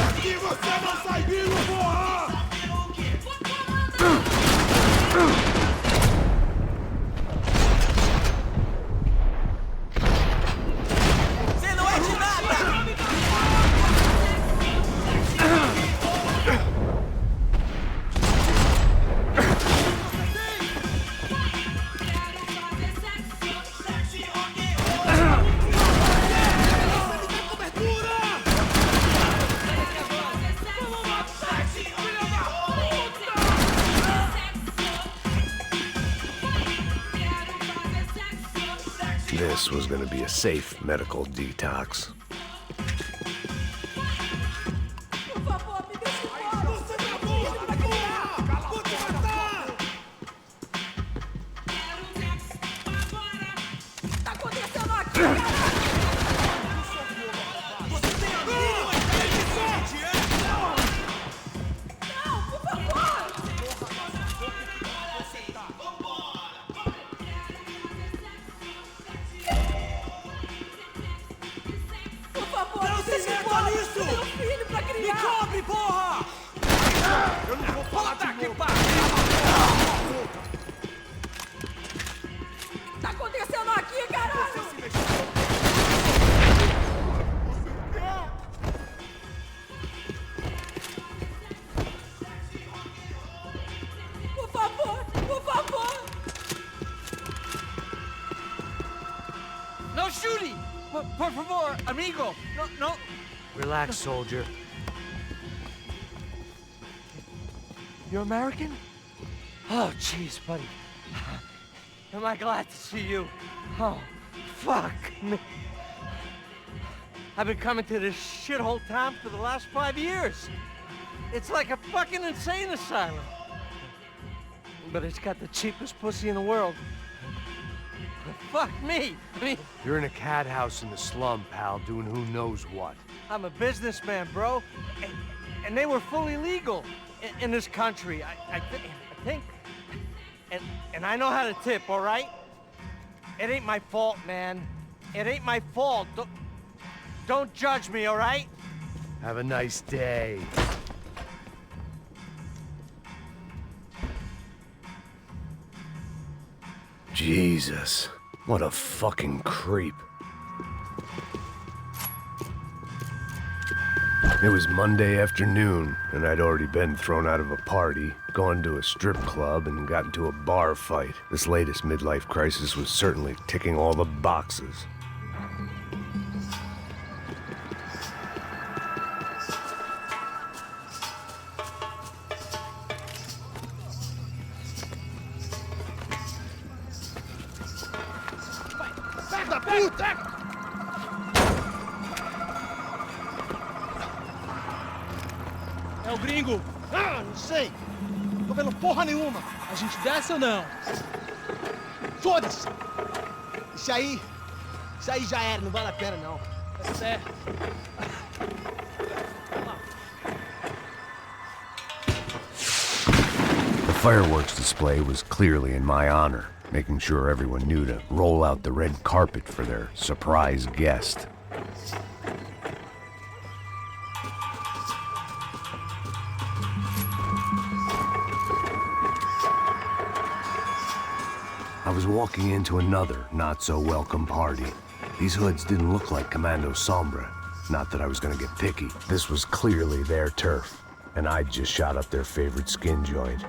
Aqui você não sai vivo, porra! Você não é de nada! This was gonna be a safe medical detox. Tá acontecendo aqui, caralho? Por favor, por favor! No shooting! Por favor, amigo! No. Relax, soldier. You're American? Oh, jeez, buddy. Am I glad to see you? Oh, fuck me. I've been coming to this shithole town for the last 5 years. It's like a fucking insane asylum. But it's got the cheapest pussy in the world. Fuck me. I mean, you're in a cat house in the slum, pal, doing who knows what. I'm a businessman, bro. And they were fully legal in this country. I think. And I know how to tip, all right? It ain't my fault, man. It ain't my fault. Don't judge me, all right? Have a nice day. Jesus, what a fucking creep. It was Monday afternoon, and I'd already been thrown out of a party, gone to a strip club, and got into a bar fight. This latest midlife crisis was certainly ticking all the boxes. Filho da puta! É o gringo. Ah, não sei. Tô vendo porra nenhuma. A gente desce ou não? Foda-se. Isso aí já era, não vale a pena não. Tá certo. The fireworks display was clearly in my honor, making sure everyone knew to roll out the red carpet for their surprise guest. I was walking into another not-so-welcome party. These hoods didn't look like Commando Sombra. Not that I was gonna get picky. This was clearly their turf, and I'd just shot up their favorite skin joint.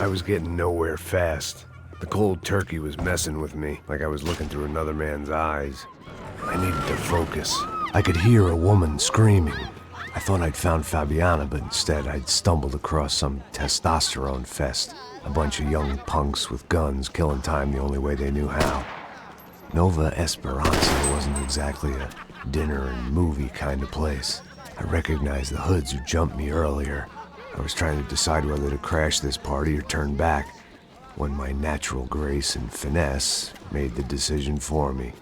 I was getting nowhere fast. The cold turkey was messing with me, like I was looking through another man's eyes. I needed to focus. I could hear a woman screaming. I thought I'd found Fabiana, but instead I'd stumbled across some testosterone fest. A bunch of young punks with guns killing time the only way they knew how. Nova Esperanza wasn't exactly a dinner and movie kind of place. I recognized the hoods who jumped me earlier. I was trying to decide whether to crash this party or turn back, when my natural grace and finesse made the decision for me.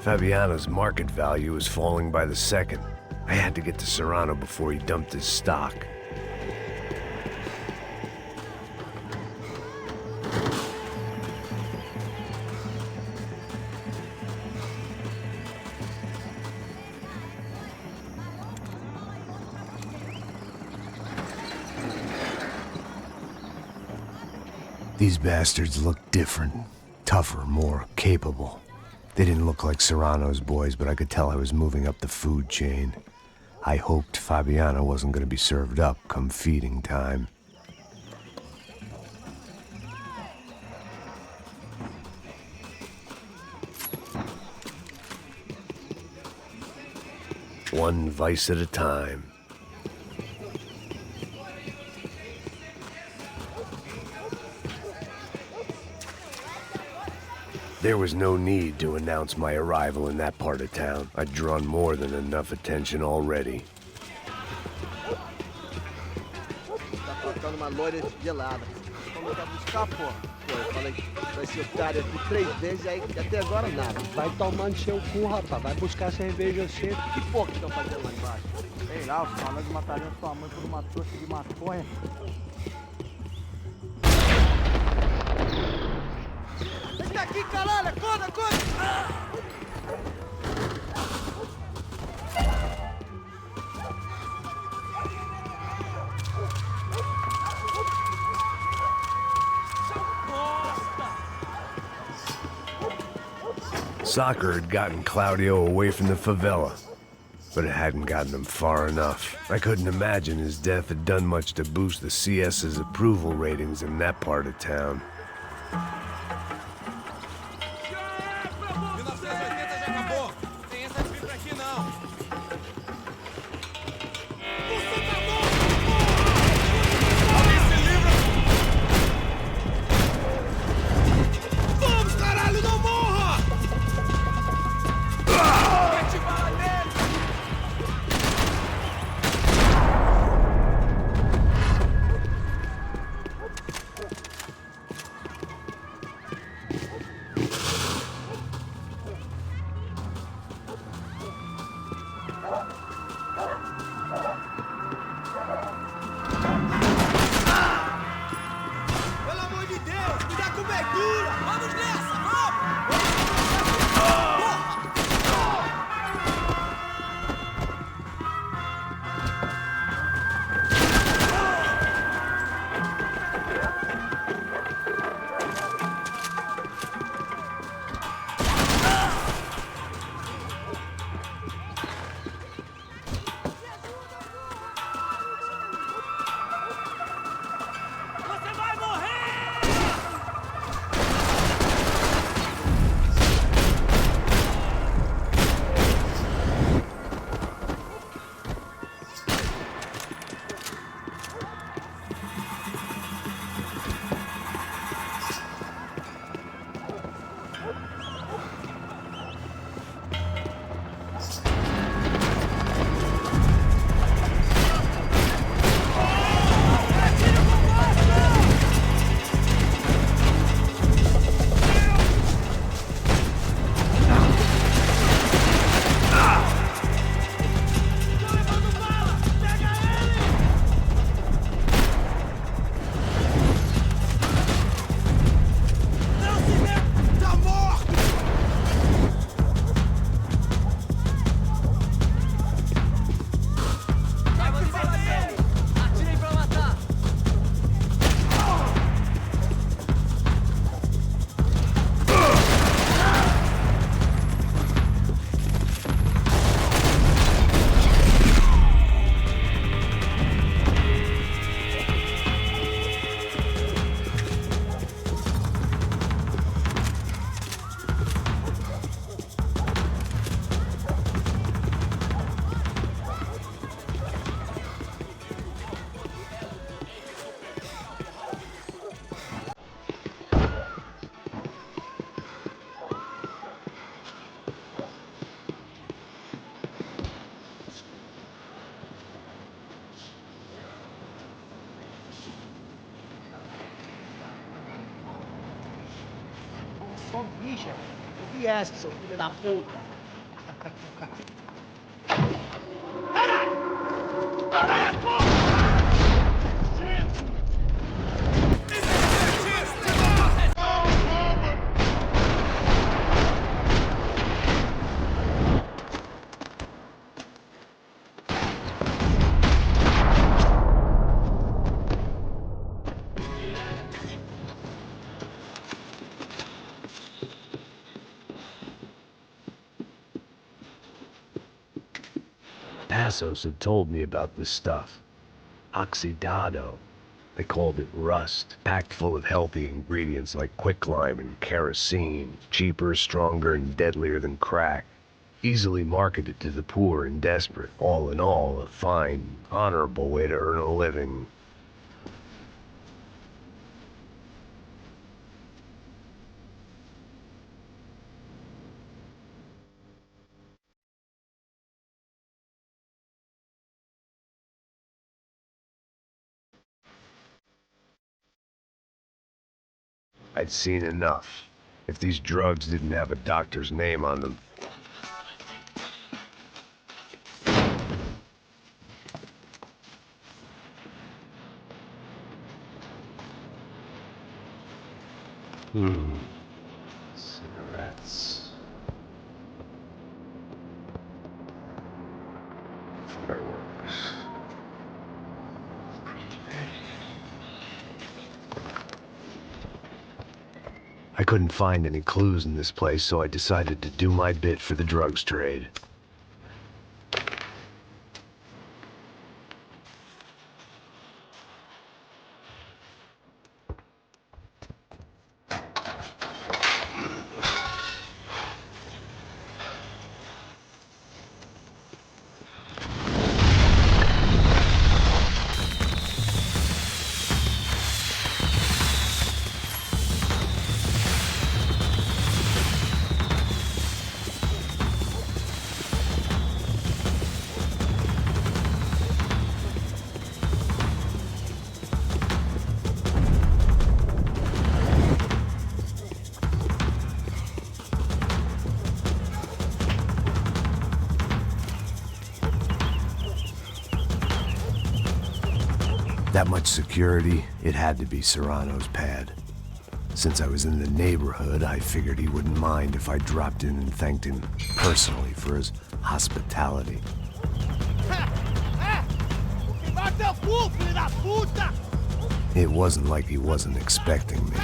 Fabiana's market value was falling by the second. I had to get to Serrano before he dumped his stock. These bastards looked different, tougher, more capable. They didn't look like Serrano's boys, but I could tell I was moving up the food chain. I hoped Fabiana wasn't going to be served up come feeding time. One vice at a time. There was no need to announce my arrival in that part of town. I'd drawn more than enough attention already. Tá faltando uma loira gelada. quer buscar, pô? Pô, eu falei pra esse otário aqui 3 vezes, aí até agora nada. Vai tomando seu cu, rapaz. Vai buscar cerveja cedo. Que porra que estão fazendo lá embaixo? Sei lá, os malandros matariam sua mãe por uma trouxa de maconha. Esse daqui, caralho! Acorda, acorda! Soccer had gotten Claudio away from the favela, but it hadn't gotten him far enough. I couldn't imagine his death had done much to boost the CS's approval ratings in that part of town. Ô, bicha, o que é essa, seu filho da puta? Passos had told me about this stuff. Oxidado. They called it rust, packed full of healthy ingredients like quicklime and kerosene, cheaper, stronger, and deadlier than crack. Easily marketed to the poor and desperate. All in all, a fine, honorable way to earn a living. I'd seen enough. If these drugs didn't have a doctor's name on them. Cigarettes. Fireworks. I couldn't find any clues in this place, so I decided to do my bit for the drugs trade. That much security, it had to be Serrano's pad. Since I was in the neighborhood, I figured he wouldn't mind if I dropped in and thanked him personally for his hospitality. It wasn't like he wasn't expecting me.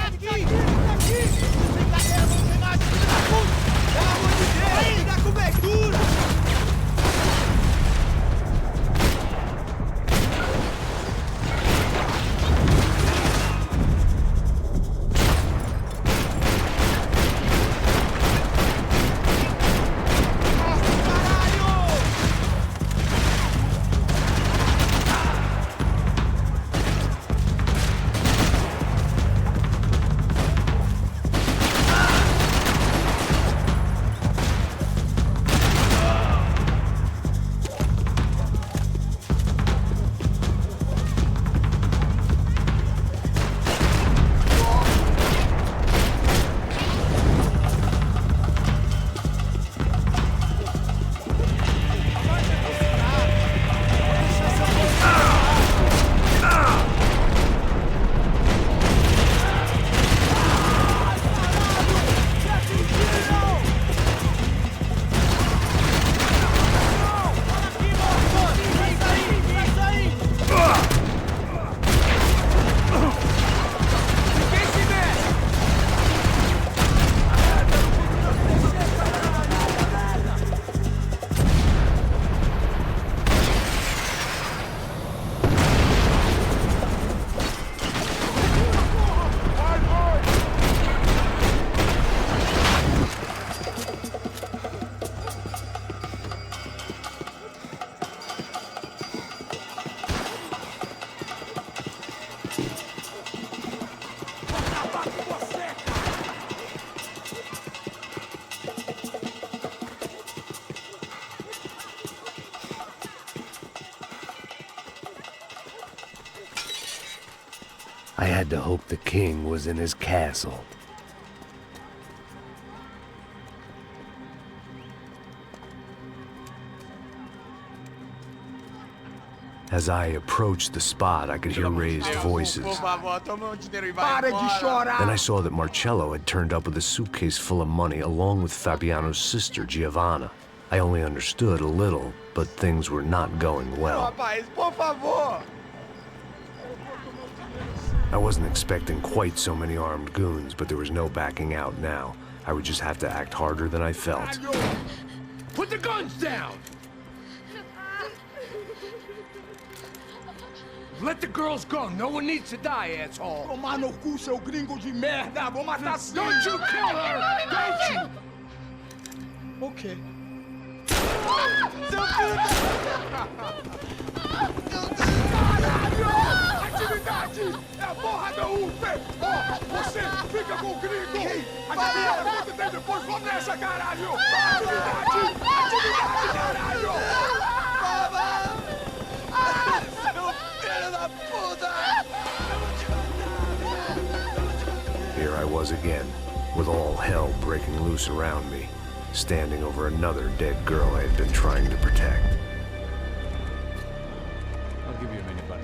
I had to hope the king was in his castle. As I approached the spot, I could hear raised voices. Then I saw that Marcello had turned up with a suitcase full of money along with Fabiano's sister, Giovanna. I only understood a little, but things were not going well. I wasn't expecting quite so many armed goons, but there was no backing out now. I would just have to act harder than I felt. Put the guns down! Let the girls go. No one needs to die, asshole. Tomar no cu, seu gringo de merda. Vou matar sim. Don't you kill her! Don't you? Okay. Caralho! Atividade! É a porra da UP! Ó, você fica com o gringo! A galera conta dele depois, vamos nessa, caralho! Atividade! Atividade, caralho! Seu filho da puta! Here I I was again, with all hell breaking loose around me, standing over another dead girl I had been trying to protect. I'll give you a minute, buddy.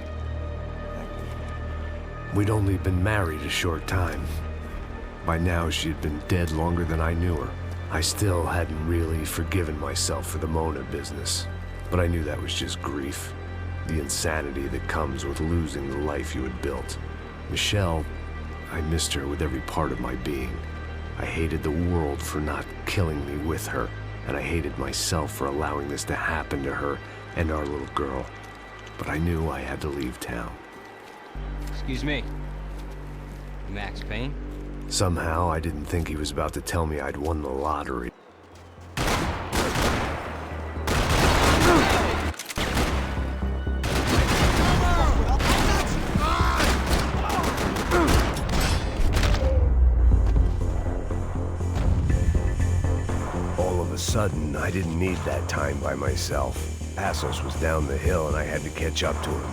We'd only been married a short time. By now, she had been dead longer than I knew her. I still hadn't really forgiven myself for the Mona business, but I knew that was just grief. The insanity that comes with losing the life you had built. Michelle, I missed her with every part of my being. I hated the world for not killing me with her, and I hated myself for allowing this to happen to her and our little girl. But I knew I had to leave town. Excuse me. Max Payne? Somehow, I didn't think he was about to tell me I'd won the lottery. All of a sudden, I didn't need that time by myself. Passos was down the hill and I had to catch up to him.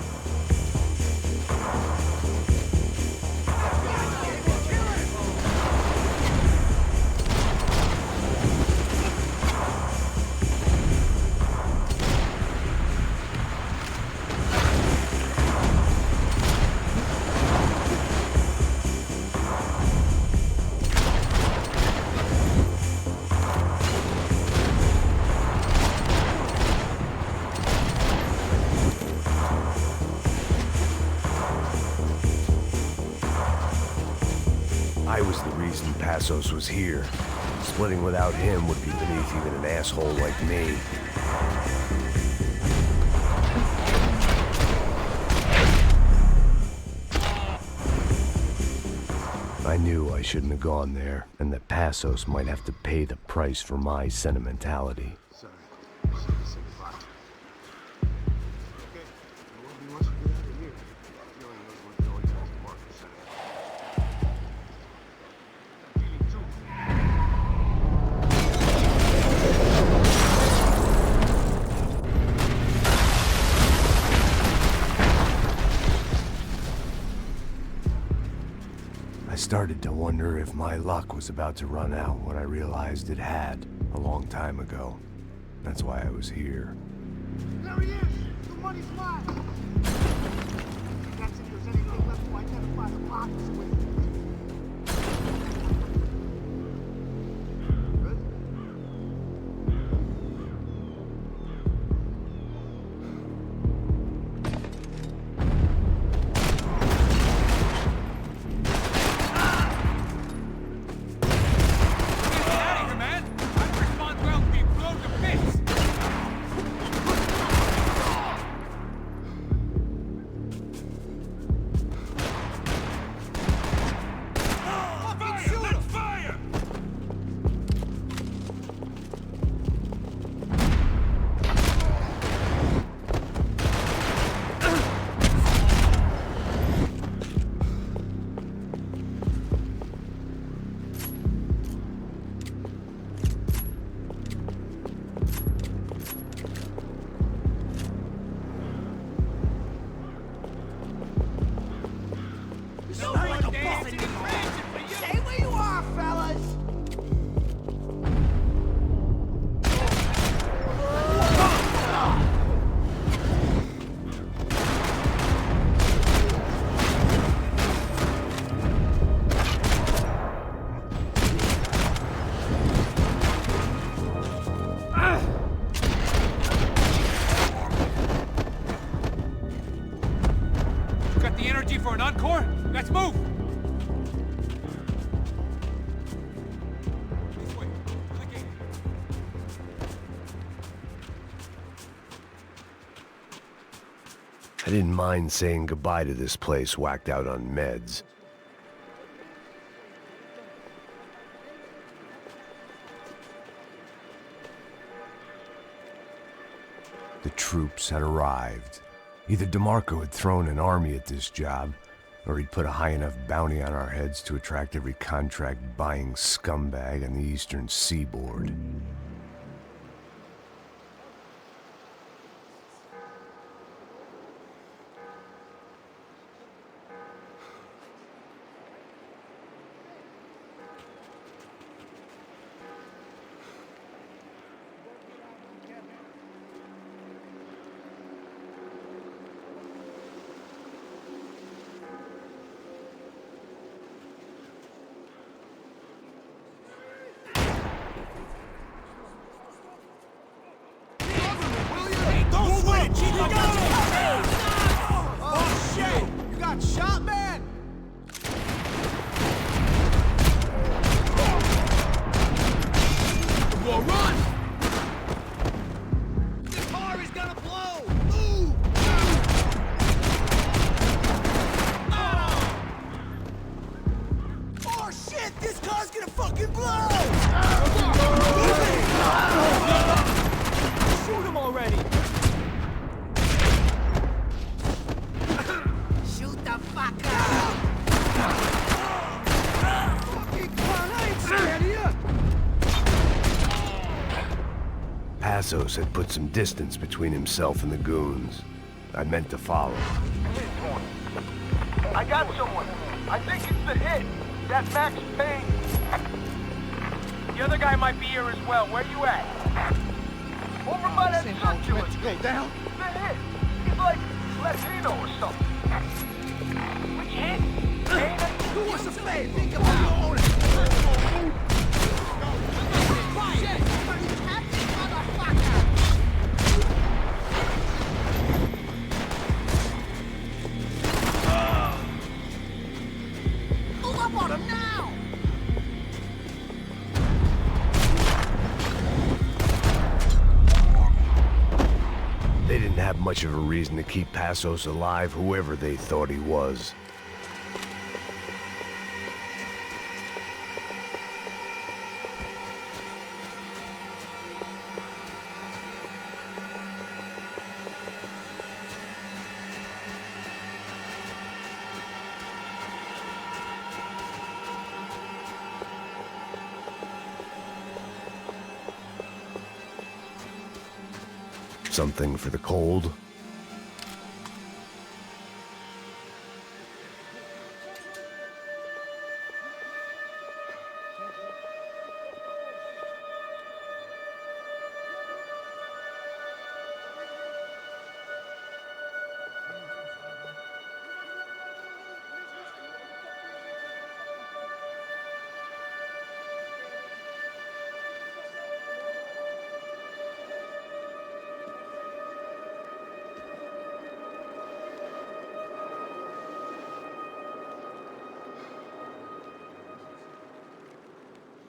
I was the reason Passos was here. Splitting without him would be beneath even an asshole like me. I knew I shouldn't have gone there, and that Passos might have to pay the price for my sentimentality. I started to wonder if my luck was about to run out when I realized it had a long time ago. That's why I was here. There he is! The money's mine! That's if there's anything left to identify the boxes with. Stay where you are, fellas! You got the energy for an encore? Let's move! I didn't mind saying goodbye to this place whacked out on meds. The troops had arrived. Either DeMarco had thrown an army at this job, or he'd put a high enough bounty on our heads to attract every contract-buying scumbag on the eastern seaboard. got shot, man! Well, run! The car is gonna blow! Move! Oh shit! This car's gonna fucking blow! Shoot him already! Shoot the fucker! Fucking clown, I ain't scared of you! Passos had put some distance between himself and the goons. I meant to follow. I got someone. I think it's the hit. That Max Payne. The other guy might be here as well. Where you at? Over by that circular. To go down? The hit. He's like Latino or something. Which hit? Payne? Who wants to play? Think about your own. Quiet! Captain motherfucker! Move up on him now! They didn't have much of a reason to keep Passos alive, whoever they thought he was. Something for the cold?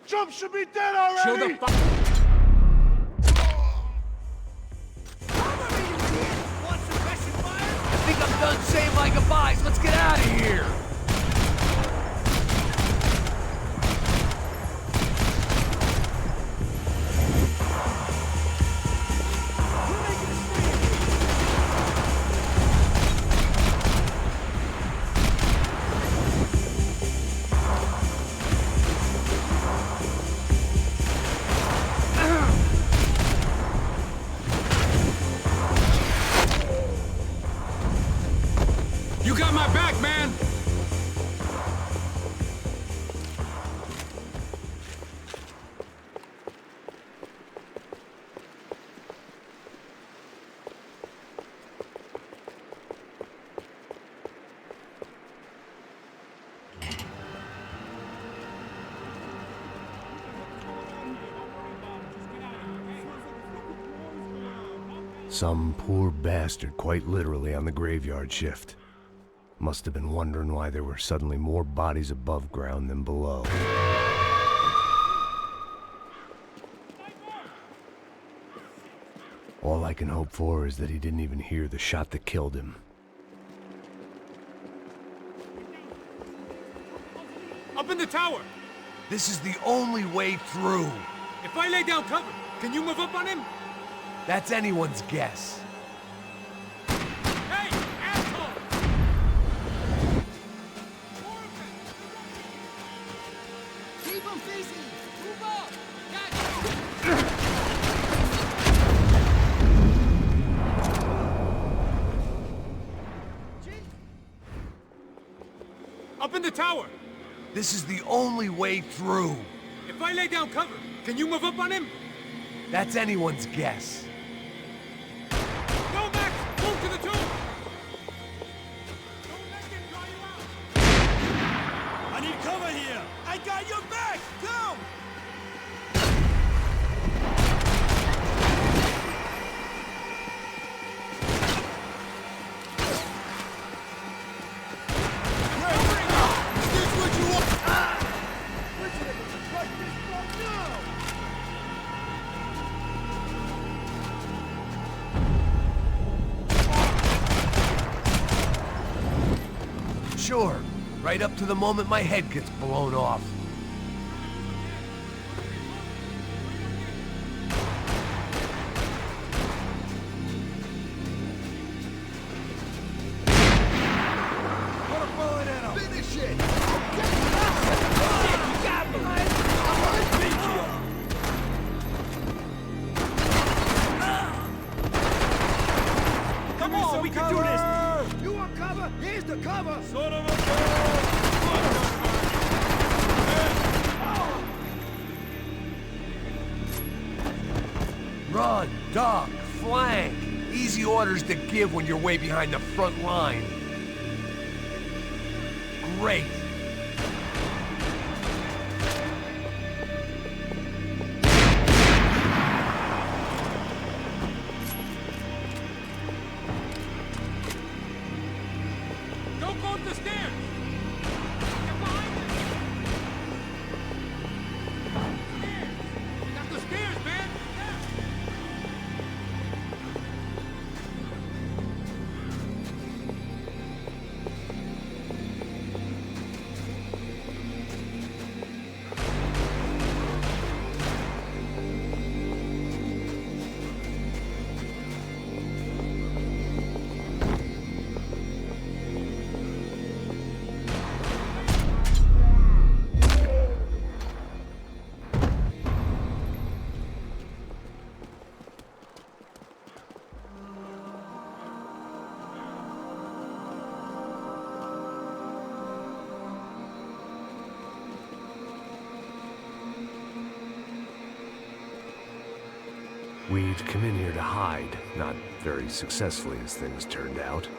Trump should be dead already! Chill the fuck. I think I'm done saying my goodbyes. Let's get out of here. You got my back, man! Some poor bastard quite literally on the graveyard shift. Must have been wondering why there were suddenly more bodies above ground than below. All I can hope for is that he didn't even hear the shot that killed him. Up in the tower! This is the only way through. If I lay down cover, can you move up on him? That's anyone's guess. Hey, asshole! Keep him busy! Move up! Up in the tower! This is the only way through. If I lay down cover, can you move up on him? That's anyone's guess. Go, Max! Move to the tomb! I need cover here! I got your back! Come! Sure, right up to the moment my head gets blown off. Finish it! Come on, we can do this! You want cover? Here's the cover! Son of a Run, duck, flank. Easy orders to give when you're way behind the front line. Great. Don't go up the stairs! Get behind us! Stairs! Got the stairs, man! We'd come in here to hide, not very successfully as things turned out.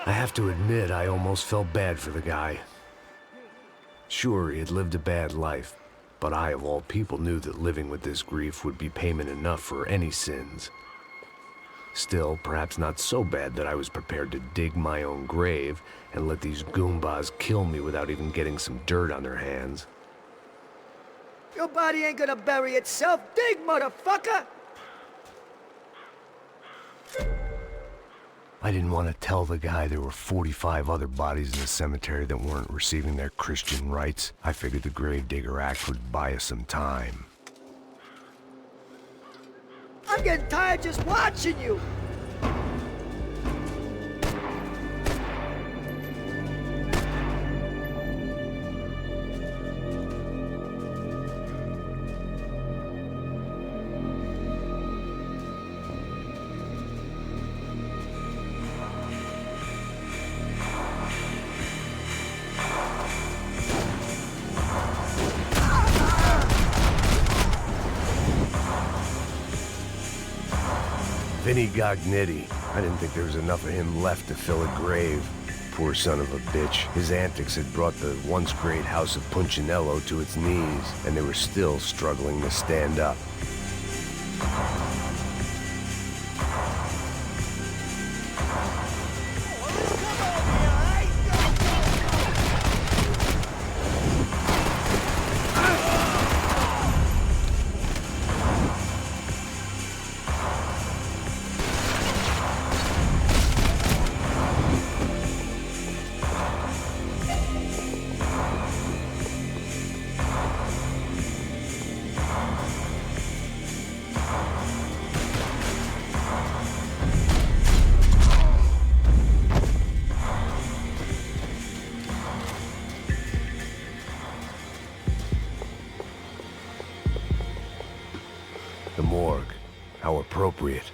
I have to admit, I almost felt bad for the guy. Sure, he had lived a bad life, but I, of all people, knew that living with this grief would be payment enough for any sins. Still, perhaps not so bad that I was prepared to dig my own grave and let these goombas kill me without even getting some dirt on their hands. Your body ain't gonna bury itself. Dig, motherfucker! I didn't want to tell the guy there were 45 other bodies in the cemetery that weren't receiving their Christian rites. I figured the Gravedigger Act would buy us some time. I'm getting tired just watching you! Vinny Gognitti, I didn't think there was enough of him left to fill a grave. Poor son of a bitch. His antics had brought the once great house of Punchinello to its knees, and they were still struggling to stand up. The morgue. How appropriate.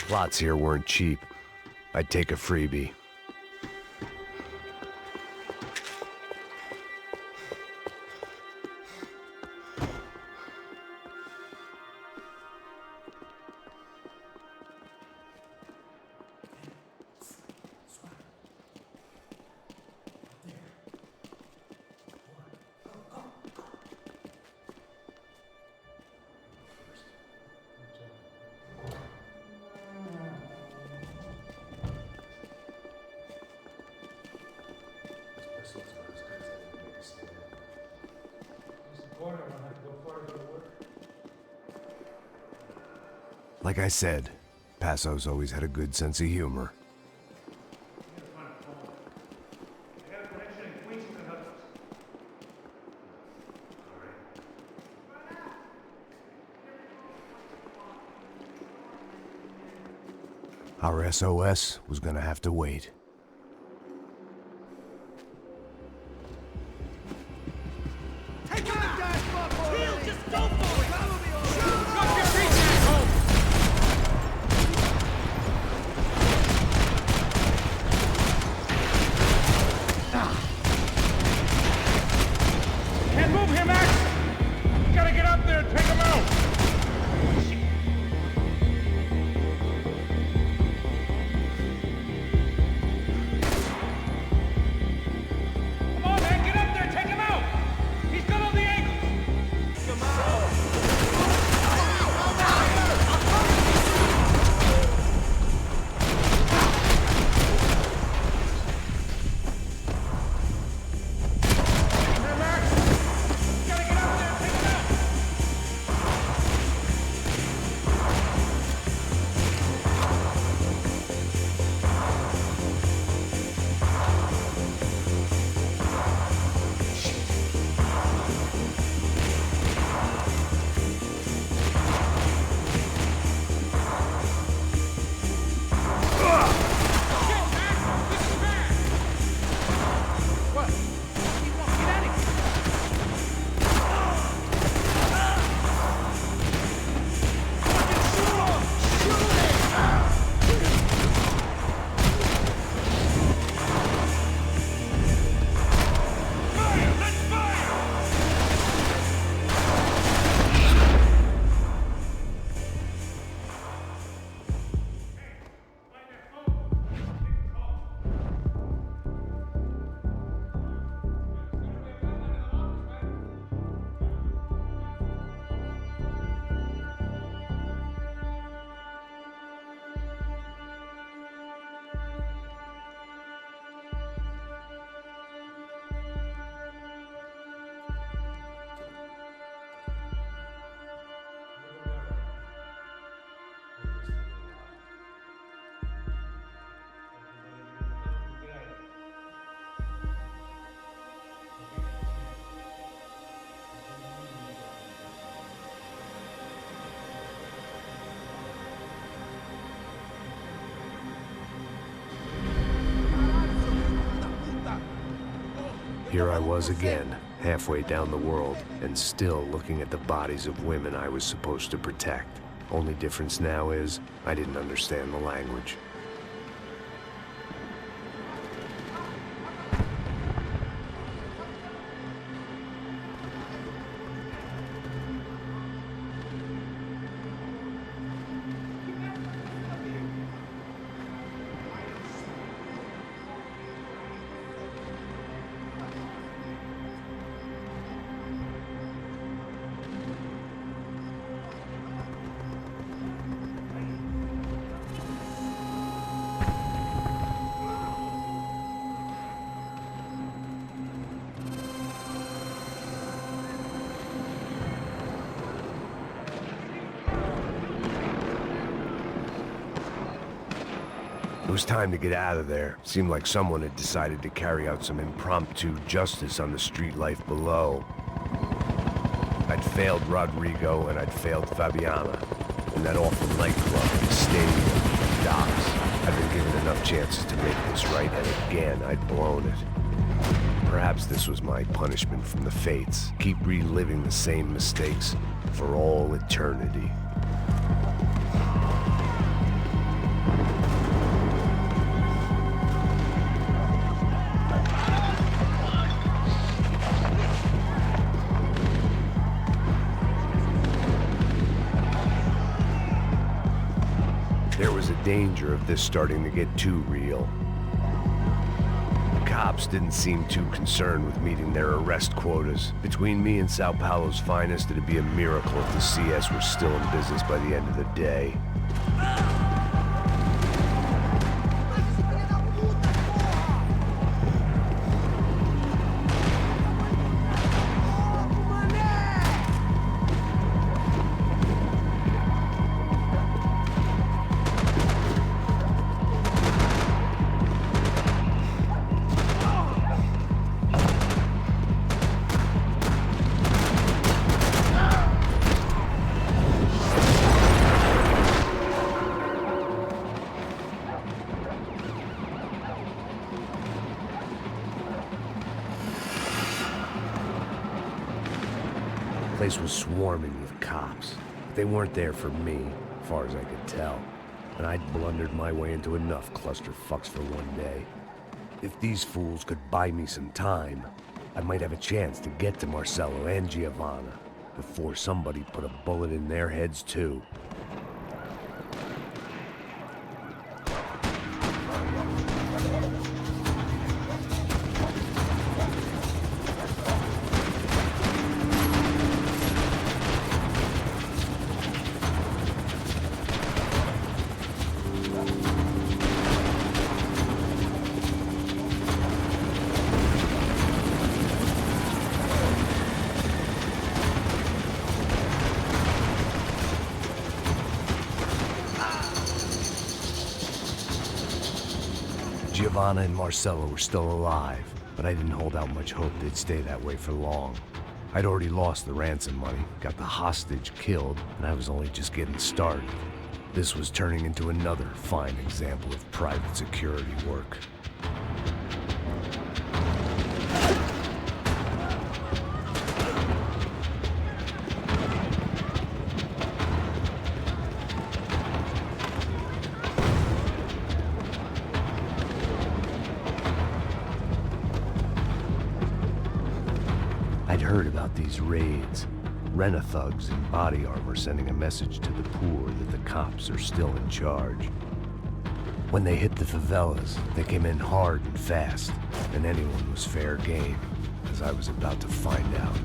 Plots here weren't cheap. I'd take a freebie. Like I said, Passo's always had a good sense of humor. Our SOS was gonna have to wait. Can't move him, Max! You gotta get up there and take him out! here I was again, halfway down the world, and still looking at the bodies of women I was supposed to protect. Only difference now is, I didn't understand the language. It was time to get out of there. Seemed like someone had decided to carry out some impromptu justice on the street life below. I'd failed Rodrigo and I'd failed Fabiana. And that awful nightclub, the stadium, the docks. I'd been given enough chances to make this right, and again, I'd blown it. Perhaps this was my punishment from the fates. Keep reliving the same mistakes for all eternity. There was a danger of this starting to get too real. The cops didn't seem too concerned with meeting their arrest quotas. Between me and Sao Paulo's finest, it'd be a miracle if the CS were still in business by the end of the day. The place was swarming with cops. They weren't there for me, as far as I could tell. And I'd blundered my way into enough clusterfucks for one day. If these fools could buy me some time, I might have a chance to get to Marcelo and Giovanna before somebody put a bullet in their heads too. Giovanna and Marcelo were still alive, but I didn't hold out much hope they'd stay that way for long. I'd already lost the ransom money, got the hostage killed, and I was only just getting started. This was turning into another fine example of private security work. I'd heard about these raids. Rent-a-thugs in body armor sending a message to the poor that the cops are still in charge. When they hit the favelas, they came in hard and fast, and anyone was fair game, as I was about to find out.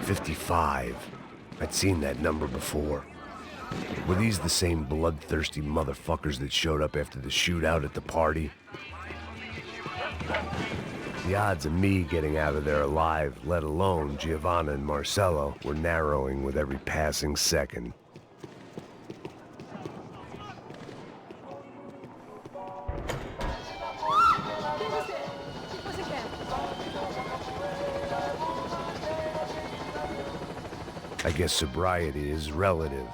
55. I'd seen that number before. Were these the same bloodthirsty motherfuckers that showed up after the shootout at the party? The odds of me getting out of there alive, let alone Giovanna and Marcello, were narrowing with every passing second. I guess sobriety is relative.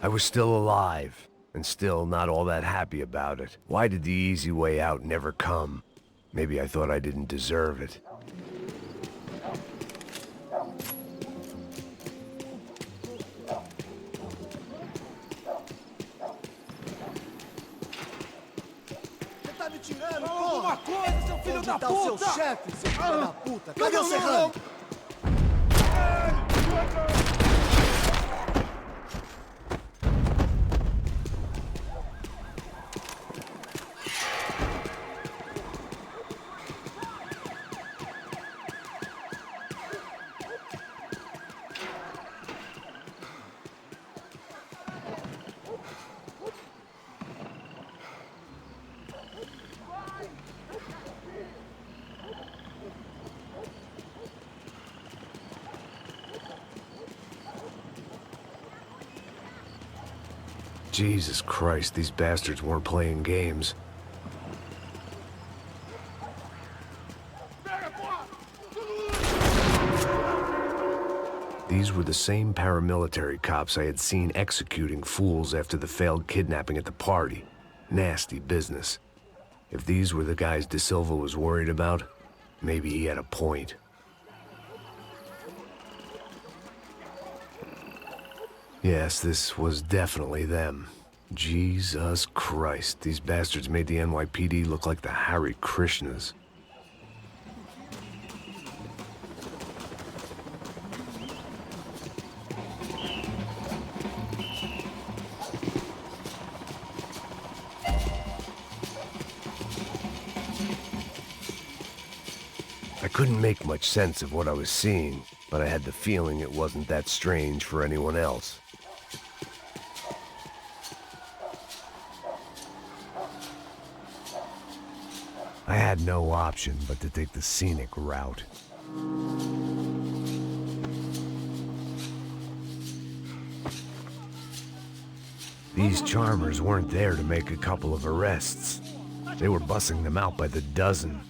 I was still alive, and still not all that happy about it. Why did the easy way out never come? Maybe I thought I didn't deserve it. Você tá me tirando, porra? Alguma coisa, seu filho da puta! Onde tá o seu chefe, seu filho da puta? Cadê o Serrano? Jesus Christ, these bastards weren't playing games. These were the same paramilitary cops I had seen executing fools after the failed kidnapping at the party. Nasty business. If these were the guys De Silva was worried about, maybe he had a point. Yes, this was definitely them. Jesus Christ, these bastards made the NYPD look like the Hare Krishnas. I couldn't make much sense of what I was seeing, but I had the feeling it wasn't that strange for anyone else. I had no option but to take the scenic route. These charmers weren't there to make a couple of arrests. They were bussing them out by the dozen.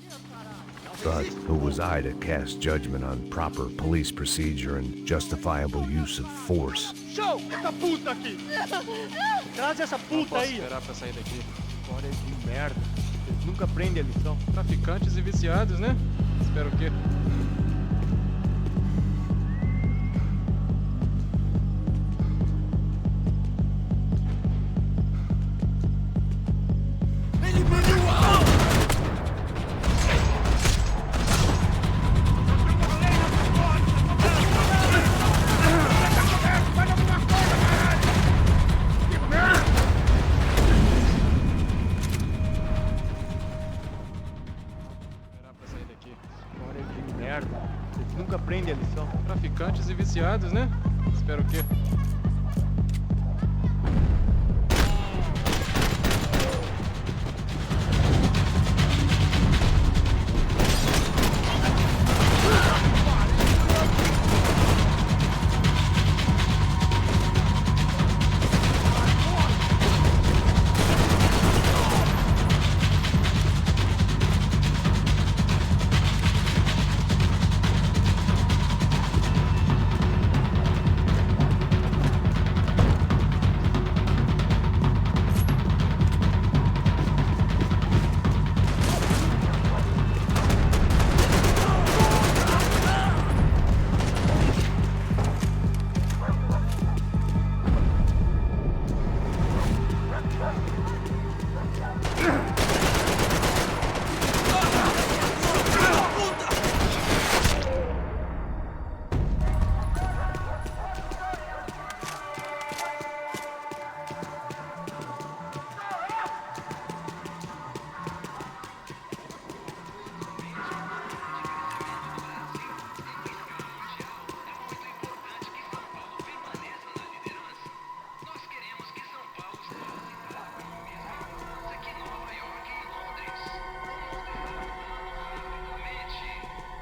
But who was I to cast judgment on proper police procedure and justifiable use of force? Show! Essa puta aqui! Traz essa puta aí! Esperar pra sair daqui. História de merda. Eles nunca aprendem a lição. Traficantes e viciados, né? Espero o quê? Ele me viu! aprendem a lição. Traficantes e viciados, né? Espero que...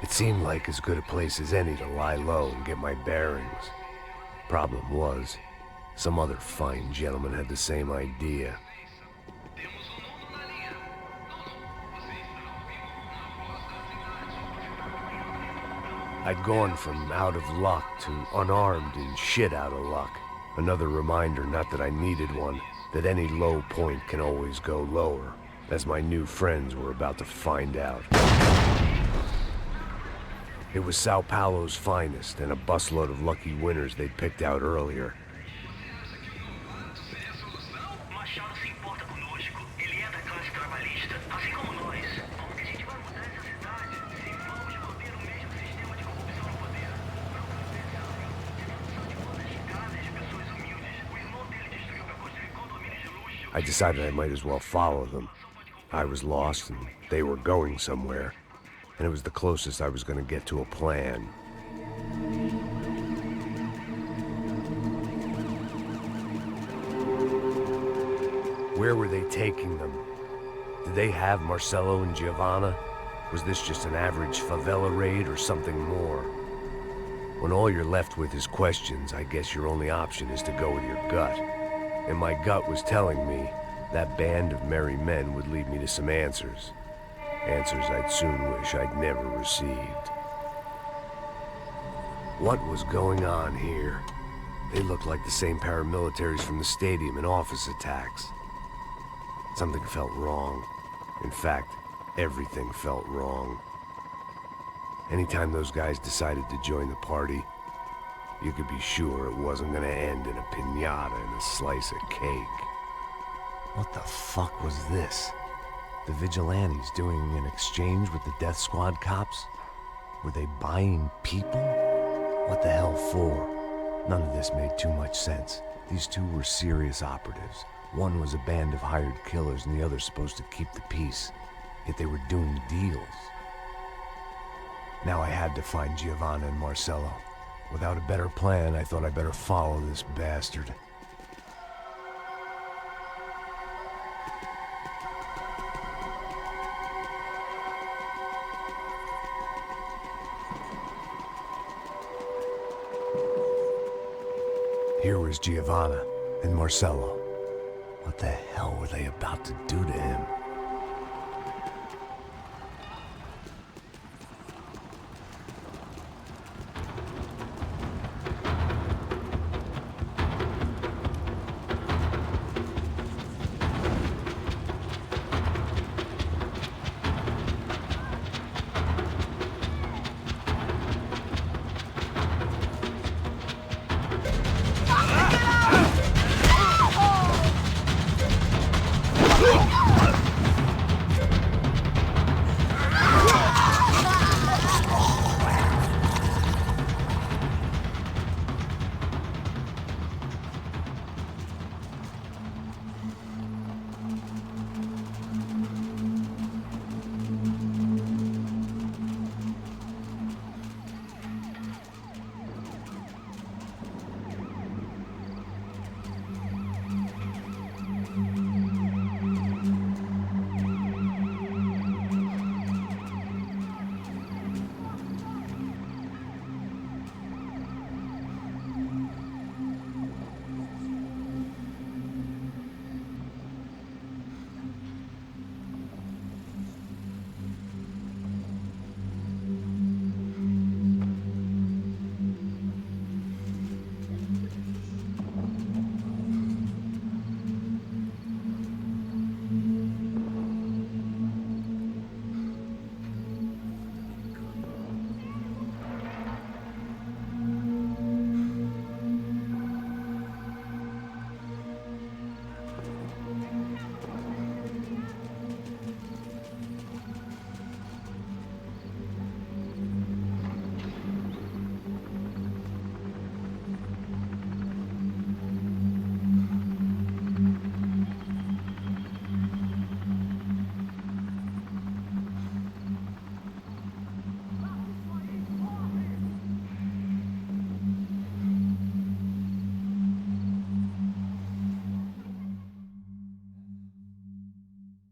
It seemed like as good a place as any to lie low and get my bearings. Problem was, some other fine gentleman had the same idea. I'd gone from out of luck to unarmed and shit out of luck. Another reminder, not that I needed one, that any low point can always go lower, as my new friends were about to find out. It was Sao Paulo's finest, and a busload of lucky winners they'd picked out earlier. I decided I might as well follow them. I was lost, and they were going somewhere. And it was the closest I was going to get to a plan. Where were they taking them? Did they have Marcelo and Giovanna? Was this just an average favela raid or something more? When all you're left with is questions, I guess your only option is to go with your gut. And my gut was telling me that band of merry men would lead me to some answers. Answers I'd soon wish I'd never received. What was going on here? They looked like the same paramilitaries from the stadium in office attacks. Something felt wrong. In fact, everything felt wrong. Anytime those guys decided to join the party, you could be sure it wasn't gonna end in a piñata and a slice of cake. What the fuck was this? The vigilantes doing an exchange with the death squad cops? Were they buying people? What the hell for? None of this made too much sense. These two were serious operatives. One was a band of hired killers and the other supposed to keep the peace. Yet they were doing deals. Now I had to find Giovanna and Marcelo. Without a better plan, I thought I'd better follow this bastard. Here was Giovanna and Marcelo. What the hell were they about to do to him?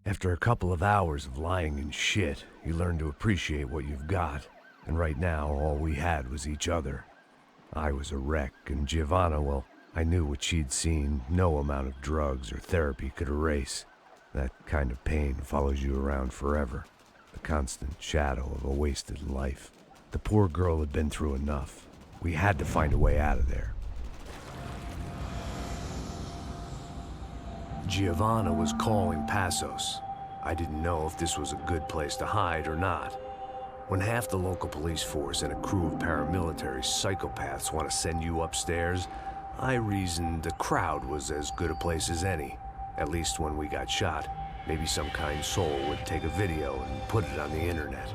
After a couple of hours of lying in shit, you learn to appreciate what you've got. And right now, all we had was each other. I was a wreck, and Giovanna, well, I knew what she'd seen no amount of drugs or therapy could erase. That kind of pain follows you around forever. The constant shadow of a wasted life. The poor girl had been through enough. We had to find a way out of there. Giovanna was calling Passos. I didn't know if this was a good place to hide or not. When half the local police force and a crew of paramilitary psychopaths want to send you upstairs, I reasoned the crowd was as good a place as any. At least when we got shot, maybe some kind soul would take a video and put it on the internet.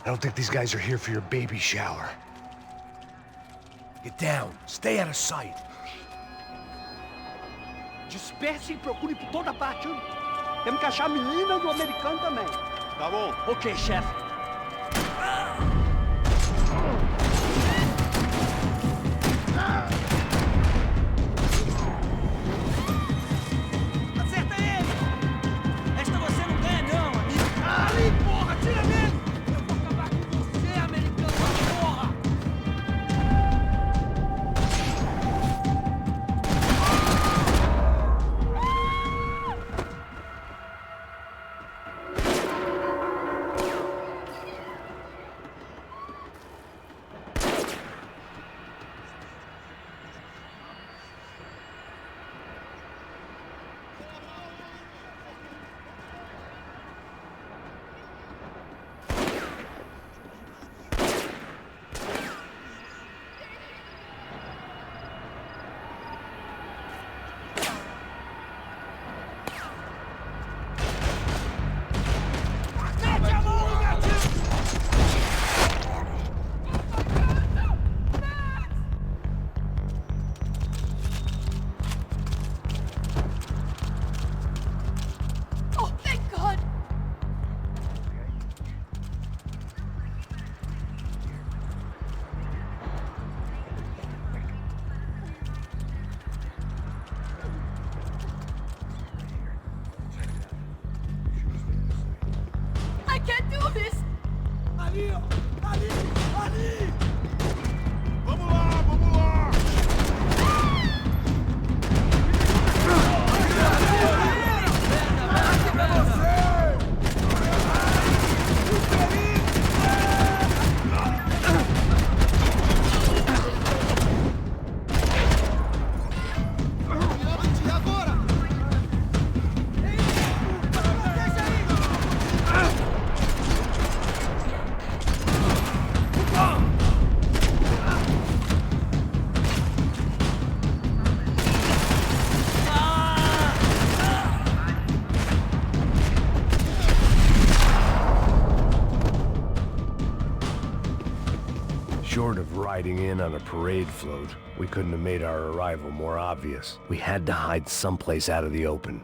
I don't think these guys are here for your baby shower. Get down. Stay out of sight. Disperse e procure por toda parte. Temos que achar a menina e o americano também. Tá bom. Ok, chefe. Acerta ele! Esta você não ganha não, amigo. Ali, porra! Tira nele! Eu vou acabar com você, americano, porra! riding in on a parade float, we couldn't have made our arrival more obvious. We had to hide someplace out of the open.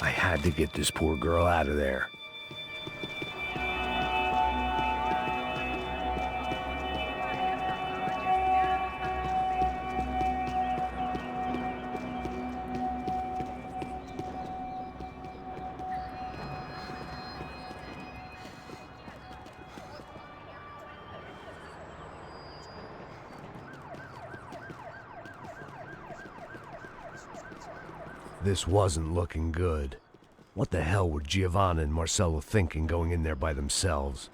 I had to get this poor girl out of there. This wasn't looking good. What the hell were Giovanna and Marcello thinking going in there by themselves?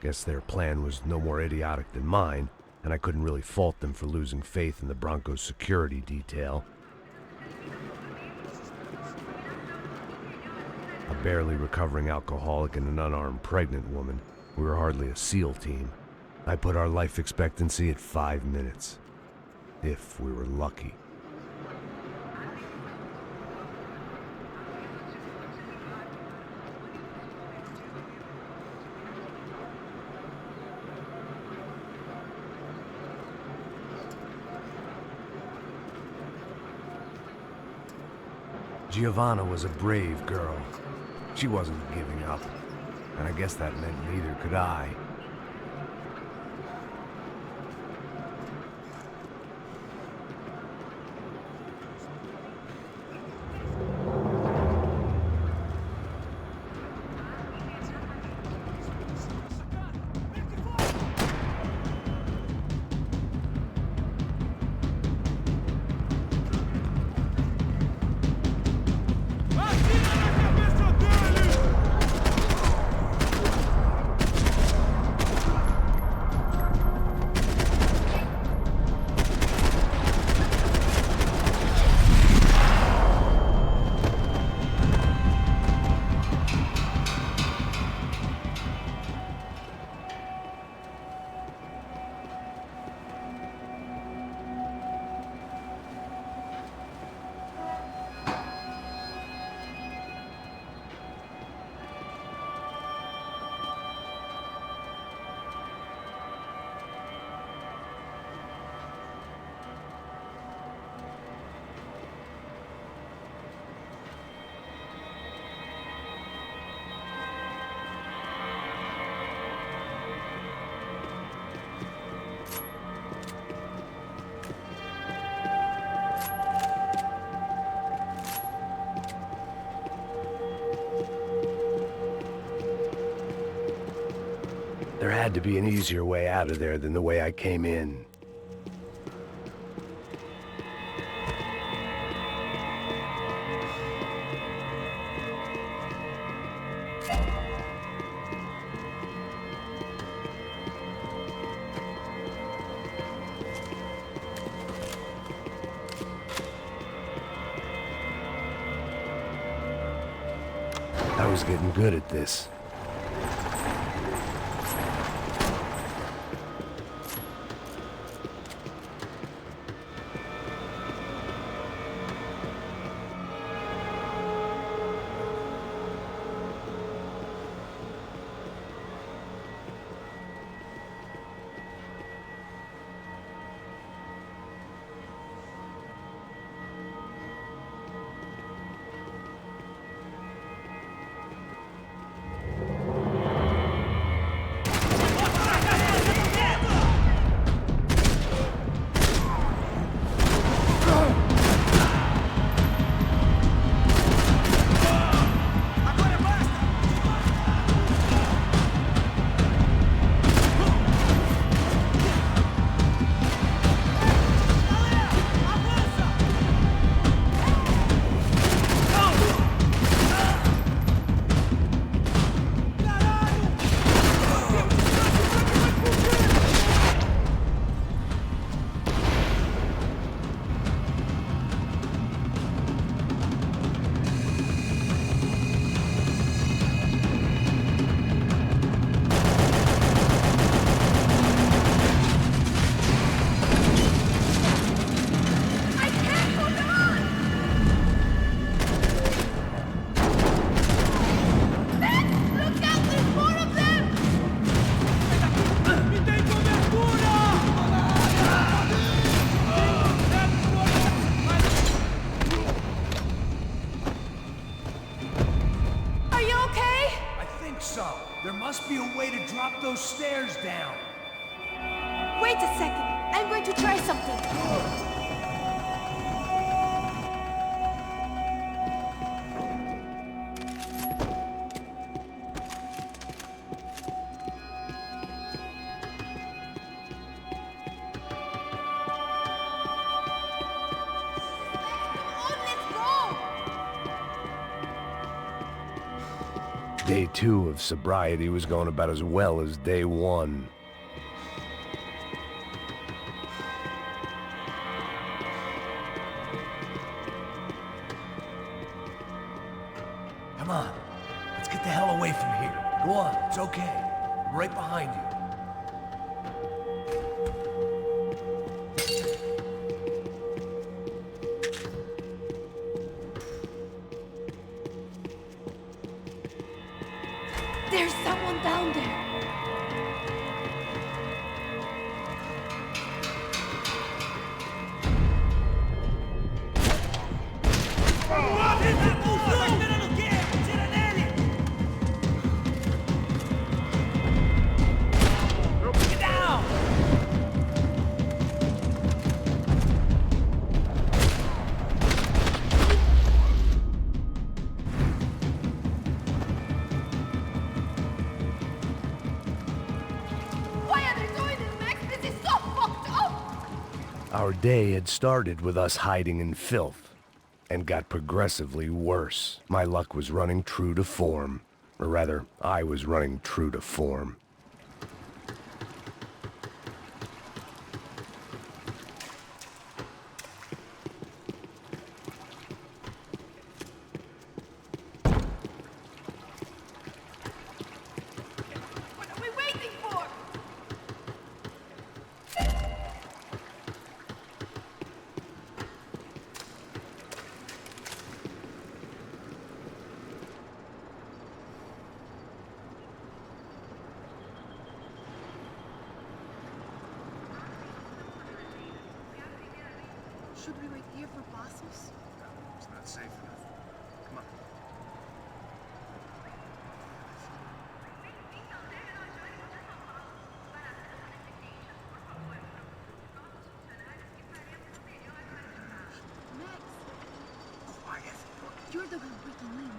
Guess their plan was no more idiotic than mine, and I couldn't really fault them for losing faith in the Broncos' security detail. A barely recovering alcoholic and an unarmed pregnant woman, we were hardly a SEAL team. I put our life expectancy at 5 minutes. If we were lucky. Giovanna was a brave girl. She wasn't giving up, and I guess that meant neither could I. There had to be an easier way out of there than the way I came in. I was getting good at this. drop those stairs down. Wait a second. I'm going to try something. Day 2 of sobriety was going about as well as day 1. Come on, let's get the hell away from here. Go on, it's okay. I'm right behind you. There's someone down there. Our day had started with us hiding in filth, and got progressively worse. My luck was running true to form. Or rather, I was running true to form. Should we wait here for buses? No, it's not safe enough. Come on. Max! Quiet! You're the one breaking in.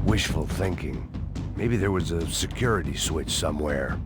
Wishful thinking. Maybe there was a security switch somewhere.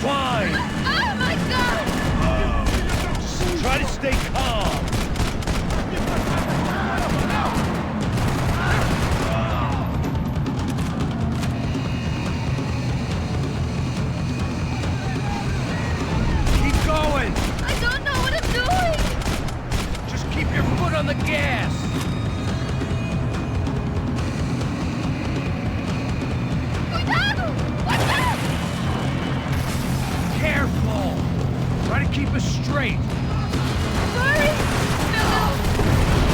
fine! Oh my God! Just try to stay calm. Keep going! I don't know what I'm doing! Just keep your foot on the gas! Cuidado! What's that? Careful! Try to keep us straight. Sorry! No!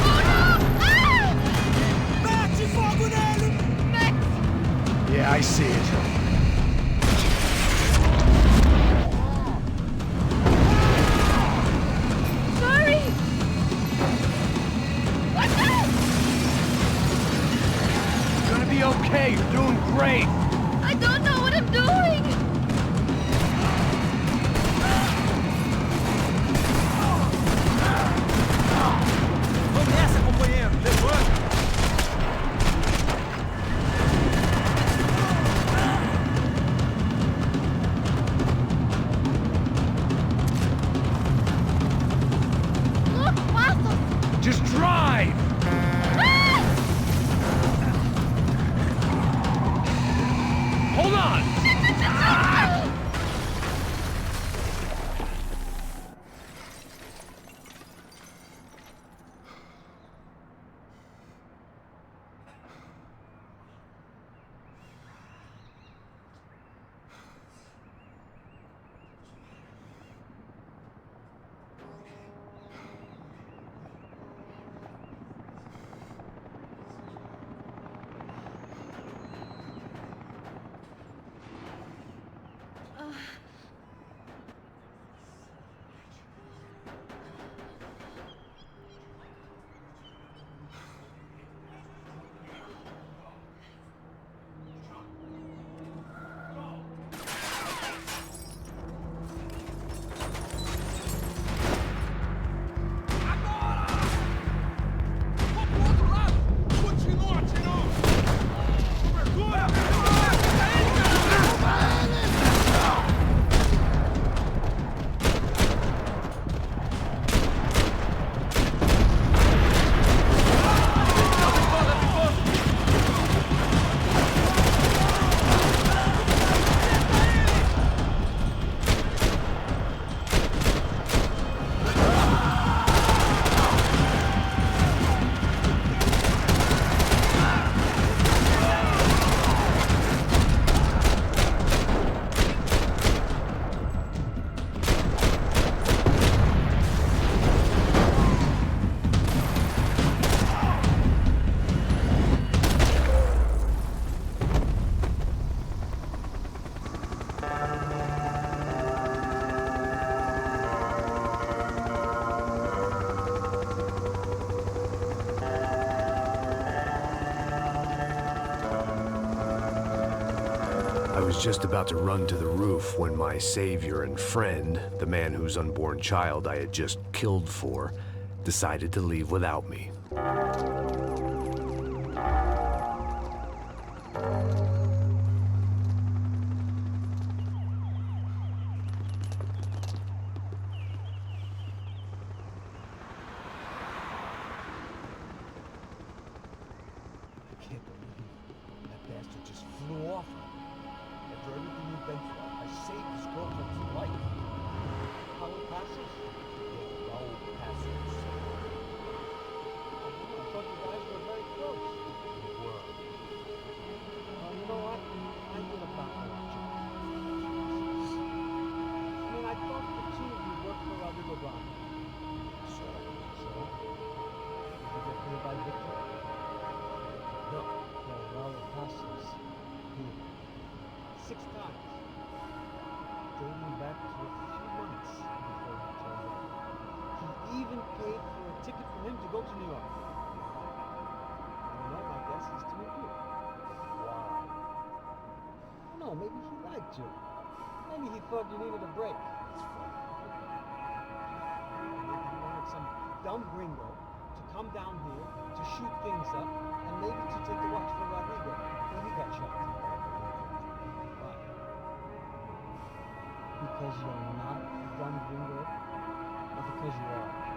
Oh no! Ah! Mete fogo nele! Max! Yeah, I see it. Sorry! What's that? You're gonna be okay. You're doing great. I don't know what I'm doing! Vamos nessa, companheiro! Levanta! Look, passos! Just drive! Ah! Hold on! I was just about to run to the roof when my savior and friend, the man whose unborn child I had just killed for, decided to leave without me. Maybe he thought you needed a break. Maybe he wanted some dumb gringo to come down here to shoot things up and maybe to take the watch for Rodrigo when he got shot. Why? because you're not a dumb gringo, or because you are?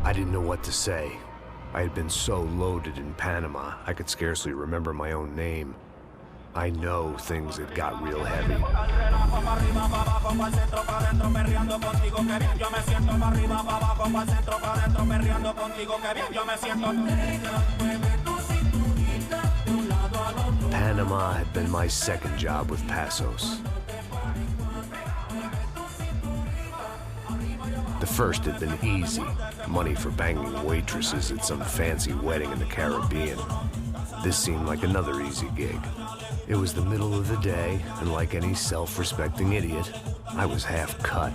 I didn't know what to say. I had been so loaded in Panama, I could scarcely remember my own name. I know things had got real heavy. Panama had been my second job with Passos. The first had been easy, money for banging waitresses at some fancy wedding in the Caribbean. This seemed like another easy gig. It was the middle of the day, and like any self-respecting idiot, I was half cut.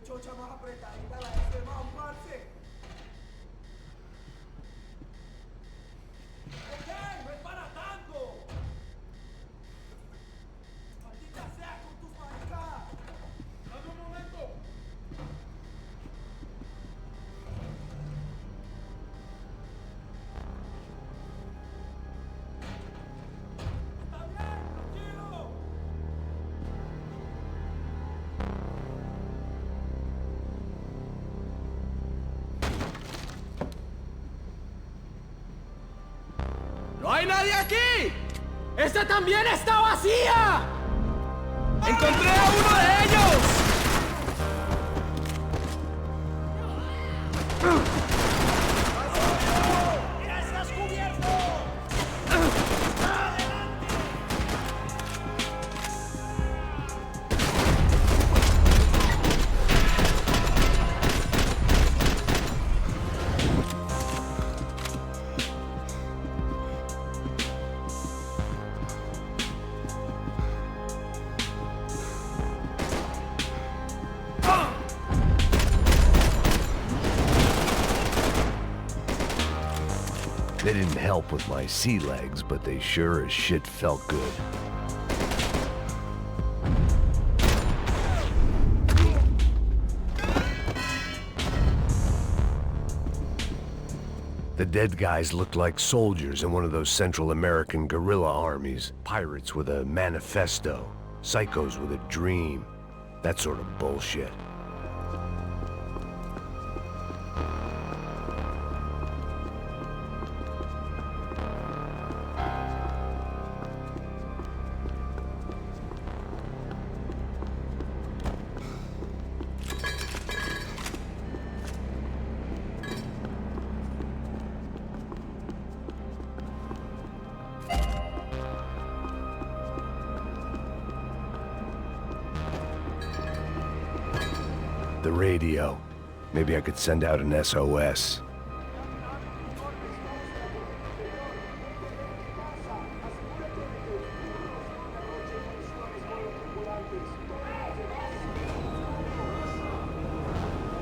chocha más apretadita la de más, parce. Ok, no es para tanto. Maldita sea con tus maricadas. Dame un momento. Está bien, tranquilo. ¡No hay nadie aquí! ¡Esta también está vacía! ¡Encontré a uno de ellos! ¡Ya estás cubierto! They didn't help with my sea legs, but they sure as shit felt good. The dead guys looked like soldiers in one of those Central American guerrilla armies. Pirates with a manifesto, psychos with a dream. That sort of bullshit. The radio. Maybe I could send out an SOS.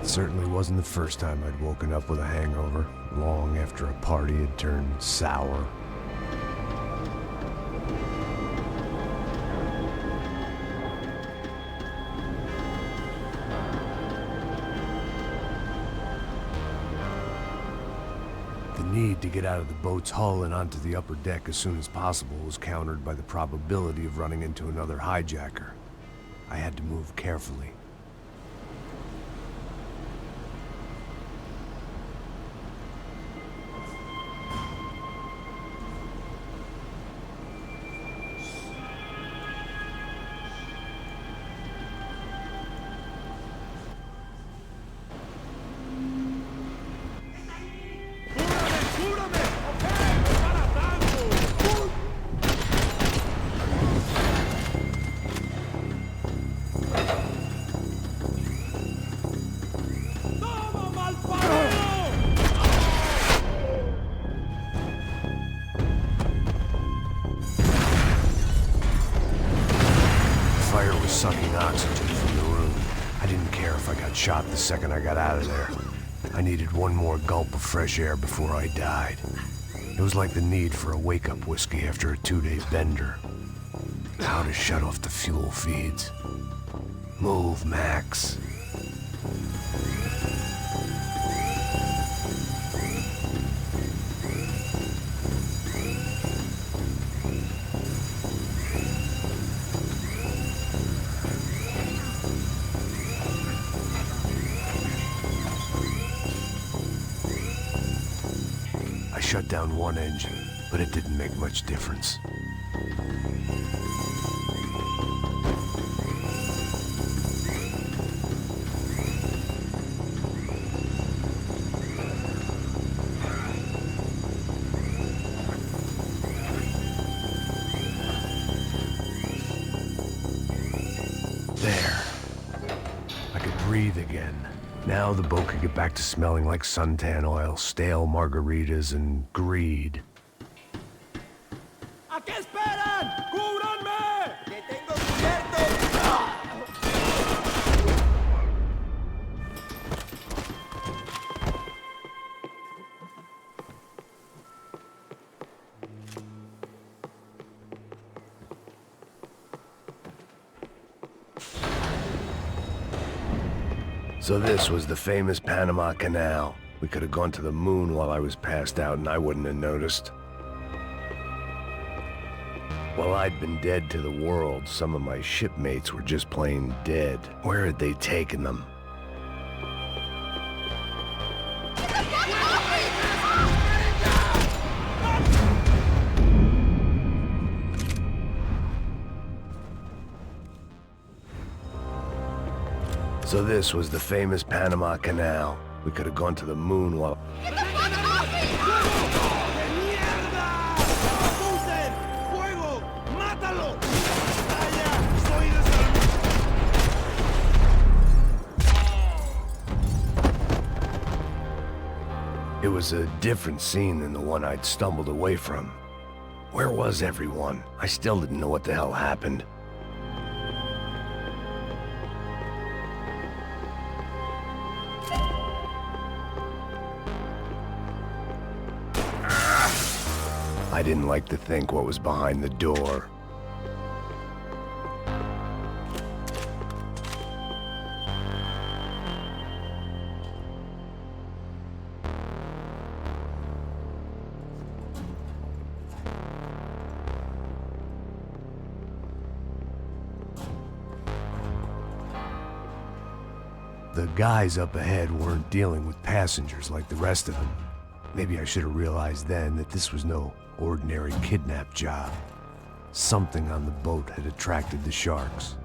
It certainly wasn't the first time I'd woken up with a hangover, long after a party had turned sour. The need to get out of the boat's hull and onto the upper deck as soon as possible was countered by the probability of running into another hijacker. I had to move carefully. Sucking oxygen from the room. I didn't care if I got shot the second I got out of there. I needed one more gulp of fresh air before I died. It was like the need for a wake-up whiskey after a 2-day bender. How to shut off the fuel feeds. Move, Max. Shut down one engine, but it didn't make much difference. There. I could breathe again. Now the boat could get back to smelling like suntan oil, stale margaritas, and greed. ¿A qué esperan? ¡Cúbranme! ¡Que tengo cubierto! So this was the famous Panama Canal. We could have gone to the moon while I was passed out and I wouldn't have noticed. While I'd been dead to the world, some of my shipmates were just plain dead. Where had they taken them? So this was the famous Panama Canal. We could have gone to the moon while... It was a different scene than the one I'd stumbled away from. Where was everyone? I still didn't know what the hell happened. I didn't like to think what was behind the door. The guys up ahead weren't dealing with passengers like the rest of them. Maybe I should have realized then that this was no ordinary kidnap job. Something on the boat had attracted the sharks.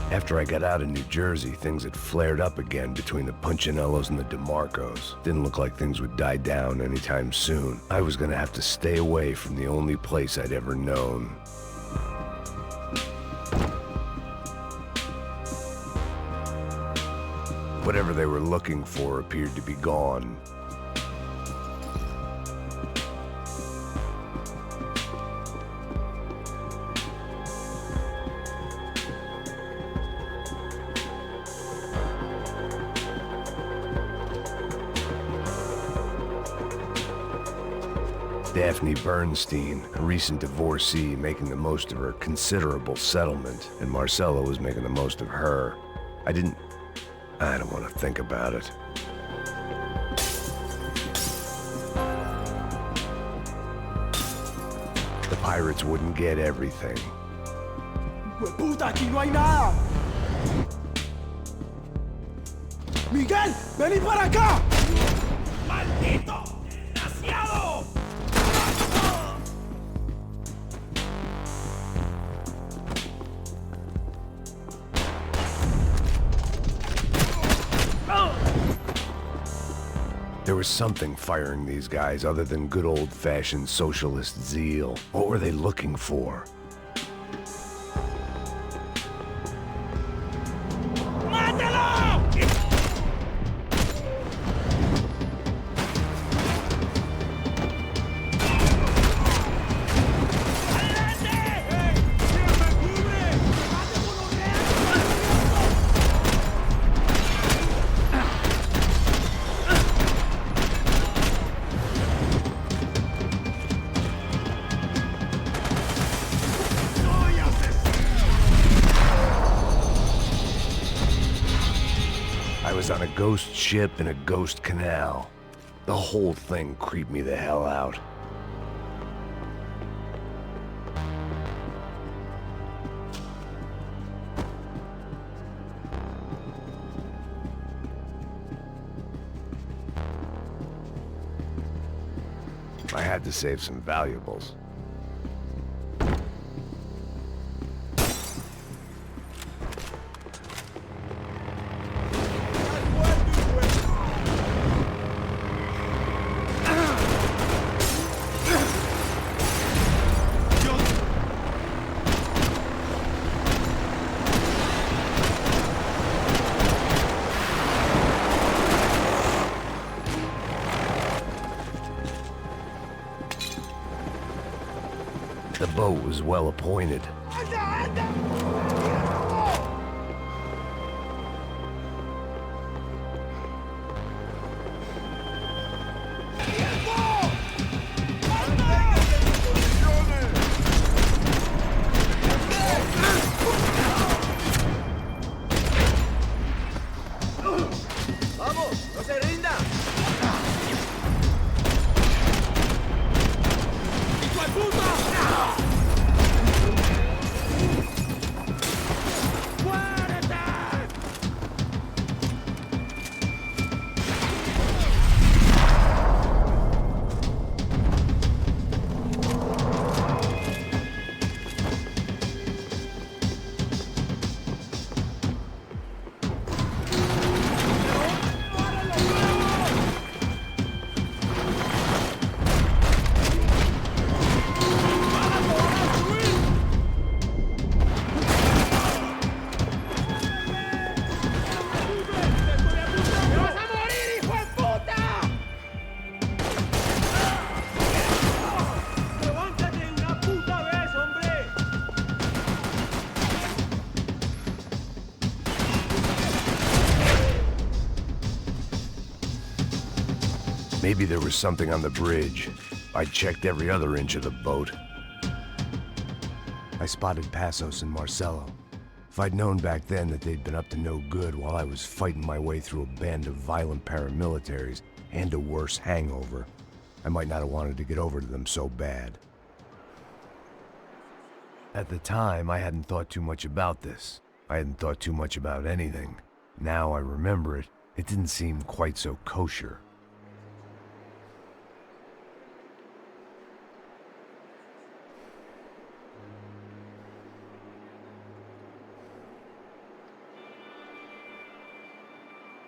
After I got out of New Jersey, things had flared up again between the Punchinellos and the DeMarcos. Didn't look like things would die down anytime soon. I was gonna have to stay away from the only place I'd ever known. Whatever they were looking for appeared to be gone. Daphne Bernstein, a recent divorcee, making the most of her considerable settlement, and Marcella was making the most of her. I don't want to think about it. The pirates wouldn't get everything. ¡Puta, aquí no hay nada! ¡Miguel, vení para acá! ¡Maldito! ¡Desgraciado! There was something firing these guys other than good old-fashioned socialist zeal. What were they looking for? I was on a ghost ship in a ghost canal. The whole thing creeped me the hell out. I had to save some valuables. The boat was well appointed. Maybe there was something on the bridge. I checked every other inch of the boat. I spotted Passos and Marcelo. If I'd known back then that they'd been up to no good while I was fighting my way through a band of violent paramilitaries and a worse hangover, I might not have wanted to get over to them so bad. At the time, I hadn't thought too much about this. I hadn't thought too much about anything. Now I remember it, it didn't seem quite so kosher.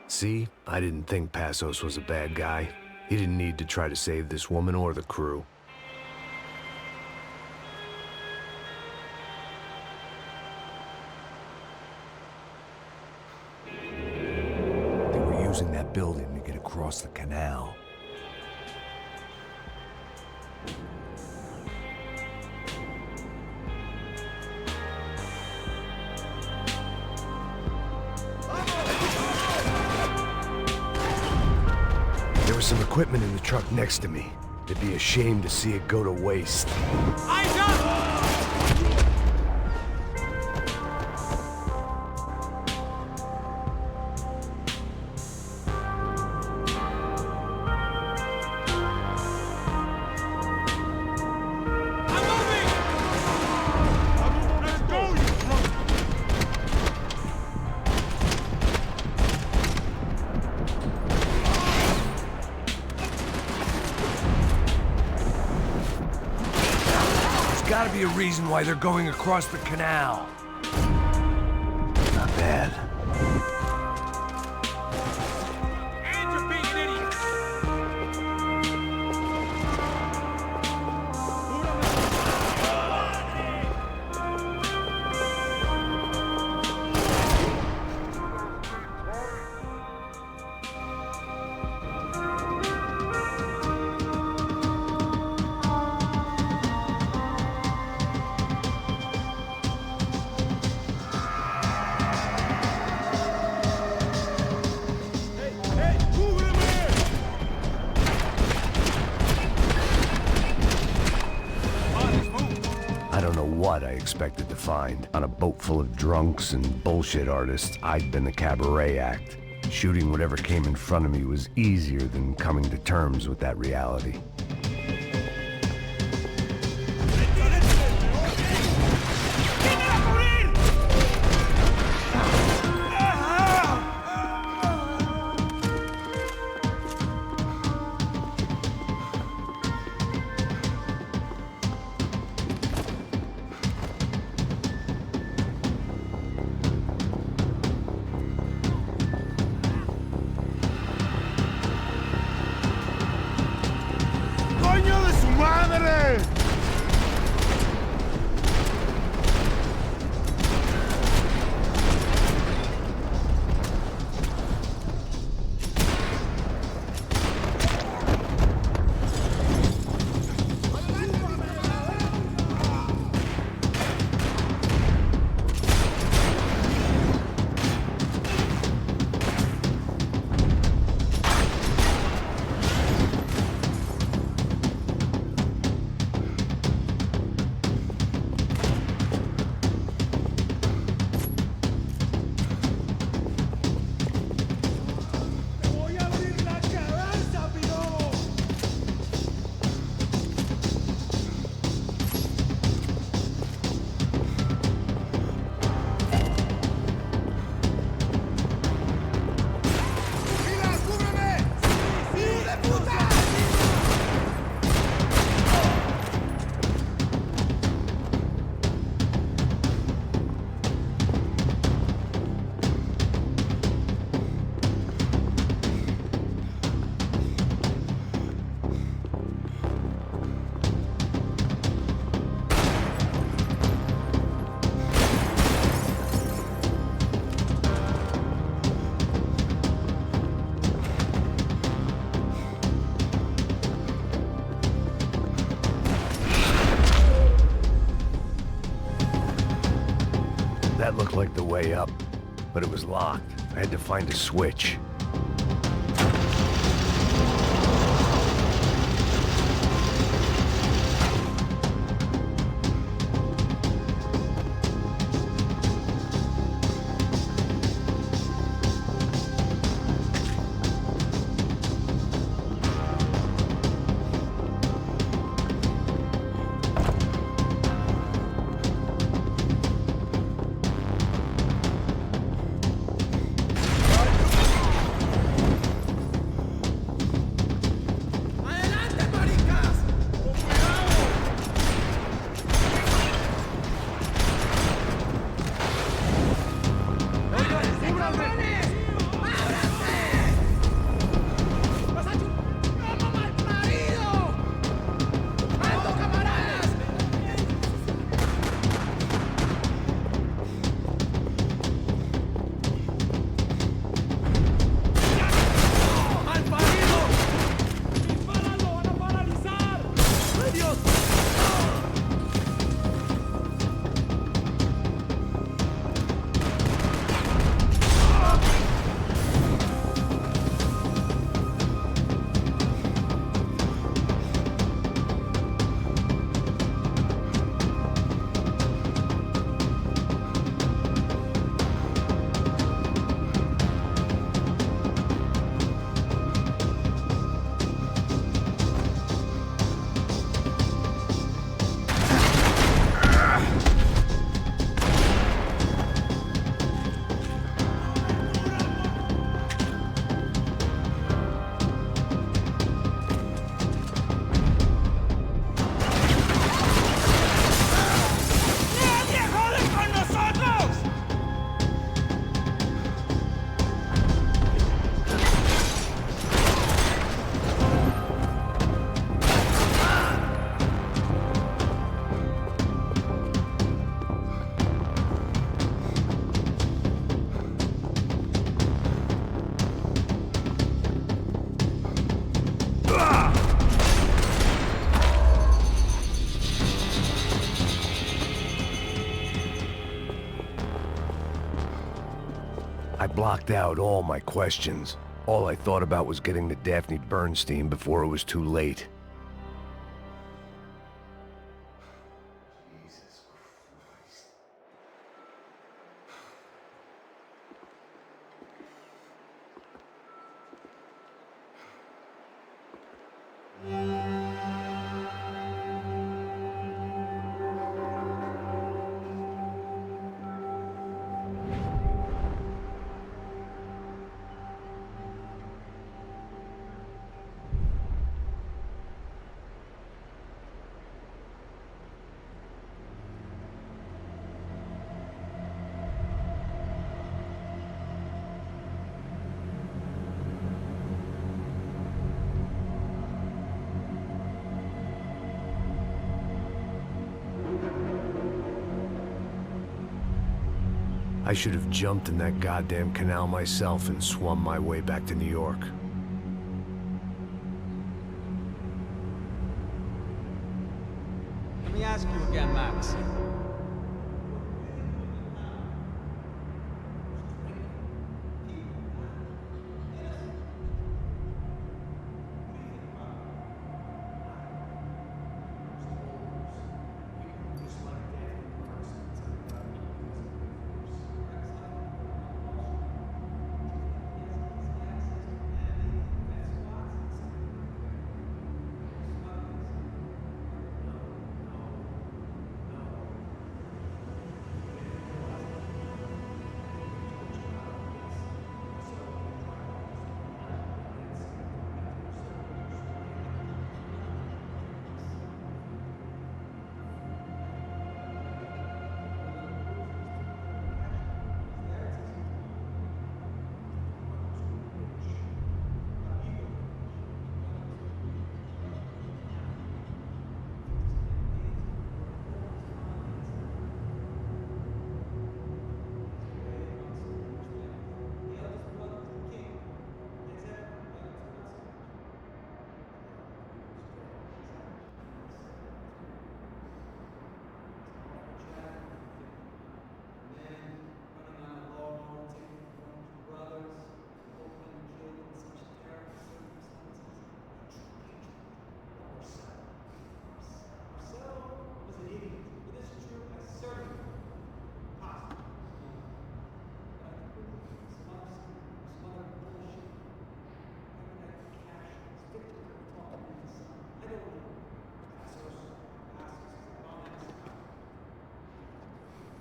See, I didn't think Passos was a bad guy. He didn't need to try to save this woman or the crew. They were using that building to get across the canal. There was some equipment in the truck next to me. It'd be a shame to see it go to waste. Eyes up! Gotta be a reason why they're going across the canal. Not bad. And you're being an idiot! I don't know what I expected to find. On a boat full of drunks and bullshit artists, I'd been the cabaret act. Shooting whatever came in front of me was easier than coming to terms with that reality. ¡Coño de su madre! That looked like the way up, but it was locked. I had to find a switch. I blocked out all my questions. All I thought about was getting to Daphne Bernstein before it was too late. I should have jumped in that goddamn canal myself and swum my way back to New York. Let me ask you again, Max.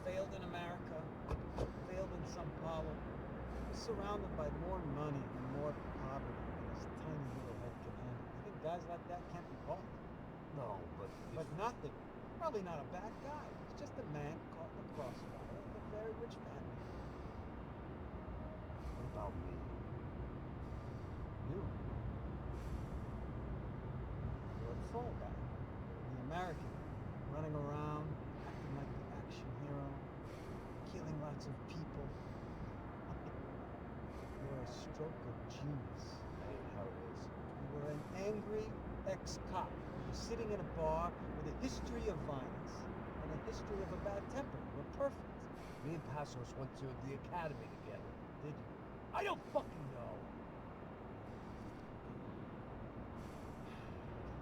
Failed in America, failed in São Paulo. He's surrounded by more money and more poverty than his tiny little head can handle. You think guys like that can't be bought? No, but... But nothing. Probably not a bad guy. He's just a man caught in the crossfire of a very rich family. about me. You? You're the fall guy. The American. Running around, acting like the action hero. Killing lots of people. You're a stroke of genius. That ain't how it is. You were an angry ex-cop. You're sitting in a bar with a history of violence and a history of a bad temper. You're perfect. Me and Passos went to the academy together. Did you? I don't fucking know.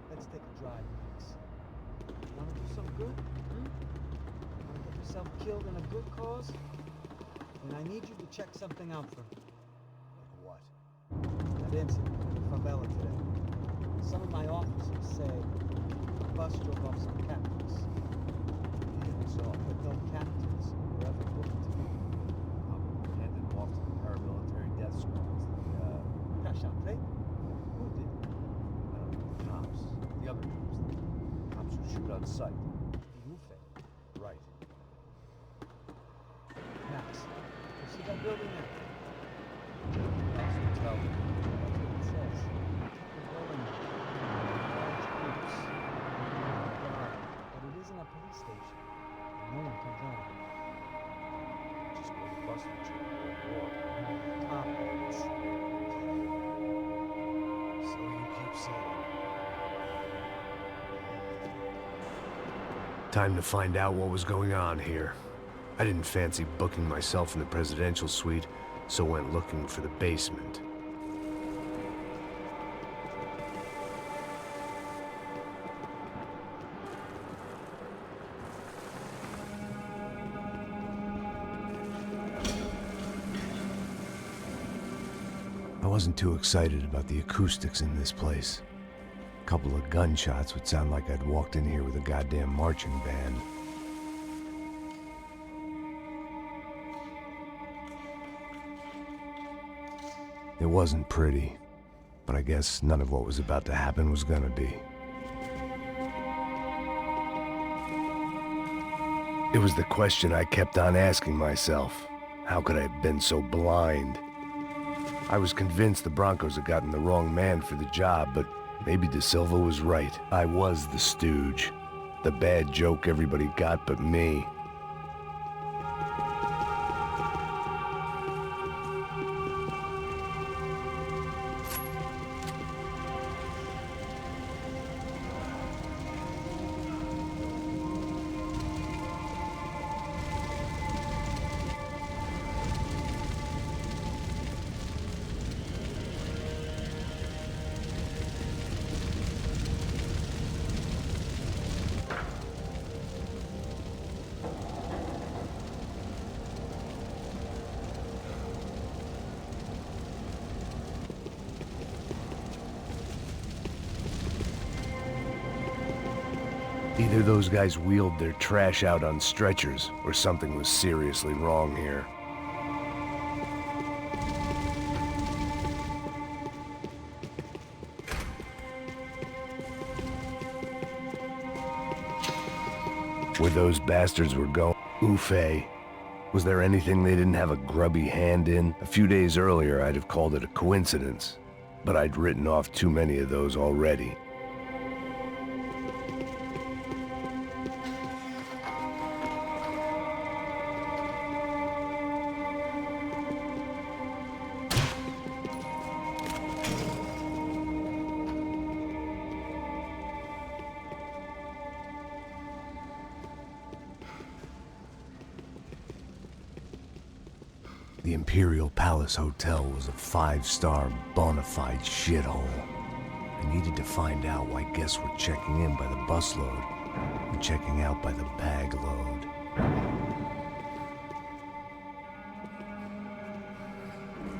Let's take a drive, Max. Wanna do some good? Wanna get yourself killed in a good cause? Then I need you to check something out for me. Like what? That incident in the favela today. Some of my officers say the bus drove off some captives. Yeah, so But no captives were ever booked. I'm handed them off to the paramilitary death squads. Cash out plate? Who did? I don't know, the cops. The other cops. The cops who shoot on sight. Right. Max, you see that building there? That's hotel. That's what it says. People go in large groups. But it isn't a police station. And no one comes out of it. Just where the bus would turn war. Cops. So you keep saying. Time to find out what was going on here. I didn't fancy booking myself in the presidential suite, so went looking for the basement. I wasn't too excited about the acoustics in this place. A couple of gunshots would sound like I'd walked in here with a goddamn marching band. It wasn't pretty, but I guess none of what was about to happen was gonna be. It was the question I kept on asking myself. How could I have been so blind? I was convinced the Broncos had gotten the wrong man for the job, but maybe De Silva was right. I was the stooge. The bad joke everybody got but me. Either those guys wheeled their trash out on stretchers, or something was seriously wrong here. Where those bastards were going, Ufe. Was there anything they didn't have a grubby hand in? A few days earlier, I'd have called it a coincidence, but I'd written off too many of those already. The Imperial Palace Hotel was a 5-star bona fide shithole. I needed to find out why guests were checking in by the busload and checking out by the bag load.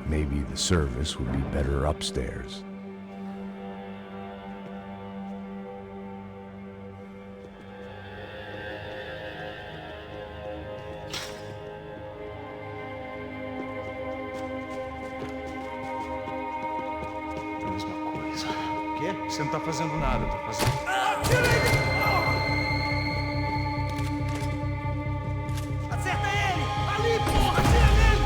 Maybe the service would be better upstairs. Você não tá fazendo nada, tá fazendo... Acerta ele! Ali, porra! Atira nele!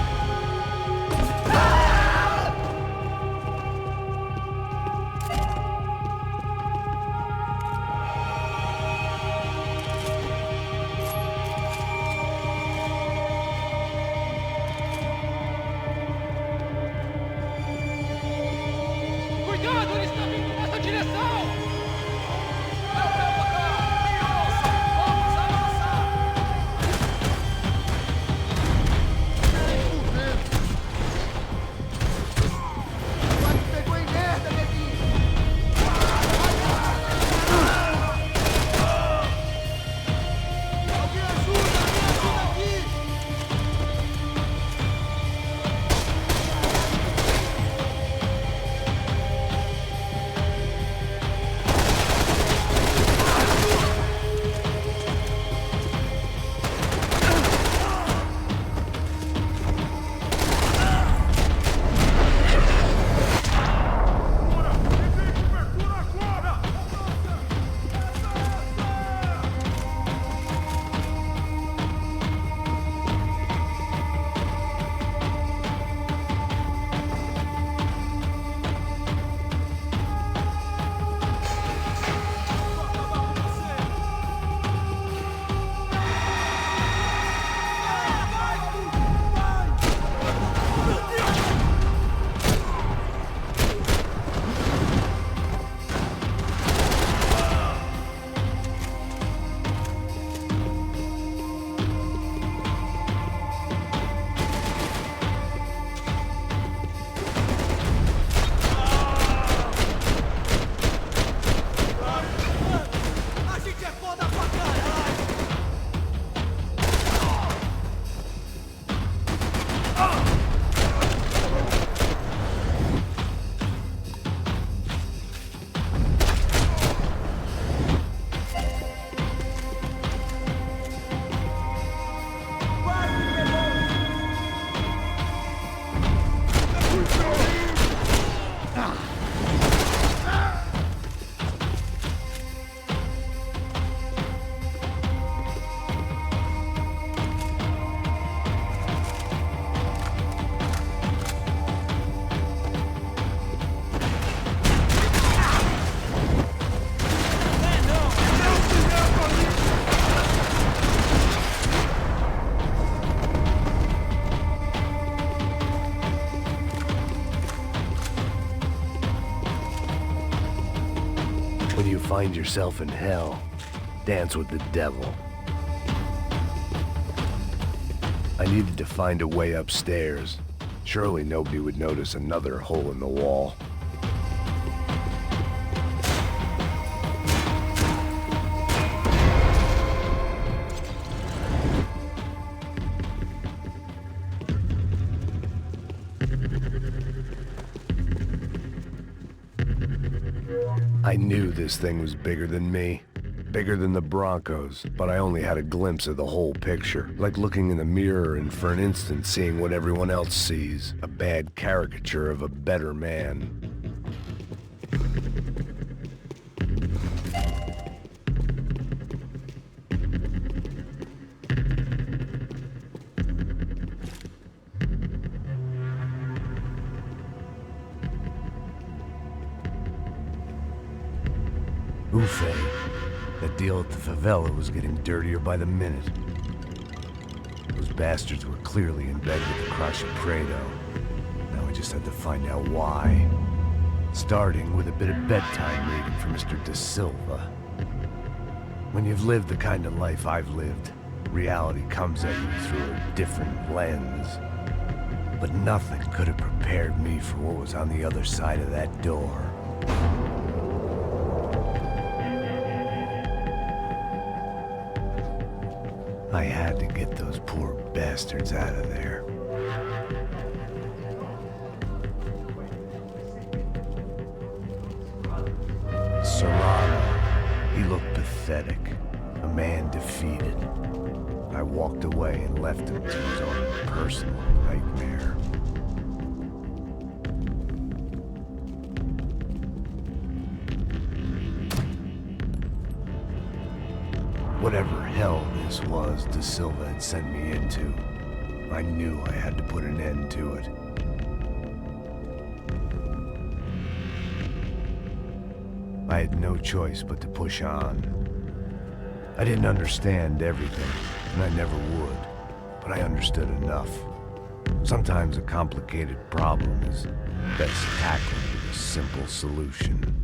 find yourself in hell, dance with the devil. I needed to find a way upstairs. Surely nobody would notice another hole in the wall. I knew this thing was bigger than me. Bigger than the Broncos, but I only had a glimpse of the whole picture. Like looking in the mirror and for an instant seeing what everyone else sees. A bad caricature of a better man. Ufe. That deal at the favela was getting dirtier by the minute. Those bastards were clearly in bed with the Crash Preto. Now I just had to find out why. Starting with a bit of bedtime reading for Mr. De Silva. When you've lived the kind of life I've lived, reality comes at you through a different lens. But nothing could have prepared me for what was on the other side of that door. I had to get those poor bastards out of there. Serrano, he looked pathetic, a man defeated. I walked away and left him to his own personal nightmare. Whatever hell this was De Silva had sent me into, I knew I had to put an end to it. I had no choice but to push on. I didn't understand everything, and I never would, but I understood enough. Sometimes a complicated problem is best tackled with a simple solution.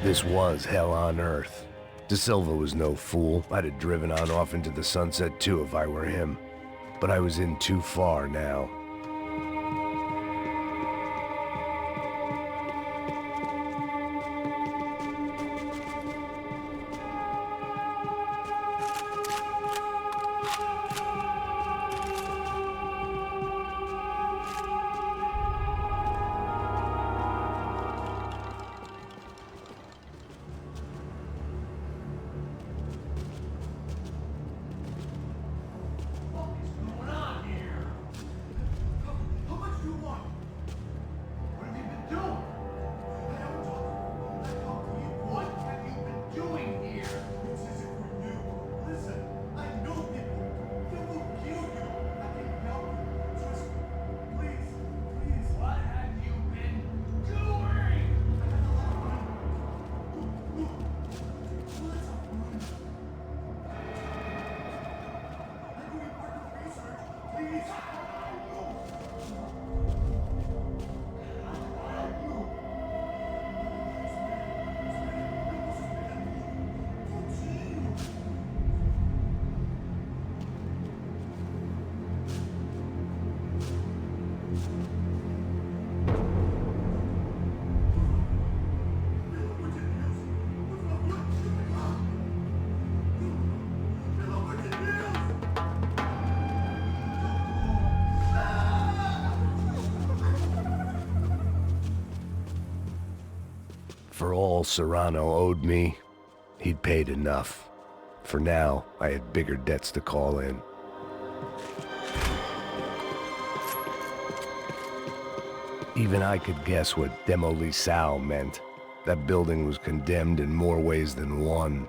This was hell on earth. De Silva was no fool. I'd have driven on off into the sunset too if I were him. But I was in too far now. for all Serrano owed me, he'd paid enough. For now, I had bigger debts to call in. Even I could guess what demolissao meant. That building was condemned in more ways than one.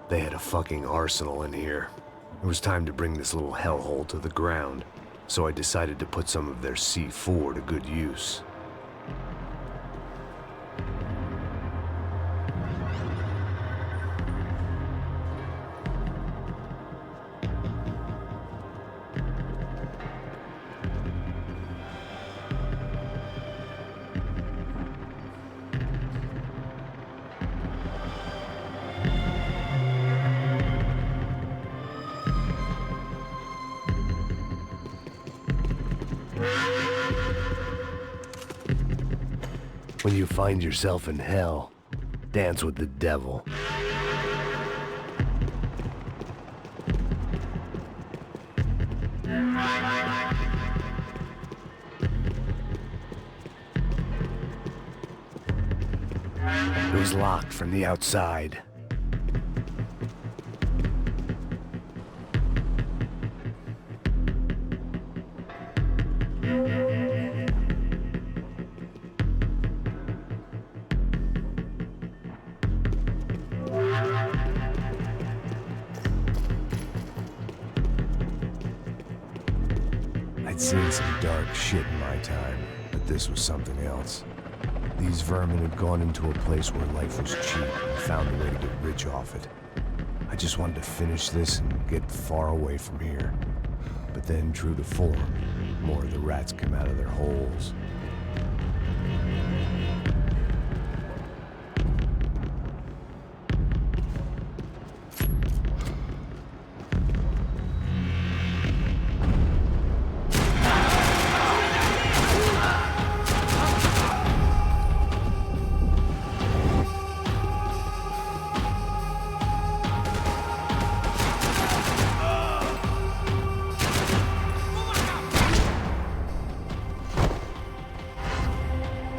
They had a fucking arsenal in here. It was time to bring this little hellhole to the ground, so I decided to put some of their C4 to good use. When you find yourself in hell, dance with the devil. It was locked from the outside. I'd seen some dark shit in my time, but this was something else. These vermin had gone into a place where life was cheap and found a way to get rich off it. I just wanted to finish this and get far away from here. But then, true to form, more of the rats come out of their holes.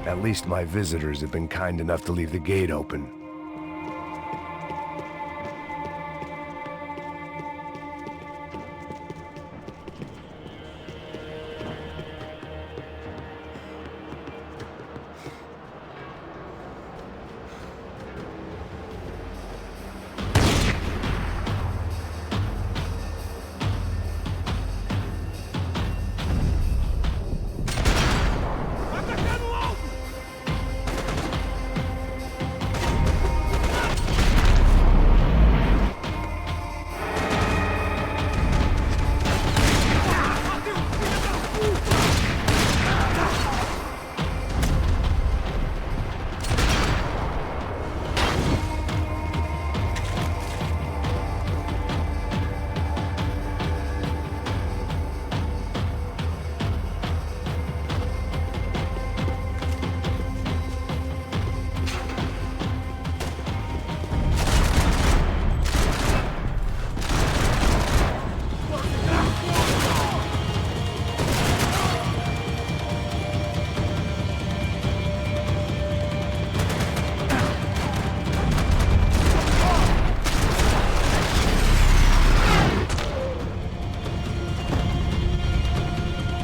At least my visitors have been kind enough to leave the gate open.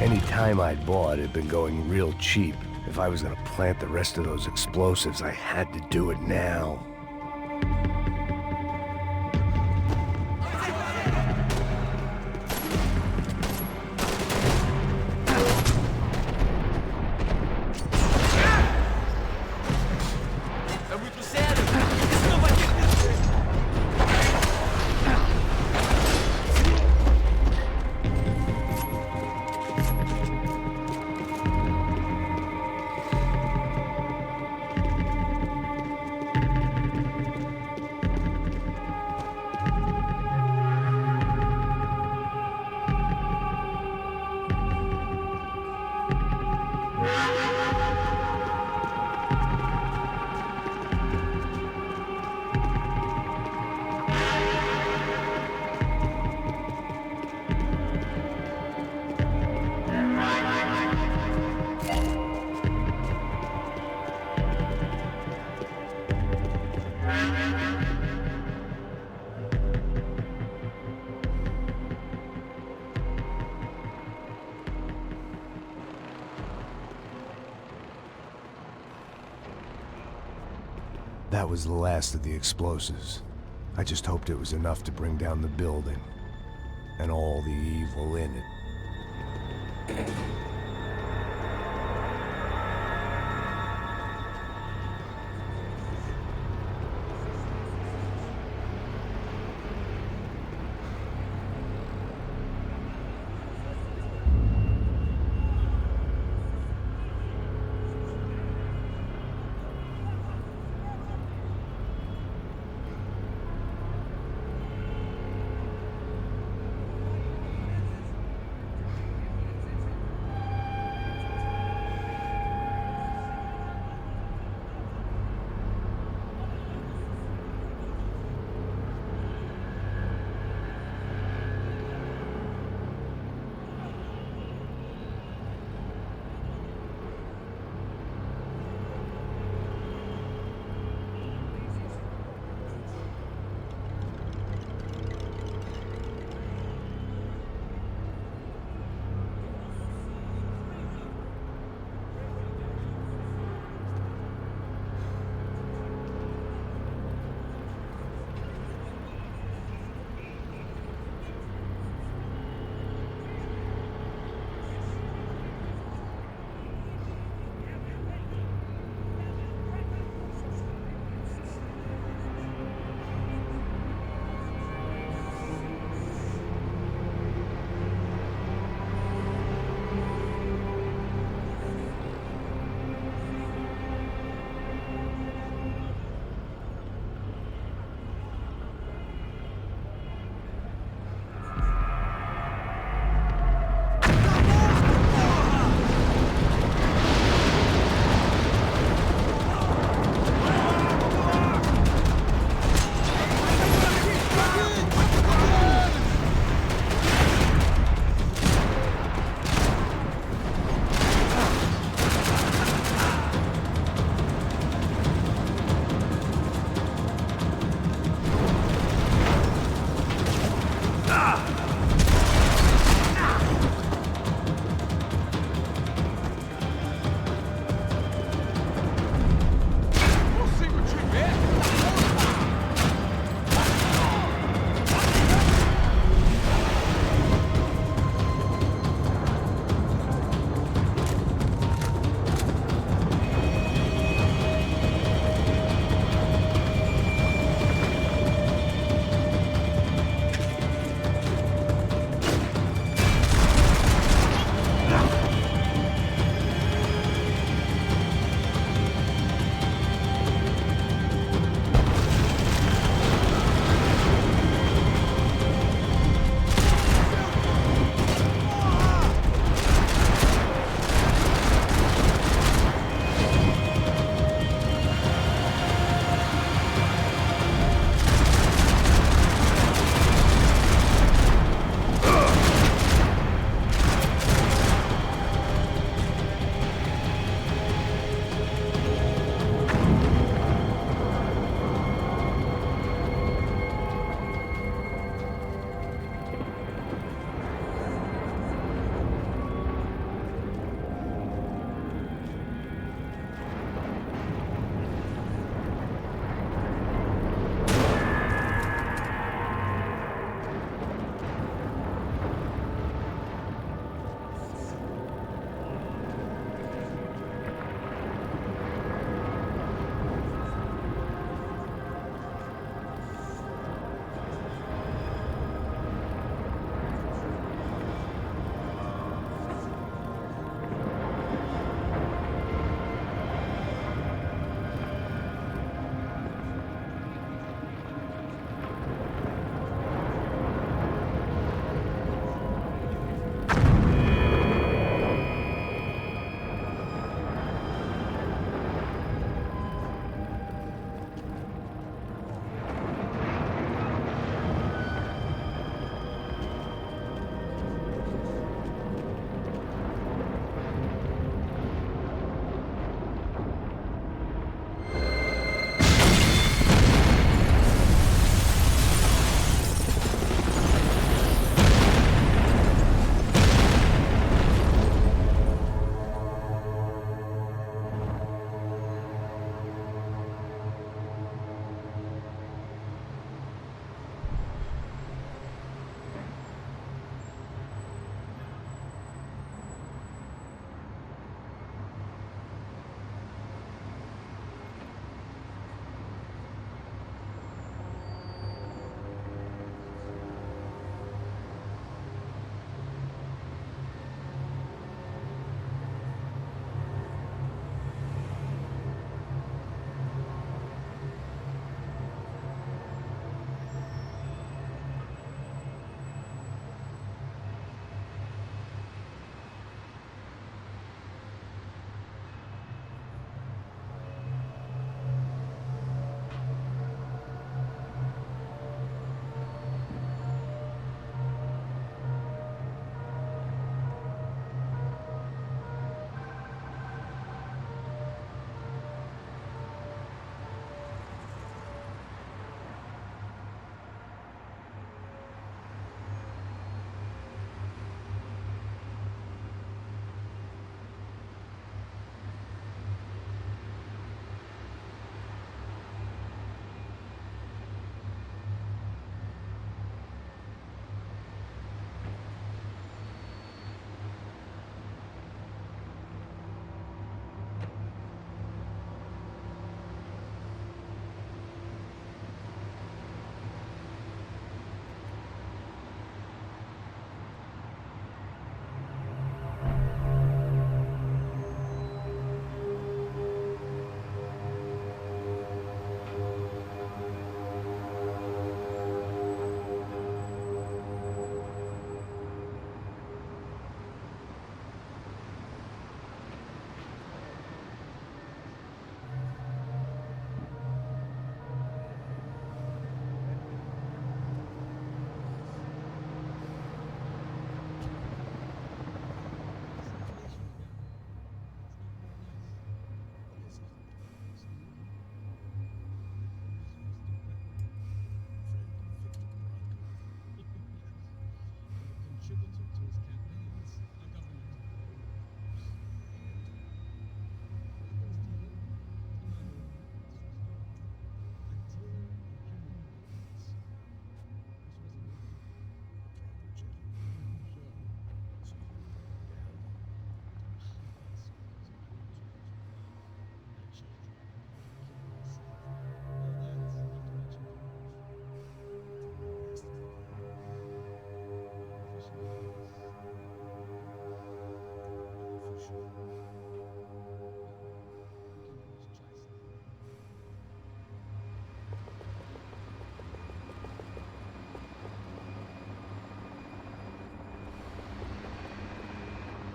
Any time I'd bought had been going real cheap. If I was gonna plant the rest of those explosives, I had to do it now. É muito sério! Isso não vai ter jeito! That was the last of the explosives. I just hoped it was enough to bring down the building and all the evil in it.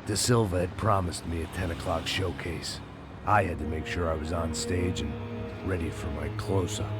De Silva had promised me a 10 o'clock showcase. I had to make sure I was on stage and ready for my close-up.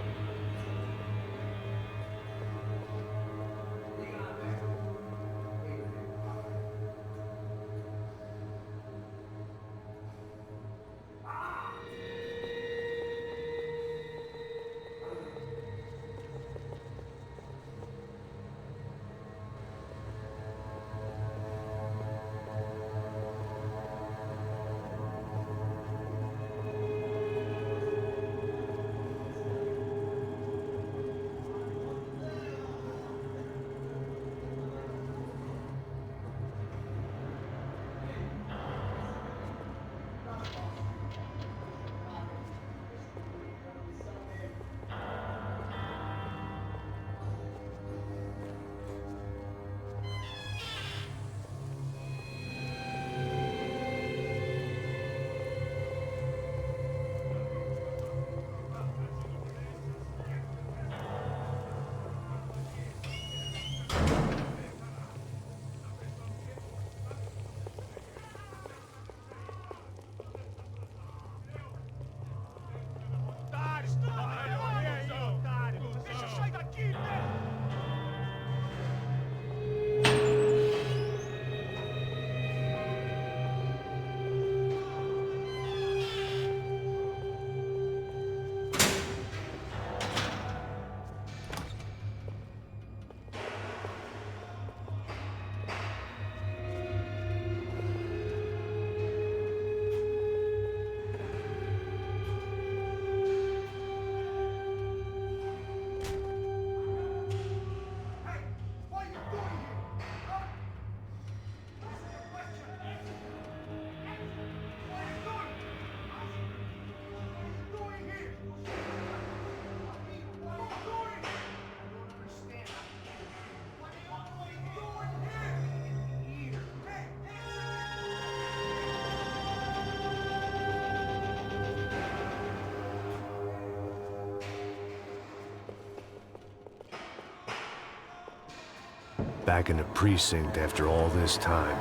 Back in the precinct after all this time.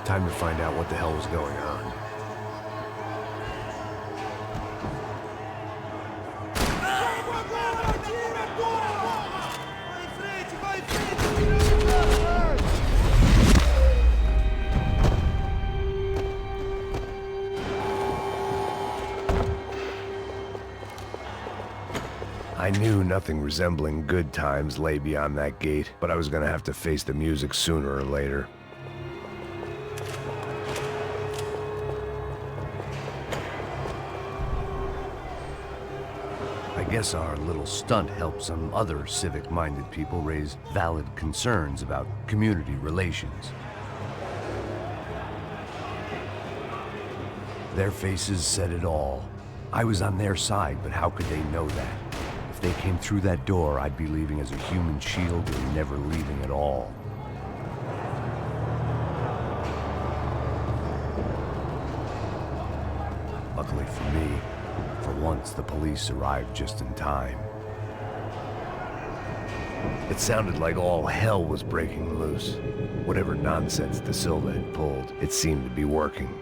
Time to find out what the hell was going on. I knew nothing resembling good times lay beyond that gate, but I was gonna have to face the music sooner or later. I guess our little stunt helped some other civic-minded people raise valid concerns about community relations. Their faces said it all. I was on their side, but how could they know that? If they came through that door, I'd be leaving as a human shield or never leaving at all. Luckily for me, for once the police arrived just in time. It sounded like all hell was breaking loose. Whatever nonsense De Silva had pulled, it seemed to be working.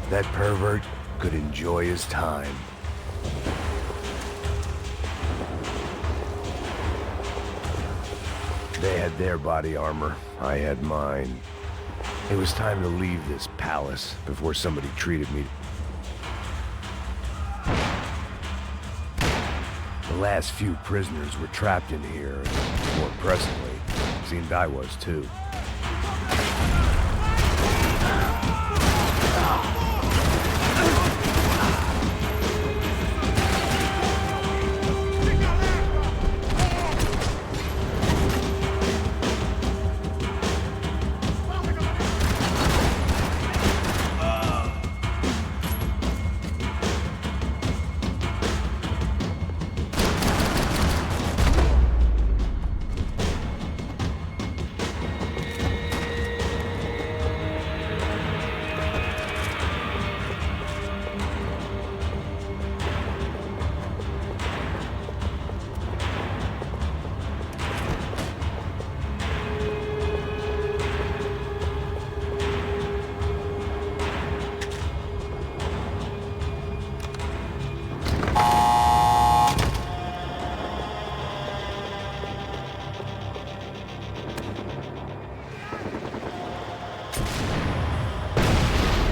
That pervert could enjoy his time. They had their body armor, I had mine. It was time to leave this palace before somebody treated me. The last few prisoners were trapped in here, and more presently, seemed I was too.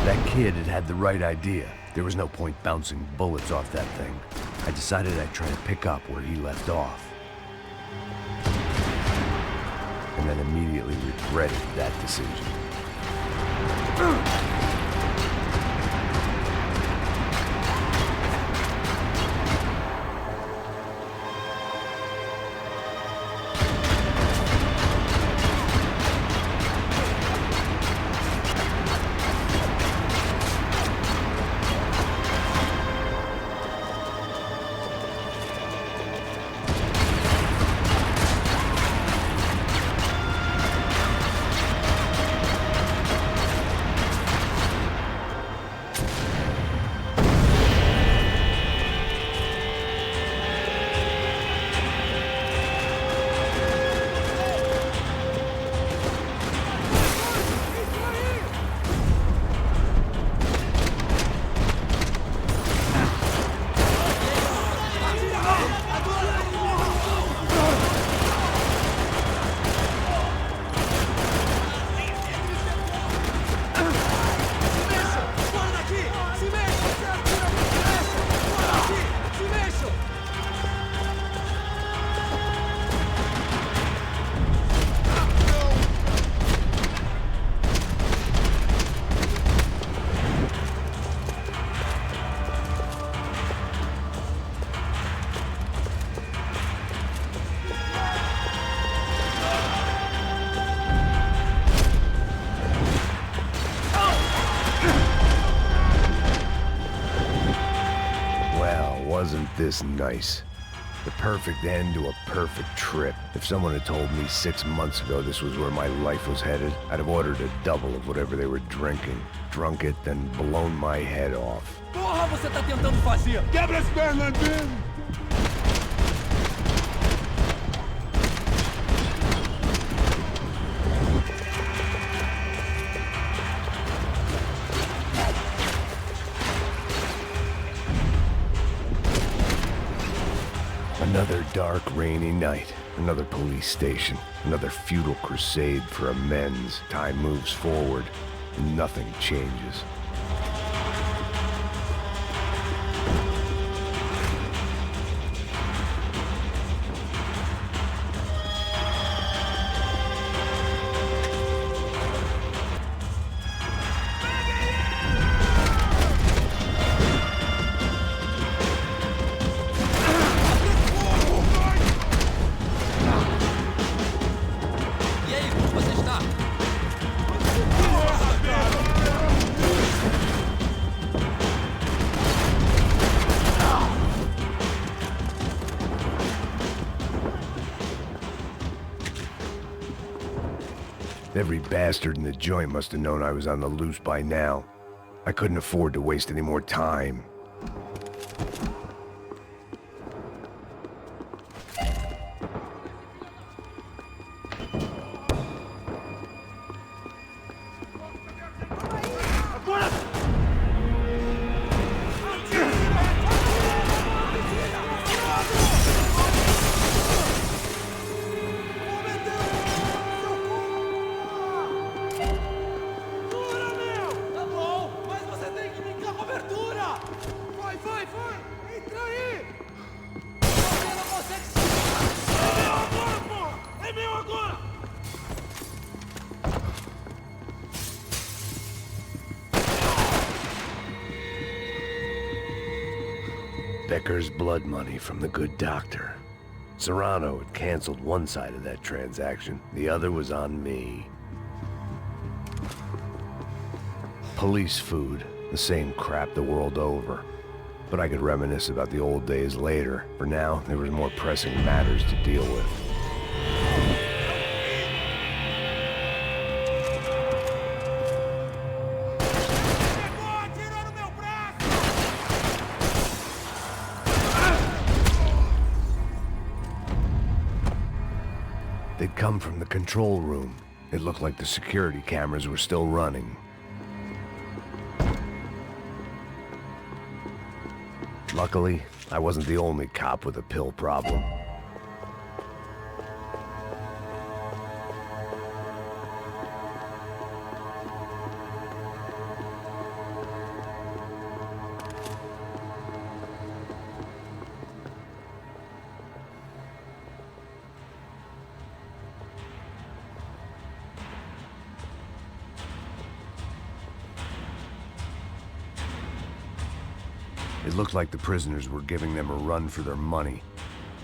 That kid had the right idea. There was no point bouncing bullets off that thing. I decided I'd try to pick up where he left off. And then immediately regretted that decision. Wasn't this nice? The perfect end to a perfect trip. If someone had told me 6 months ago this was where my life was headed, I'd have ordered a double of whatever they were drinking, drunk it, then blown my head off. Porra, você tá tentando fazer? Quebra as pernas dele! Another dark, rainy night. Another police station. Another futile crusade for amends. Time moves forward, and nothing changes. Every bastard in the joint must have known I was on the loose by now. I couldn't afford to waste any more time. Decker's blood money from the good doctor. Serrano had canceled one side of that transaction. The other was on me. Police food, the same crap the world over. But I could reminisce about the old days later. For now, there was more pressing matters to deal with. They'd come from the control room. It looked like the security cameras were still running. Luckily, I wasn't the only cop with a pill problem. It looked like the prisoners were giving them a run for their money.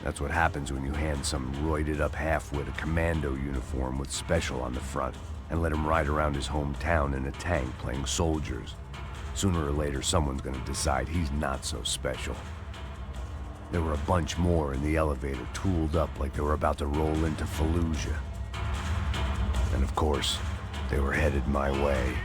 That's what happens when you hand some roided-up halfwit a commando uniform with special on the front and let him ride around his hometown in a tank playing soldiers. Sooner or later, someone's gonna decide he's not so special. There were a bunch more in the elevator, tooled up like they were about to roll into Fallujah. And of course, they were headed my way.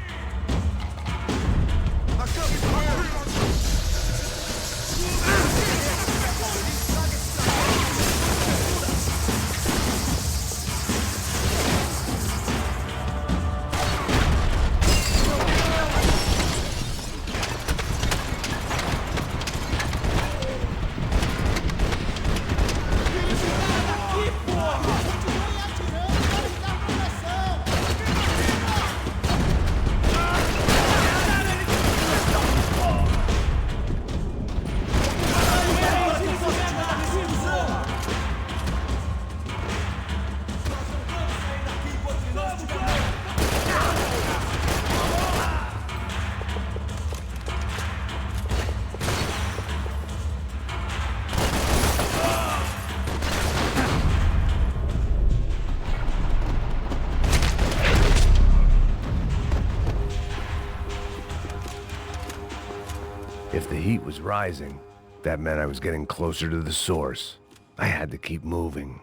If the heat was rising, that meant I was getting closer to the source. I had to keep moving.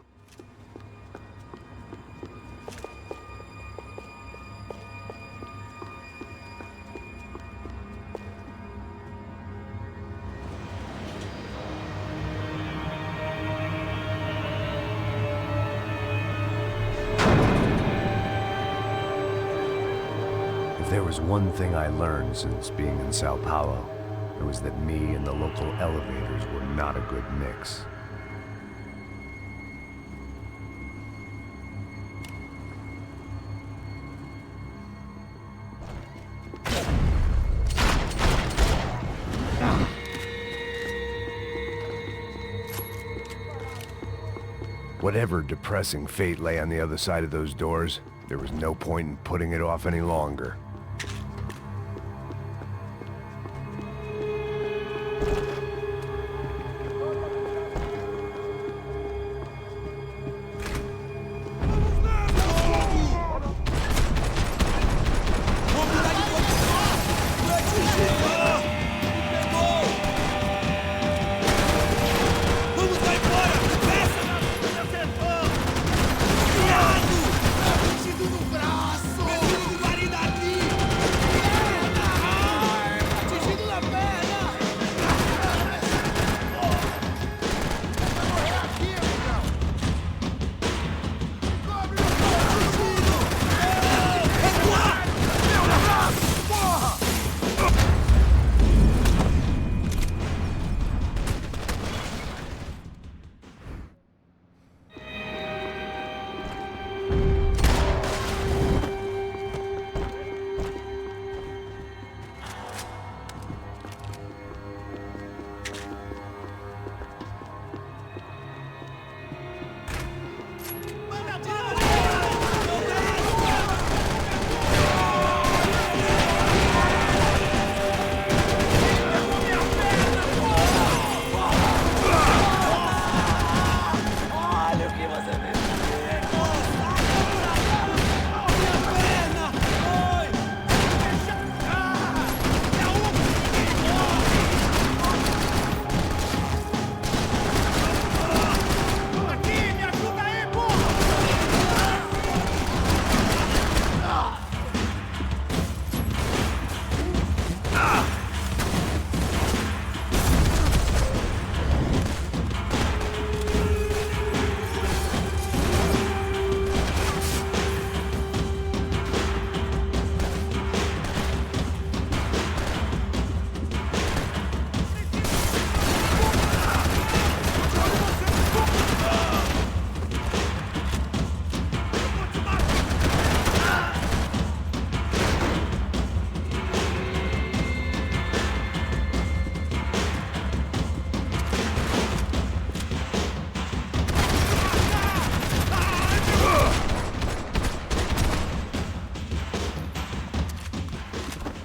If there was one thing I learned since being in Sao Paulo, it was that me and the local elevators were not a good mix. Whatever depressing fate lay on the other side of those doors, there was no point in putting it off any longer.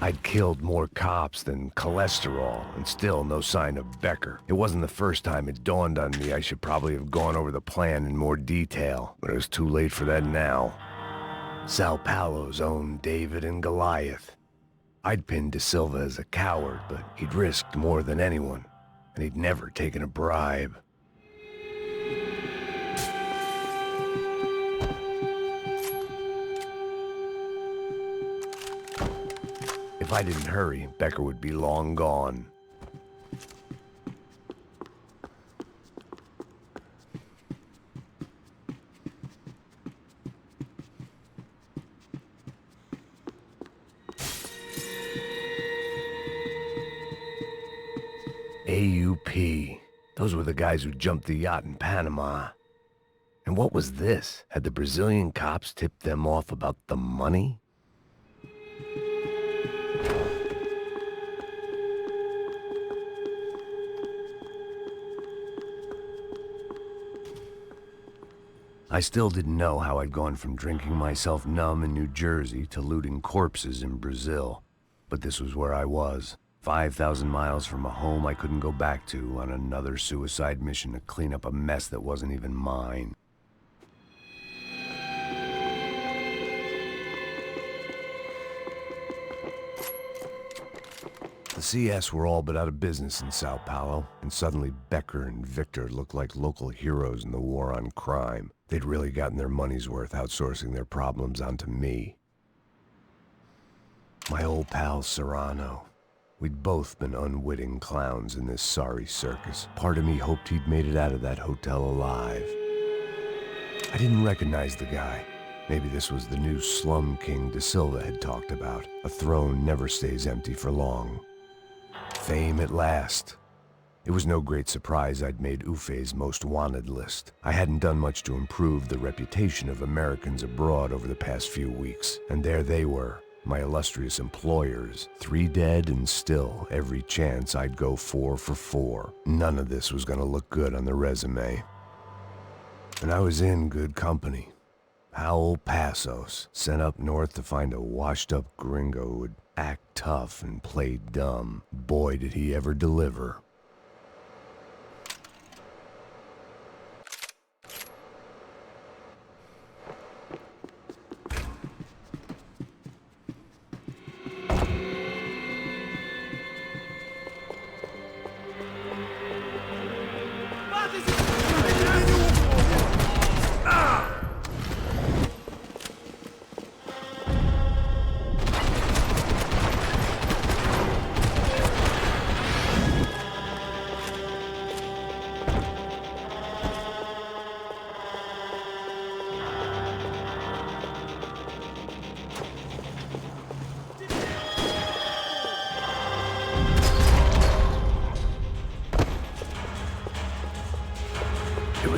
I'd killed more cops than cholesterol, and still no sign of Becker. It wasn't the first time it dawned on me I should probably have gone over the plan in more detail, but it was too late for that now. Sao Paulo's own David and Goliath. I'd pinned De Silva as a coward, but he'd risked more than anyone, and he'd never taken a bribe. If I didn't hurry, Becker would be long gone. AUP. Those were the guys who jumped the yacht in Panama. And what was this? Had the Brazilian cops tipped them off about the money? I still didn't know how I'd gone from drinking myself numb in New Jersey to looting corpses in Brazil. But this was where I was. 5,000 miles from a home I couldn't go back to, on another suicide mission to clean up a mess that wasn't even mine. The CS were all but out of business in Sao Paulo, and suddenly Becker and Victor looked like local heroes in the war on crime. They'd really gotten their money's worth outsourcing their problems onto me. My old pal Serrano. We'd both been unwitting clowns in this sorry circus. Part of me hoped he'd made it out of that hotel alive. I didn't recognize the guy. Maybe this was the new slum king De Silva had talked about. A throne never stays empty for long. Fame at last. It was no great surprise I'd made Ufe's most wanted list. I hadn't done much to improve the reputation of Americans abroad over the past few weeks, and there they were, my illustrious employers, 3 dead and still every chance I'd go 4 for 4. None of this was gonna look good on the resume. And I was in good company. Howell Passos, sent up north to find a washed-up gringo who would act tough and play dumb. Boy, did he ever deliver.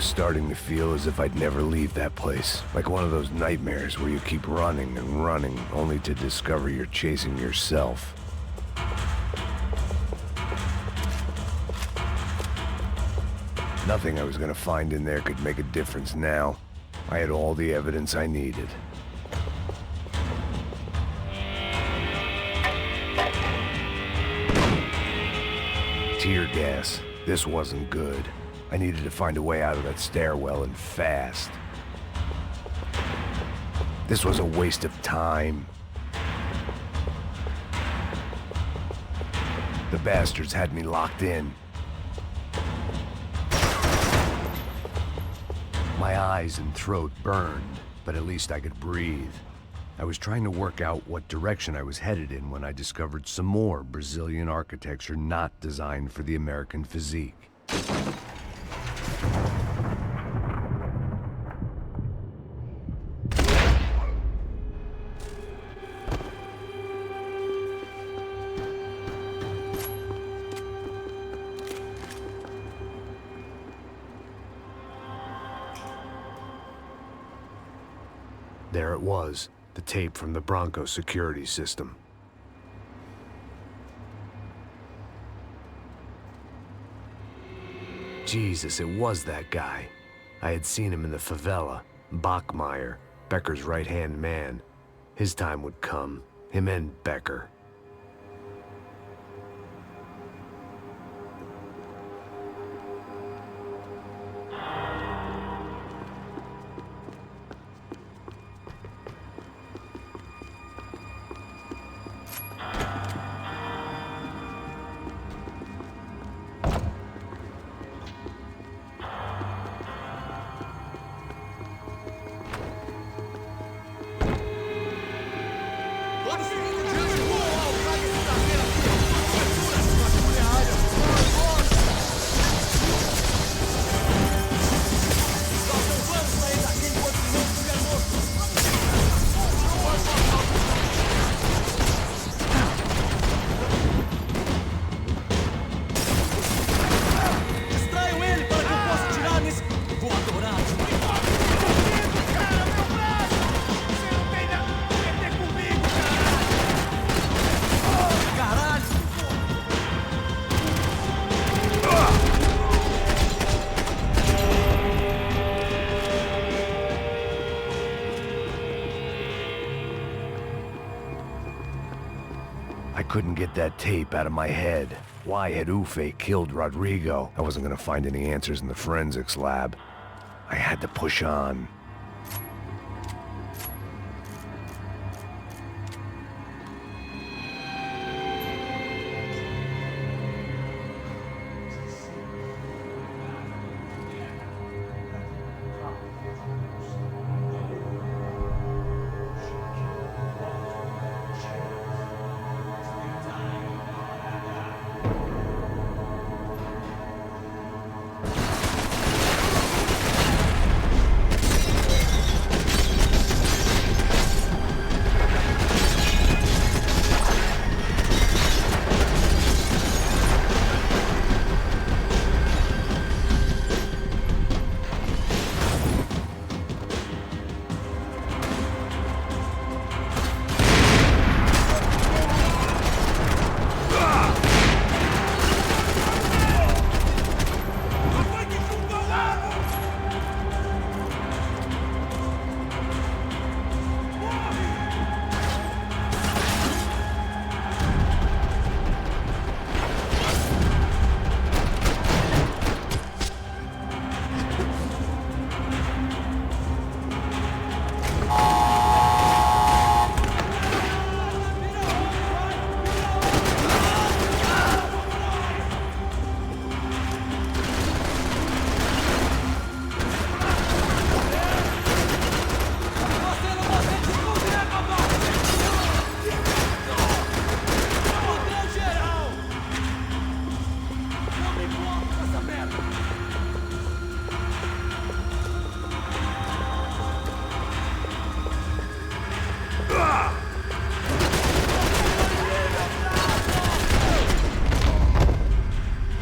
Starting to feel as if I'd never leave that place. Like one of those nightmares where you keep running and running, only to discover you're chasing yourself. Nothing I was gonna find in there could make a difference now. I had all the evidence I needed. Tear gas. This wasn't good. I needed to find a way out of that stairwell and fast. This was a waste of time. The bastards had me locked in. My eyes and throat burned, but at least I could breathe. I was trying to work out what direction I was headed in when I discovered some more Brazilian architecture not designed for the American physique. There it was, the tape from the Bronco security system. Jesus, it was that guy. I had seen him in the favela. Bachmeyer, Becker's right-hand man. His time would come. Him and Becker. I couldn't get that tape out of my head. Why had Ufe killed Rodrigo? I wasn't gonna find any answers in the forensics lab. I had to push on.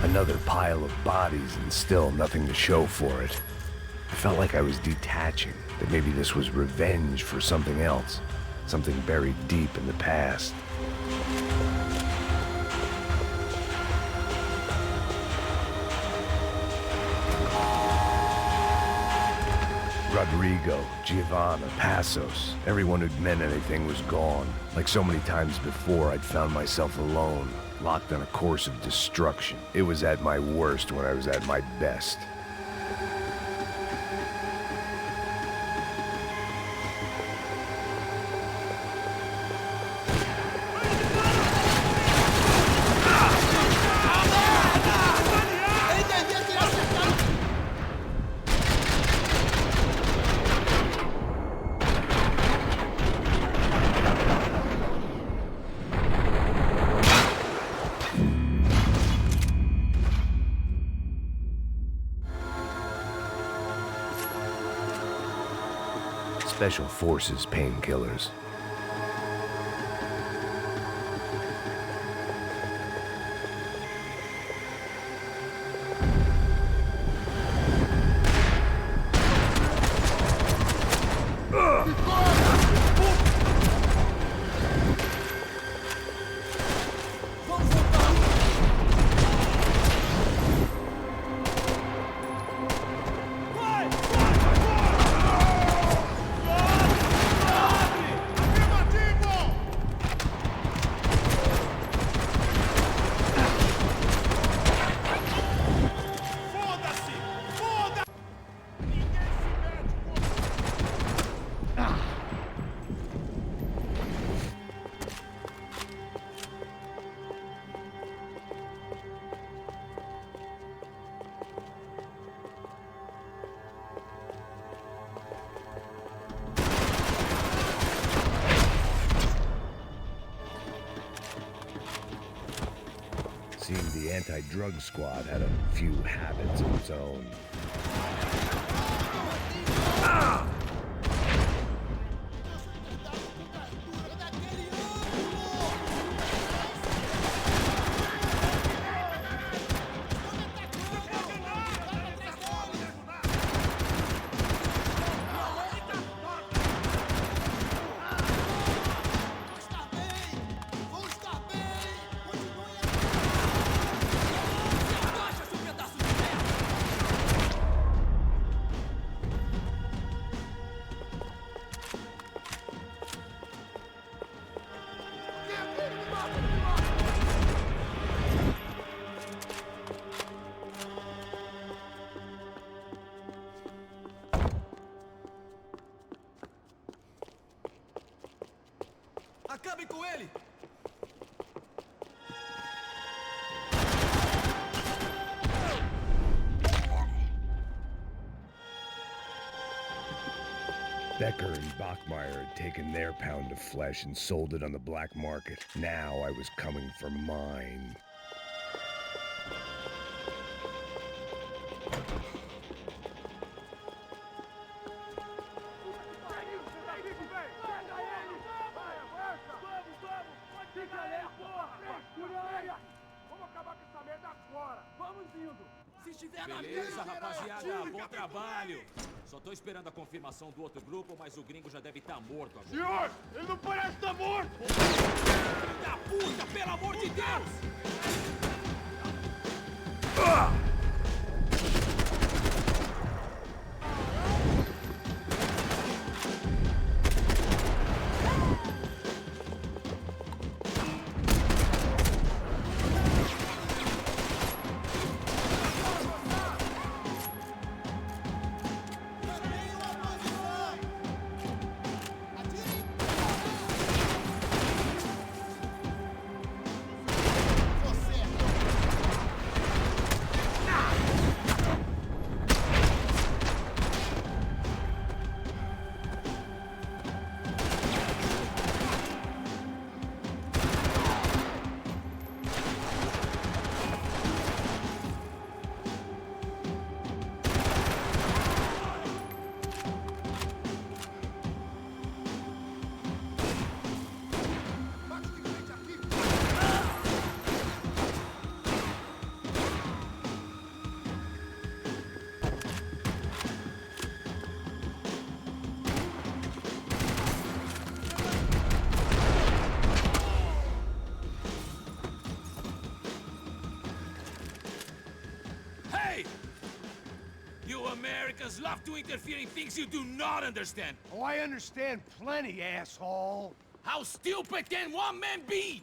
Another pile of bodies and still nothing to show for it. I felt like I was detaching, that maybe this was revenge for something else, something buried deep in the past. Rodrigo, Giovanna, Passos, everyone who'd meant anything was gone. Like so many times before, I'd found myself alone, locked on a course of destruction. It was at my worst when I was at my best. Special Forces painkillers. Seemed the anti-drug squad had a few habits of its own. Acabem com ele! Becker and Bachmeyer had taken their pound of flesh and sold it on the black market. Now I was coming for mine. Beleza, rapaziada, bom trabalho. Só tô esperando a confirmação do outro grupo, mas o gringo já deve estar morto agora. Senhor, ele não parece estar morto! Filho da puta, pelo amor de Deus! Americans love to interfere in things you do not understand. Oh, I understand plenty, asshole. How stupid can one man be?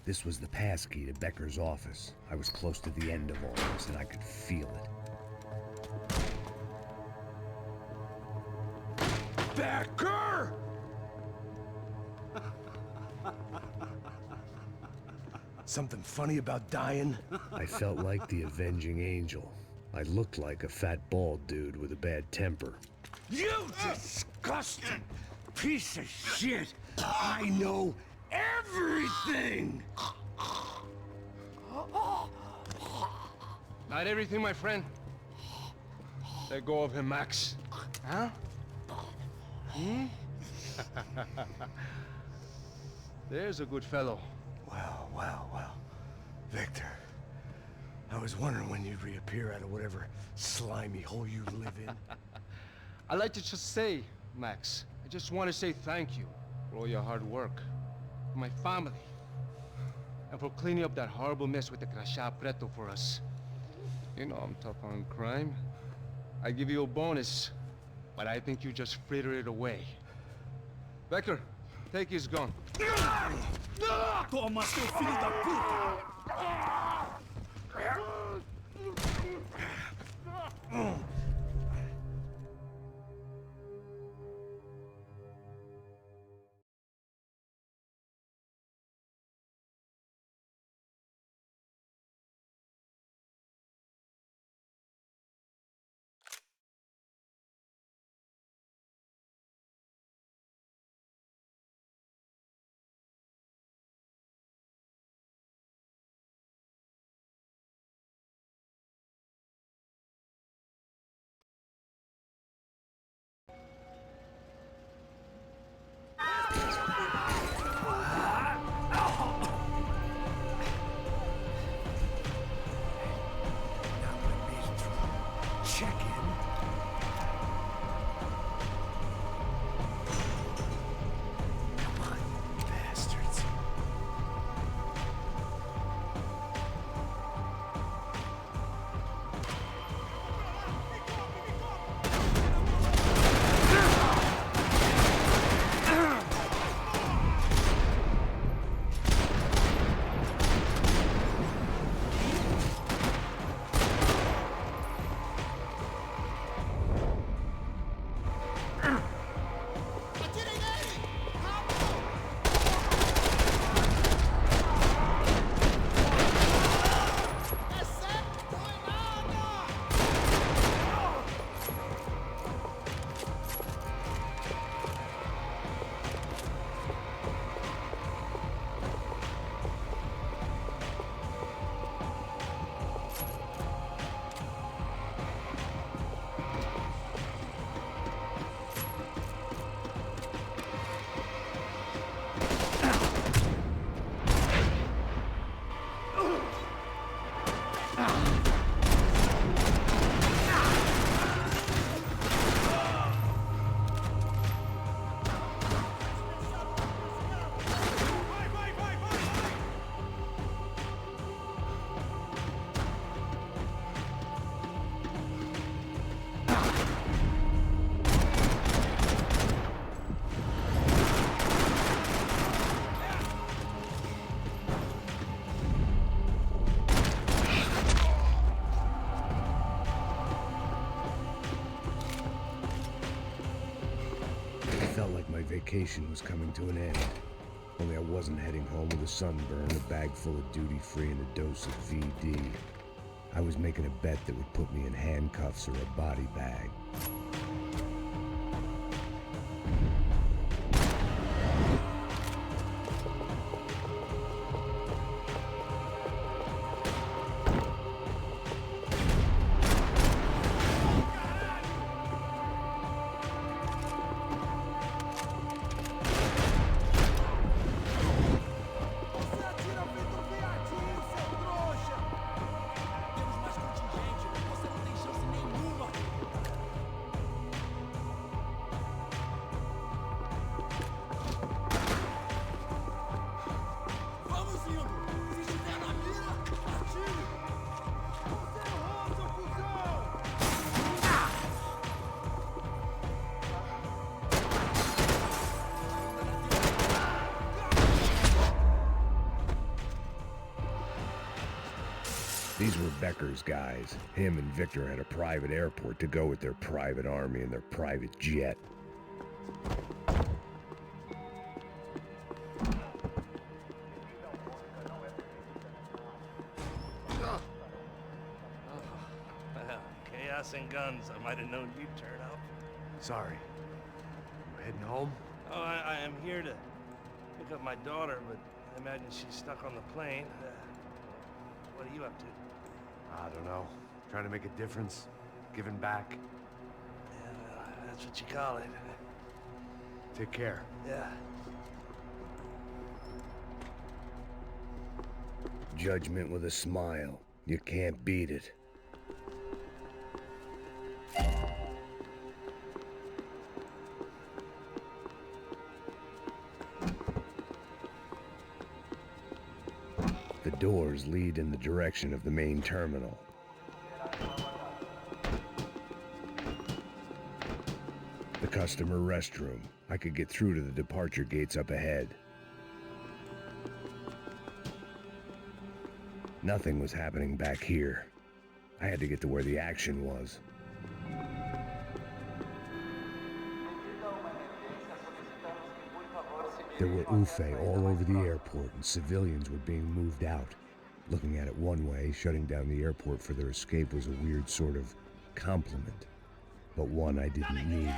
This was the passkey to Becker's office. I was close to the end of all this, and I could feel it. Becker! Something funny about dying? I felt like the avenging angel. I looked like a fat bald dude with a bad temper. You disgusting piece of shit! I know everything! Not everything, my friend. Let go of him, Max. Huh? Hmm? There's a good fellow. Well. Victor, I was wondering when you'd reappear out of whatever slimy hole you live in. I'd like to just say, Max, I just want to say thank you for all your hard work, for my family, and for cleaning up that horrible mess with the crachá preto for us. You know I'm tough on crime. I give you a bonus, but I think you just fritter it away. Becker, take his gun. Toma, seu filho da puta! Vacation was coming to an end. Only I wasn't heading home with a sunburn, a bag full of duty-free, and a dose of VD. I was making a bet that would put me in handcuffs or a body bag. These were Becker's guys. Him and Victor had a private airport to go with their private army and their private jet. Well, chaos and guns. I might have known you'd turn up. Sorry. You heading home? Oh, I am here to pick up my daughter, but I imagine she's stuck on the plane. What are you up to? I don't know. Trying to make a difference. Giving back. Yeah, well, that's what you call it. Take care. Yeah. Judgment with a smile. You can't beat it. The doors lead in the direction of the main terminal. The customer restroom. I could get through to the departure gates up ahead. Nothing was happening back here. I had to get to where the action was. There were UFE all over the airport and civilians were being moved out. Looking at it one way, shutting down the airport for their escape was a weird sort of compliment, but one I didn't need.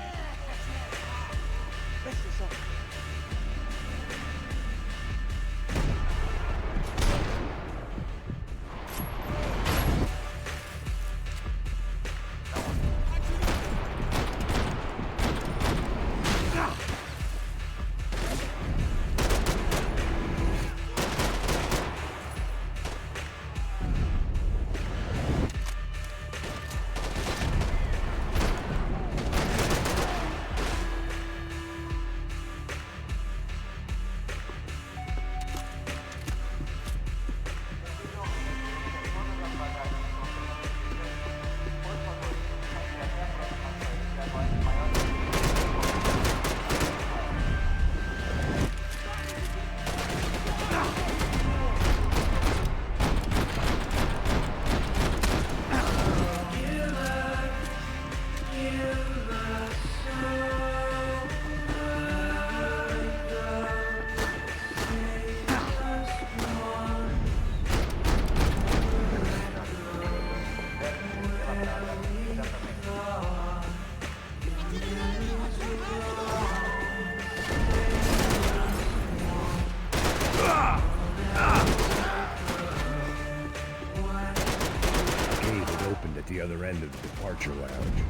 At the other end of the departure lounge.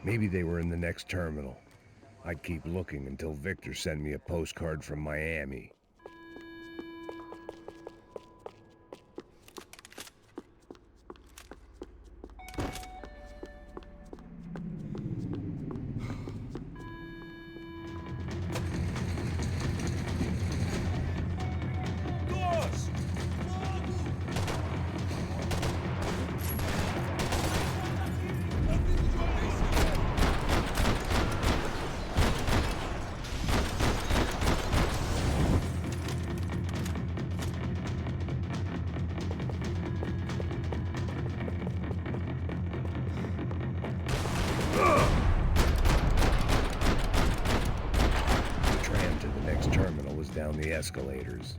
Maybe they were in the next terminal. I'd keep looking until Victor sent me a postcard from Miami. Down the escalators.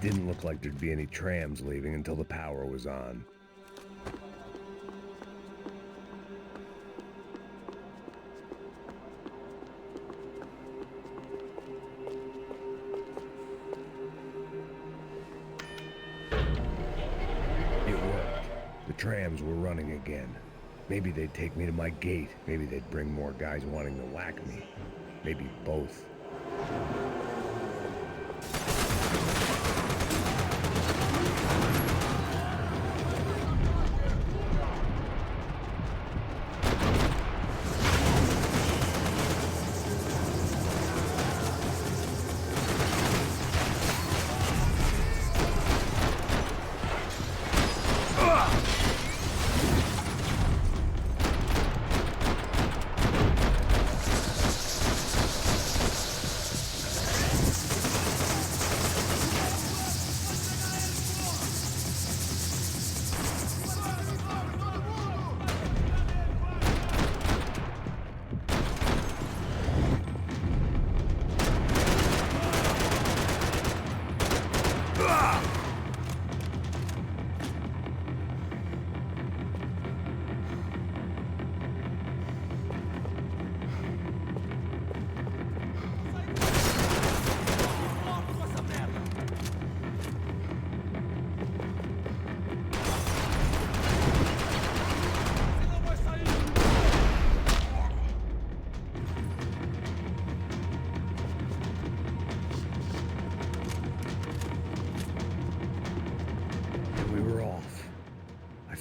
Didn't look like there'd be any trams leaving until the power was on. It worked. The trams were running again. Maybe they'd take me to my gate. Maybe they'd bring more guys wanting to whack me. Maybe both.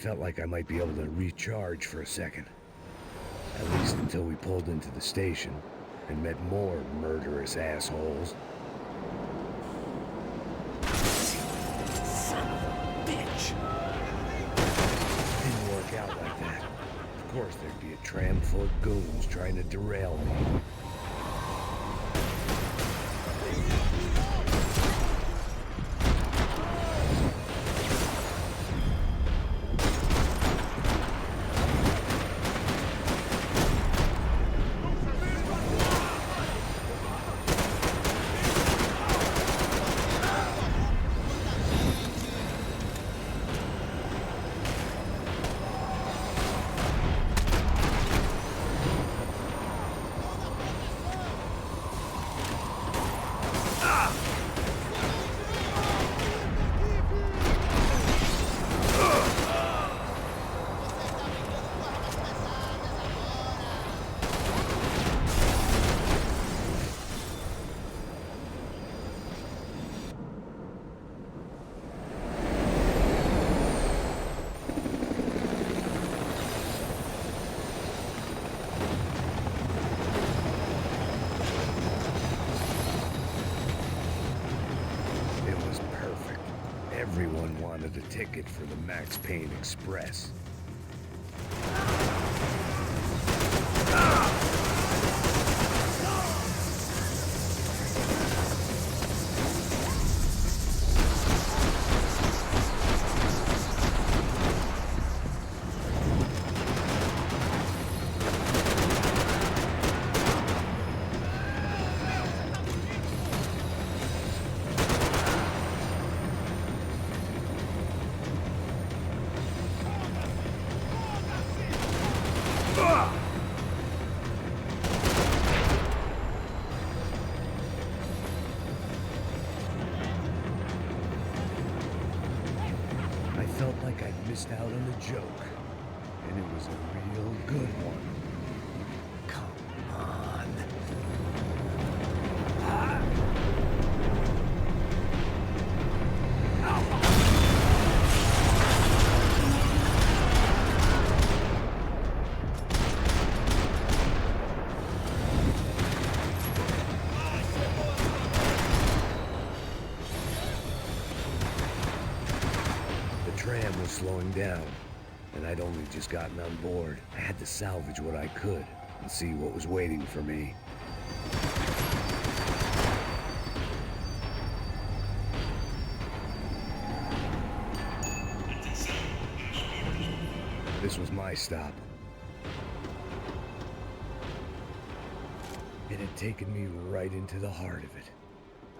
Felt like I might be able to recharge for a second. At least until we pulled into the station and met more murderous assholes. Son of a bitch! Didn't work out like that. Of course there'd be a tram full of goons trying to derail me. Everyone wanted a ticket for the Max Payne Express. I felt like I'd missed out on a joke, and it was a real good one. Come on. The tram was slowing down, and I'd only just gotten on board. I had to salvage what I could and see what was waiting for me. This was my stop. It had taken me right into the heart of it.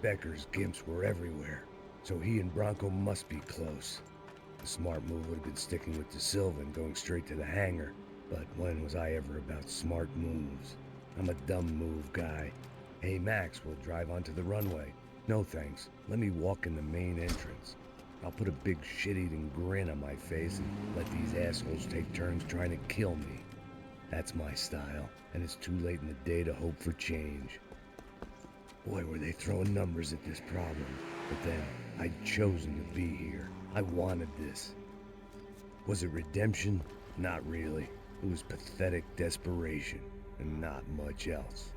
Becker's gimps were everywhere. So he and Bronco must be close. The smart move would have been sticking with De Silva and going straight to the hangar. But when was I ever about smart moves? I'm a dumb move guy. Hey Max, we'll drive onto the runway. No thanks. Let me walk in the main entrance. I'll put a big shit-eating grin on my face and let these assholes take turns trying to kill me. That's my style, and it's too late in the day to hope for change. Boy, were they throwing numbers at this problem. But then, I'd chosen to be here. I wanted this. Was it redemption? Not really. It was pathetic desperation, and not much else.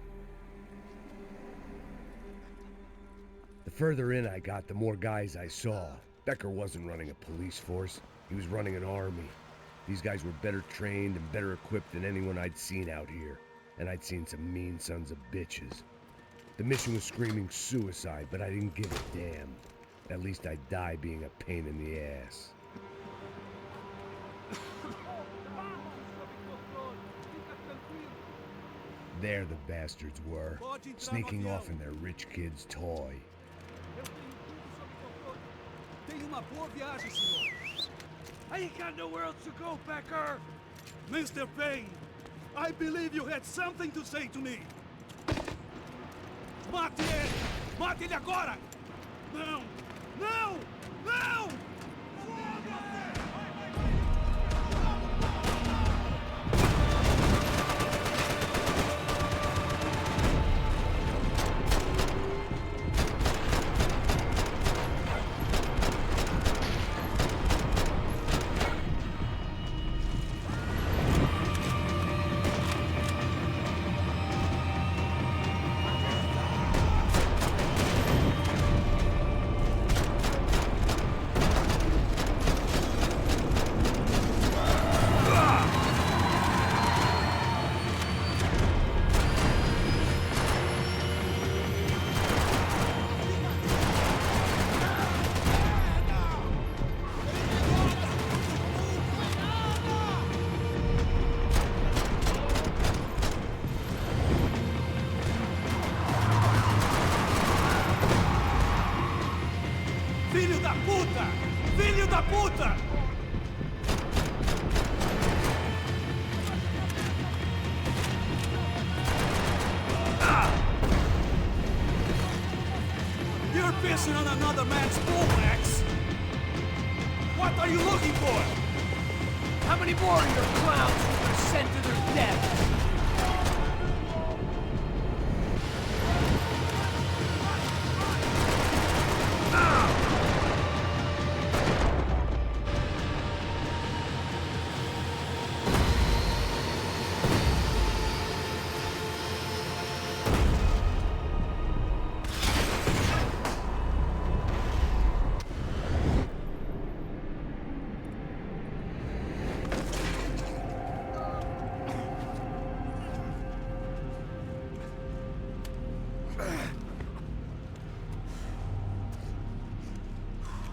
The further in I got, the more guys I saw. Becker wasn't running a police force. He was running an army. These guys were better trained and better equipped than anyone I'd seen out here. And I'd seen some mean sons of bitches. The mission was screaming suicide, but I didn't give a damn. At least I'd die being a pain in the ass. There the bastards were, sneaking off in their rich kid's toy. Tenha uma boa viagem, senhor. I ain't got nowhere else to go, Becker. Mr. Payne, I believe you had something to say to me. Mate ele! Mate ele agora! Não! Não! Não! Filho da puta! Filho da puta! You're pissing on another man's bull, Max! What are you looking for? How many more of your clowns are gonna send to their death?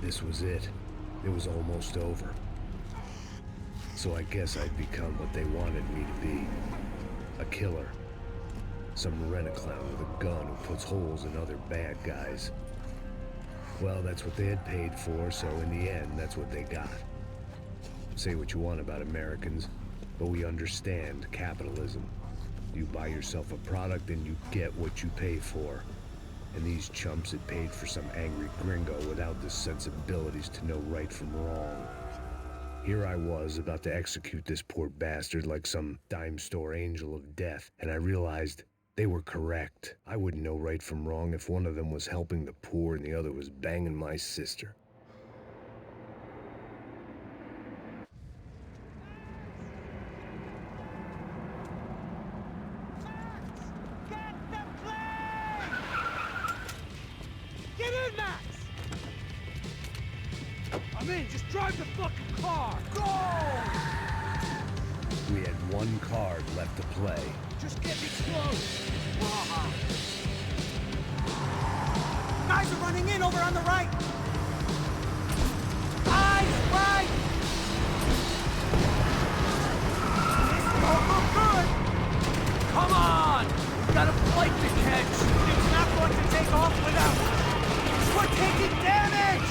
This was it. It was almost over. So I guess I'd become what they wanted me to be. A killer. Some rent-a-clown with a gun who puts holes in other bad guys. Well, that's what they had paid for, so in the end, that's what they got. Say what you want about Americans, but we understand capitalism. You buy yourself a product and you get what you pay for. And these chumps had paid for some angry gringo without the sensibilities to know right from wrong. Here I was, about to execute this poor bastard like some dime store angel of death, and I realized they were correct. I wouldn't know right from wrong if one of them was helping the poor and the other was banging my sister. Get in, Max! I'm in, just drive the fucking car! Go! We had one card left to play. Just get me close! Guys are running in over on the right! Eyes right! This won't look good! Come on! We've got a flight to catch! It's not going to take off without us! We're taking damage!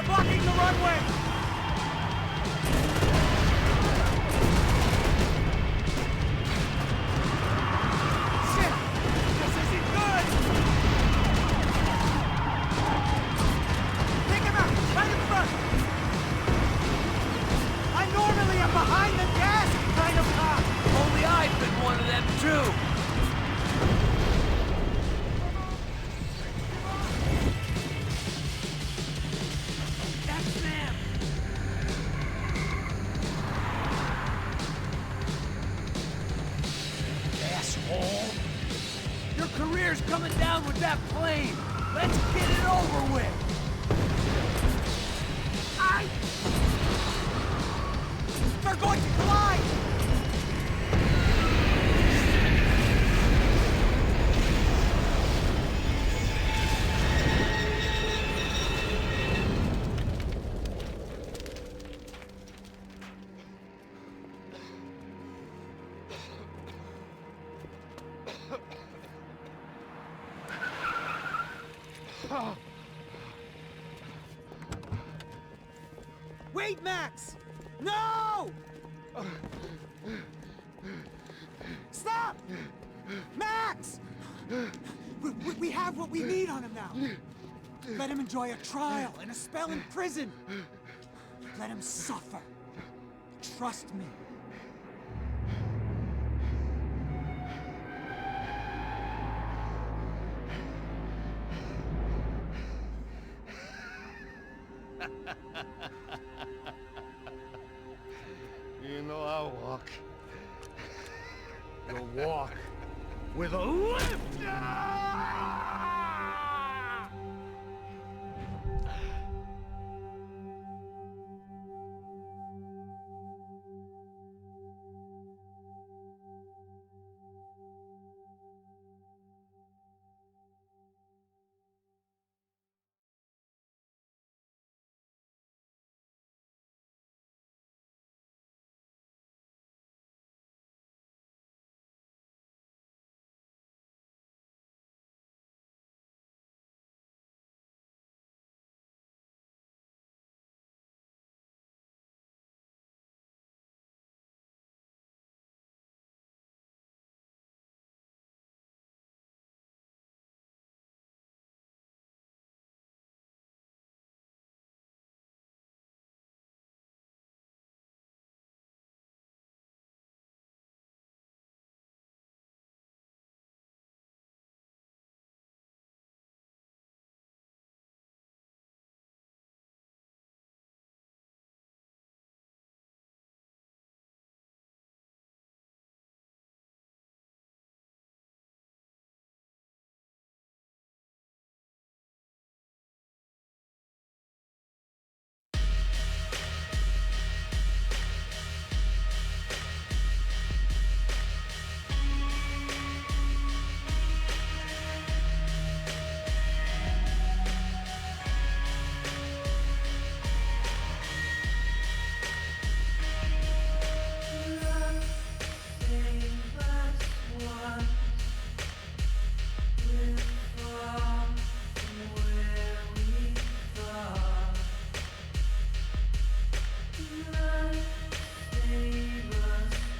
blocking the runway! Shit! This isn't good! Take him out! Right in front! I normally am behind the gas kind of cop! Only I've been one of them too. That's them. Asshole. Your career's coming down with that plane. Let's get it over with. They're going to collide! Wait, Max! No! Stop! Max! We have what we need on him now. Let him enjoy a trial and a spell in prison. Let him suffer. Trust me. You know I'll walk. You'll walk with a lift!